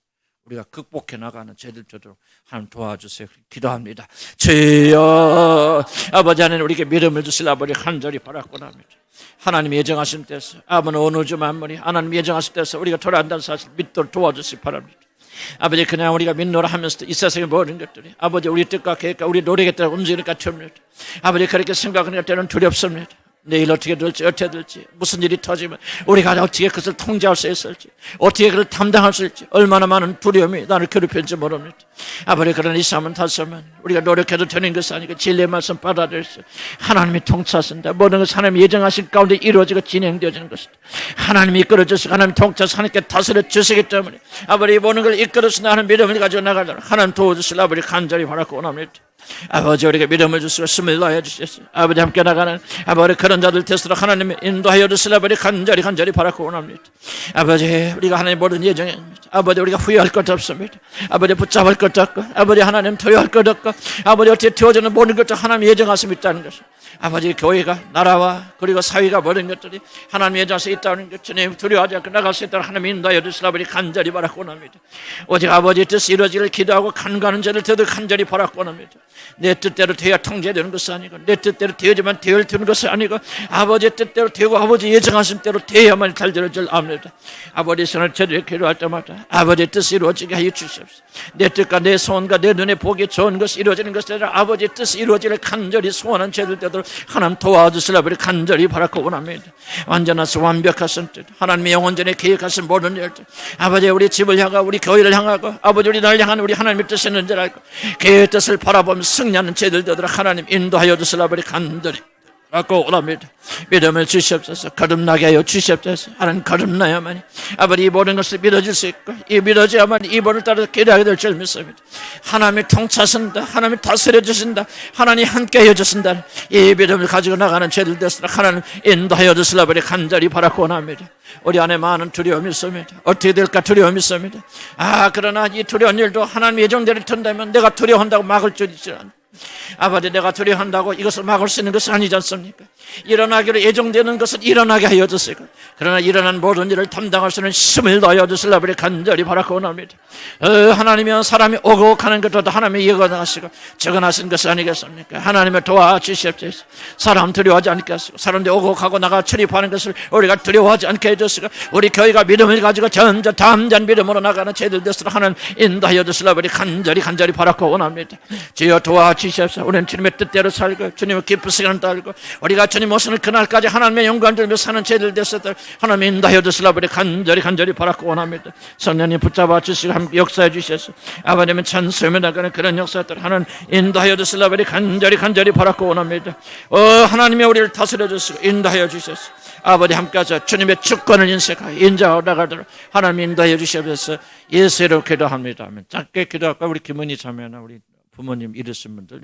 우리가 극복해 나가는 저희들 되도록 하나님 도와주세요. 기도합니다. 주여 아버지 하나님 우리에게 믿음을 주시라. 아버지 간절히 바라고 합니다. 하나님 예정하신 때서 아버지 어느 주 만물이 하나님 예정하신 때서 우리가 돌아간다는 사실 믿도록 도와주시기 바랍니다. 아버지 그냥 우리가 믿노라 하면서도 이 세상의 모든 것들이 아버지 우리 뜻과 계획과 우리 노력에 따라 움직이는 것 같습니다. 아버지 그렇게 생각하는 때는 두렵습니다. 내일 어떻게 될지 무슨 일이 터지면 우리가 어떻게 그것을 통제할 수 있을지 어떻게 그걸 담당할 수 있을지 얼마나 많은 두려움이 나를 괴롭혔는지 모릅니다. 아버지 그런 이 삶은 다시면 우리가 노력해도 되는 것이 아니고 진리의 말씀 받아들여서 하나님이 통치하신다. 모든 것이 하나님이 예정하신 가운데 이루어지고 진행되어지는 것이다. 하나님이 이끌어주시고 하나님 통치하셔서 하나님께 다스려 주시기 때문에 아버지 모든 걸 이끌어주시는 하나님 믿음을 가지고 나가도록 하나님 도와주시라. 아버지 간절히 바라고 원합니다. 아버지 우리에게 믿음을 주시고 힘을 다해 주시옵소서. 아버지 함께 나가는 아버지 그런 자들 되도록 하나님이 인도하여 주시라. 아버지 간절히 바라고 원합니다. 아버지 우리가 하나님 모든 예정에 아버지 우리가 후회할 것 없습니다. 아버지 붙잡을 것 없고 아버지 하나님 토요할 것 없고 아버지 어떻게 되어지는 모든 것도 하나님 예정하심이 있다는 것을 아버지 교회가 나라와 그리고 사회가 모든 것들이 하나님 예정하시 있다는 것 주님 두려워하지 않고 나갈 수 있도록 하나님 인도하여 주시라. 아버지 간절히 바라고 원합니다. 오직 아버지 뜻이 이루어지기를 기도하고 간구하는 자를 저도 간절히 바라고 원합니다. 내 뜻대로 되어야 통제되는 것이 아니고 내 뜻대로 되어지만 되어야 되는 것이 아니고 아버지 뜻대로 되고 아버지 예정하신 대로 되어야만 잘 되는 줄 압니다. 아버지 손을 저들이 기도할 때마다 아버지 뜻이 이루어지게 하여 주시옵소서. 내 뜻과 내 소원과 내 눈에 보기 좋은 것이 이루어지는 것이 아니라 아버지 뜻이 이루어지를 간절히 소원한 저들 되도록 하나님 도와주시라. 우리 간절히 바라고 원합니다. 완전하시 완벽하신 뜻 하나님의 영원전에 계획하신 모든 일들 아버지 우리 집을 향하고 우리 교회를 향하고 아버지 우리 나를 향한 우리 하나님의 뜻이 있는 줄 알고 그의 뜻을 바라보며 승리하는 저들 되도록 하나님 인도하여 주시라. 우리 간절히 받고 오랍니다. 믿음을 주시옵소서. 거듭나게 하여 주시옵소서. 하나님 거듭나야만이 아버지 이 모든 것을 믿어질 수 있고 이 믿어져야만 이번을 따라 기대하게 될 줄 믿습니다. 하나님이 통치하신다. 하나님이 다스려 주신다. 하나님이 함께 하여 주신다. 이 믿음을 가지고 나가는 죄들 됐으나 하나님 인도하여 주시라 버리 간절히 바라고 원합니다. 우리 안에 많은 두려움이 있습니다. 어떻게 될까 두려움이 있습니다. 그러나 이 두려운 일도 하나님의 예정대로 된다면 내가 두려워한다고 막을 줄 있지 않습니다. 아버지 내가 두려워한다고 이것을 막을 수 있는 것은 아니지 않습니까? 일어나기로 예정되는 것은 일어나게 하여 주시고 그러나 일어난 모든 일을 담당할 수 있는 힘을 더하여 주시라 버리 간절히 바라고 원합니다. 하나님이여 사람이 오고 가는 것도 하나님이 예언하시고 적어하신 것이 아니겠습니까? 하나님을 도와주시옵소서. 사람 두려워하지 않게 하시고 사람들이 오고 가고 나가 출입하는 것을 우리가 두려워하지 않게 해주시고 우리 교회가 믿음을 가지고 전자 담대한 믿음으로 나가는 죄들 됐으나 하나님 인도하여 주시라 버리 간절히 바라고 원합니다. 주여 도와주시옵소서. 우리는 주님의 뜻대로 살고 주님의 기쁜 시간을 따르고 우리가 주님 오시는 그날까지 하나님의 영광을 들며 사는 죄들 됐을 하나님 인도하여 주시라 버리 간절히 바라고 원합니다. 성령님 붙잡아 주시고 함께 역사해 주셔서 아버님은 찬송에 나가는 그런 역사들 하나님 인도하여 주시라 버리 간절히 바라고 원합니다. 하나님이 우리를 다스려 주시고 인도하여 주셔서 아버지 함께하셔 주님의 주권을 인식하여 인자하여 나가도록 하나님 인도하여 주시옵소서. 예수로 기도합니다. 아멘. 짧게 기도할까? 우리 김은희 자매나 우리 부모님 이르신 분들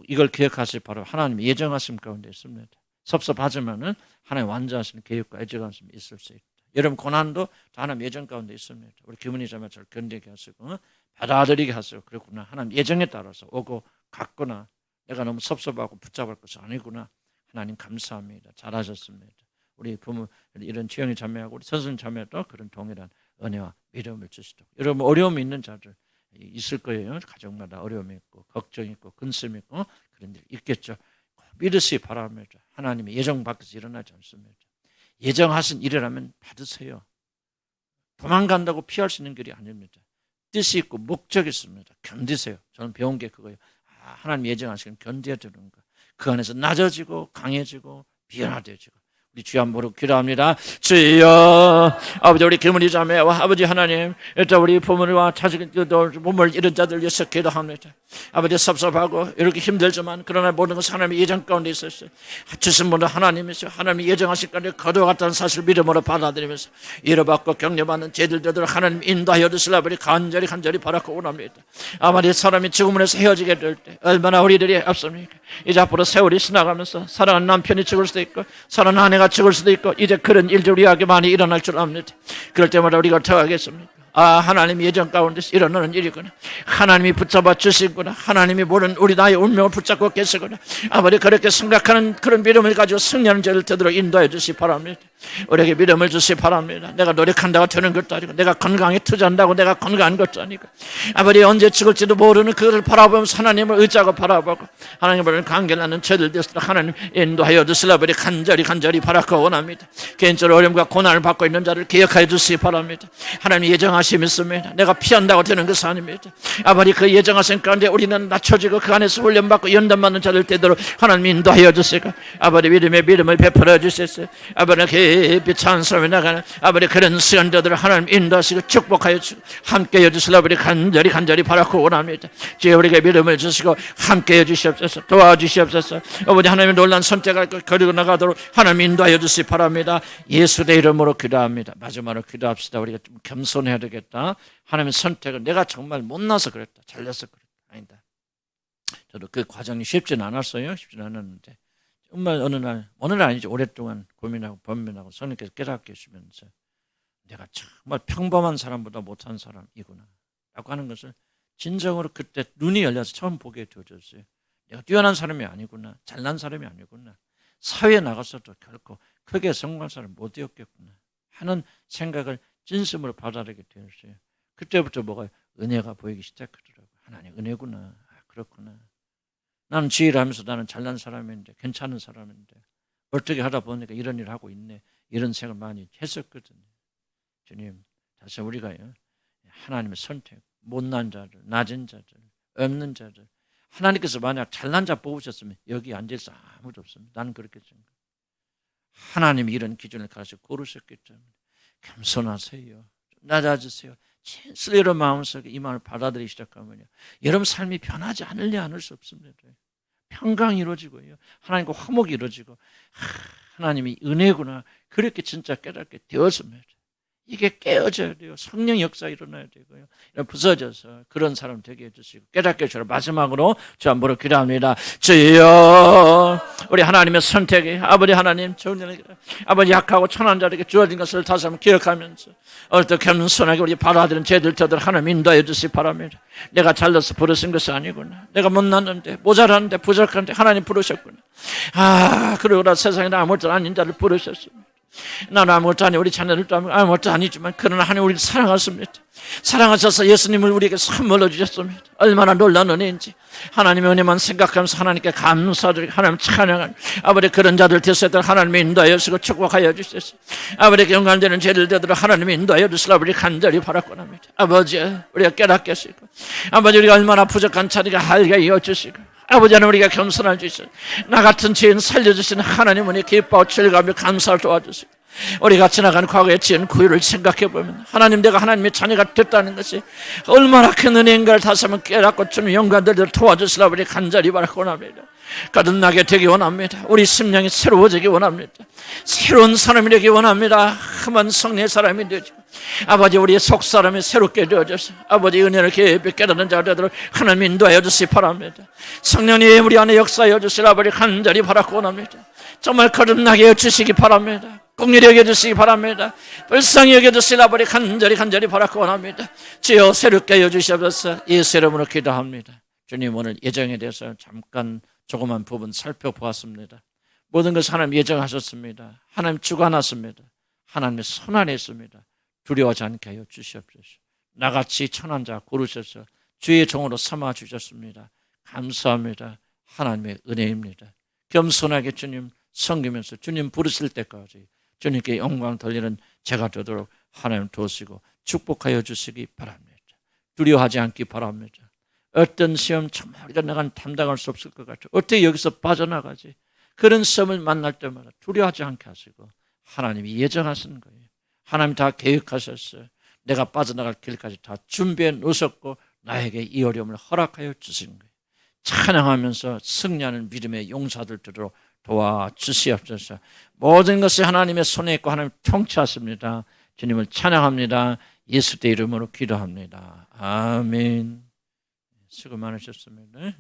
이걸 기억하실 바로 하나님의 예정하심 가운데 있습니다. 섭섭하지만은 하나님 완전하신 계획과 예정하심이 있을 수 있다. 여러분 고난도 하나님 예정 가운데 있습니다. 우리 기분이 자매 잘 견디게 하시고 받아들이게 하시고 그렇구나. 하나님 예정에 따라서 오고 갔구나. 내가 너무 섭섭하고 붙잡을 것이 아니구나. 하나님 감사합니다. 잘하셨습니다. 우리 부모 이런 지영이 자매하고 우리 선생 자매도 그런 동일한 은혜와 믿음을 주시도록. 여러분 어려움이 있는 자들 있을 거예요. 가정마다 어려움이 있고 걱정이 있고 근심이 있고 그런 일 있겠죠. 믿으시 바랍니다. 하나님의 예정 밖에서 일어나지 않습니다. 예정하신 일이라면 받으세요. 도망간다고 피할 수 있는 길이 아닙니다. 뜻이 있고 목적이 있습니다. 견디세요. 저는 배운 게 그거예요. 하나님 예정하시면 견뎌야 되는 거. 그 안에서 낮아지고 강해지고 비현화되어지고 우리 주여 한번 기도합니다. 주여 아버지 우리 기문이 자매와 아버지 하나님 일단 우리 부모님과 자식들도 몸을 잃은 자들 위해서 기도합니다. 아버지 섭섭하고 이렇게 힘들지만 그러나 모든 것은 하나님의 예정 가운데 있었어요. 주신 분은 하나님이시오. 하나님이 예정하신 가운데 거둬갔다는 사실을 믿음으로 받아들이면서 잃어받고 격려받는 죄들도 하나님 인도하여 주시라 버리 간절히 바라고 원합니다. 아마리 사람이 죽음으로서 헤어지게 될 때 얼마나 우리들이 앞섭니까? 이제 앞으로 세월이 지나가면서 사랑하는 남편이 죽을 수도 있고 사랑하는 아내가 죽을 수도 있고 이제 그런 일들이 우리에게 많이 일어날 줄 압니다. 그럴 때마다 우리가 어떡하겠습니까? 하나님이 예정 가운데서 일어나는 일이구나. 하나님이 붙잡아 주시구나. 하나님이 모든 우리 나의 운명을 붙잡고 계시구나. 아버지 그렇게 생각하는 그런 믿음을 가지고 승리하는 자를 되도록 인도해 주시 바랍니다. 우리에게 믿음을 주시 바랍니다. 내가 노력한다고 되는 것도 아니고 내가 건강에 투자한다고 내가 건강한 것도 아니고 아버지 언제 죽을지도 모르는 그것을 바라보면서 하나님을 의지하고 바라보고 하나님을 관계하는 죄들 되시라 하나님 인도하여 주시라 버리 간절히 바라고 원합니다. 개인적으로 어려움과 고난을 받고 있는 자를 기억하여 주시기 바랍니다. 하나님 예정하심이 있습니다. 내가 피한다고 되는 것은 아닙니다. 아버지 그 예정하신 가운데 우리는 낮춰지고 그 안에서 훈련받고 연단받는 자들 되도록 하나님 인도하여 주시고 아버지 믿음을 베풀어 주셨어요. 아버지 깊이 찬송해 나가는 아버지 그런 시간들을 하나님 인도하시고 축복하여 주시고 함께해 주시라 버리 간절히 바라고 원합니다. 주여 우리에게 믿음을 주시고 함께해 주시옵소서. 도와주시옵소서. 아버지 하나님의 놀란 선택을 거리고 나가도록 하나님 인도하여 주시기 바랍니다. 예수 의 이름으로 기도합니다. 마지막으로 기도합시다. 우리가 좀 겸손해야 되겠다. 하나님의 선택을 내가 정말 못나서 그랬다. 잘나서 그랬다. 아니다. 저도 그 과정이 쉽지는 않았어요. 쉽지는 않았는데 정말 어느 날, 오늘은 아니죠. 오랫동안 고민하고 번민하고 성령께서 깨닫게 해주면서 내가 정말 평범한 사람보다 못한 사람이구나 라고 하는 것을 진정으로 그때 눈이 열려서 처음 보게 되어졌어요. 내가 뛰어난 사람이 아니구나. 잘난 사람이 아니구나. 사회에 나가서도 결코 크게 성공한 사람 못 되었겠구나 하는 생각을 진심으로 받아들이게 되었어요. 그때부터 뭐가 은혜가 보이기 시작하더라고요. 하나님 은혜구나. 그렇구나. 나는 지혜를 하면서 나는 잘난 사람인데 괜찮은 사람인데 어떻게 하다 보니까 이런 일을 하고 있네. 이런 생각을 많이 했었거든요. 주님 다시 우리가요 하나님의 선택 못난 자들, 낮은 자들, 없는 자들 하나님께서 만약 잘난 자 뽑으셨으면 여기 앉아있어 아무도 없습니다. 나는 그렇게 생각해요. 하나님이 이런 기준을 가지고 고르셨기 때문에 겸손하세요. 낮아지세요. 진실로 마음속에 이 마음을 받아들이기 시작하면요 여러분 삶이 변하지 않을 수 없습니다. 평강이 이루어지고요. 하나님과 화목이 이루어지고 하나님이 은혜구나. 그렇게 진짜 깨닫게 되었습니다. 이게 깨어져야 돼요. 성령 역사 일어나야 되고요. 부서져서 그런 사람 되게 해주시고 깨닫게 해주시고 마지막으로 저 한번 기도합니다. 주여 우리 하나님의 선택이 아버지 하나님 아버지 약하고 천한 자에게 주어진 것을 다시 한번 기억하면서 어떻게 겸손하게 우리 받아들인 죄들저들 하나님 인도해 주시기 바랍니다. 내가 잘나서 부르신 것이 아니구나. 내가 못났는데 모자랐는데 부족한데 하나님 부르셨구나. 그러나 세상에 아무것도 아닌 자를 부르셨습니다. 나는 아무것도 아니 우리 자녀들도 아무것도 아니지만 그러나 하나님 우리를 사랑하십니다. 사랑하셔서 예수님을 우리에게 선물로 주셨습니다. 얼마나 놀라운 은혜인지 하나님의 은혜만 생각하면서 하나님께 감사드리고 하나님 찬양하는 아버지 그런 자들 되시도록 하나님이 인도하여 주시고 축복하여 주시옵소서. 아버지 경관되는 죄를 되도록 하나님이 인도하여 주시라 우리 간절히 바라고 합니다. 아버지 우리가 깨닫게 하시고 아버지 우리가 얼마나 부족한 자리가 알게 이어주시고 아버지 하나님 우리가 겸손할 수 있어요. 나 같은 죄인 살려주시는 하나님 은혜 기뻐하고 즐거우며 감사를 도와주시고 우리가 지나간 과거의 지은 구유를 생각해보면 하나님 내가 하나님의 자녀가 됐다는 것이 얼마나 큰 은혜인가를 다시 한번 깨닫고 주님 영광들을 도와주시라 우리 간절히 바라고 원합니다. 거듭나게 되기 원합니다. 우리 심령이 새로워지기 원합니다. 새로운 사람이 되기 원합니다. 흠한 성령의 사람이 되죠. 아버지 우리의 속사람이 새롭게 되어져서 아버지 은혜를 깊이 깨닫는 자가 되도록 하나님 인도하여 주시기 바랍니다. 성령님 우리 안에 역사하여 주시라 아버지 간절히 바라고 원합니다. 정말 거듭나게 해주시기 바랍니다. 공의를 여겨주시기 바랍니다. 불쌍히 여겨주시라 아버지 간절히 바라고 원합니다. 주여 새롭게 해주시옵소서. 예수 이름으로 기도합니다. 주님 오늘 예정에 대해서 잠깐 조그만 부분 살펴보았습니다. 모든 것을 하나님 예정하셨습니다. 하나님 주관하십니다. 하나님의 손 안에 있습니다. 두려워하지 않게 하여 주시옵소서. 나같이 천한 자 고르셔서 주의 종으로 삼아 주셨습니다. 감사합니다. 하나님의 은혜입니다. 겸손하게 주님 섬기면서 주님 부르실 때까지 주님께 영광 돌리는 제가 되도록 하나님 도우시고 축복하여 주시기 바랍니다. 두려워하지 않기 바랍니다. 어떤 시험 정말 우리가 나간 담당할 수 없을 것 같아요. 어떻게 여기서 빠져나가지? 그런 시험을 만날 때마다 두려워하지 않게 하시고 하나님이 예정하신 거예요. 하나님 다 계획하셨어요. 내가 빠져나갈 길까지 다 준비해 놓으셨고 나에게 이 어려움을 허락하여 주신 거예요. 찬양하면서 승리하는 믿음의 용사들 되도록 도와주시옵소서. 모든 것이 하나님의 손에 있고 하나님 통치하십니다. 주님을 찬양합니다. 예수의 이름으로 기도합니다. 아멘. 수고 많으셨습니다.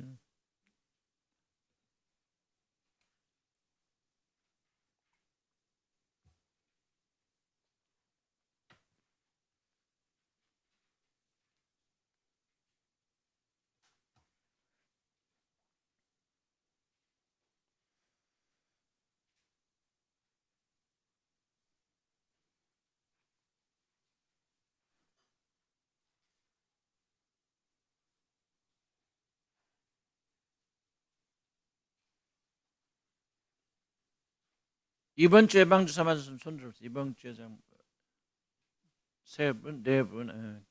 이번 주에 방주사 맞으시면 손 들어주세요. 이번 주에 세 분, 네 분.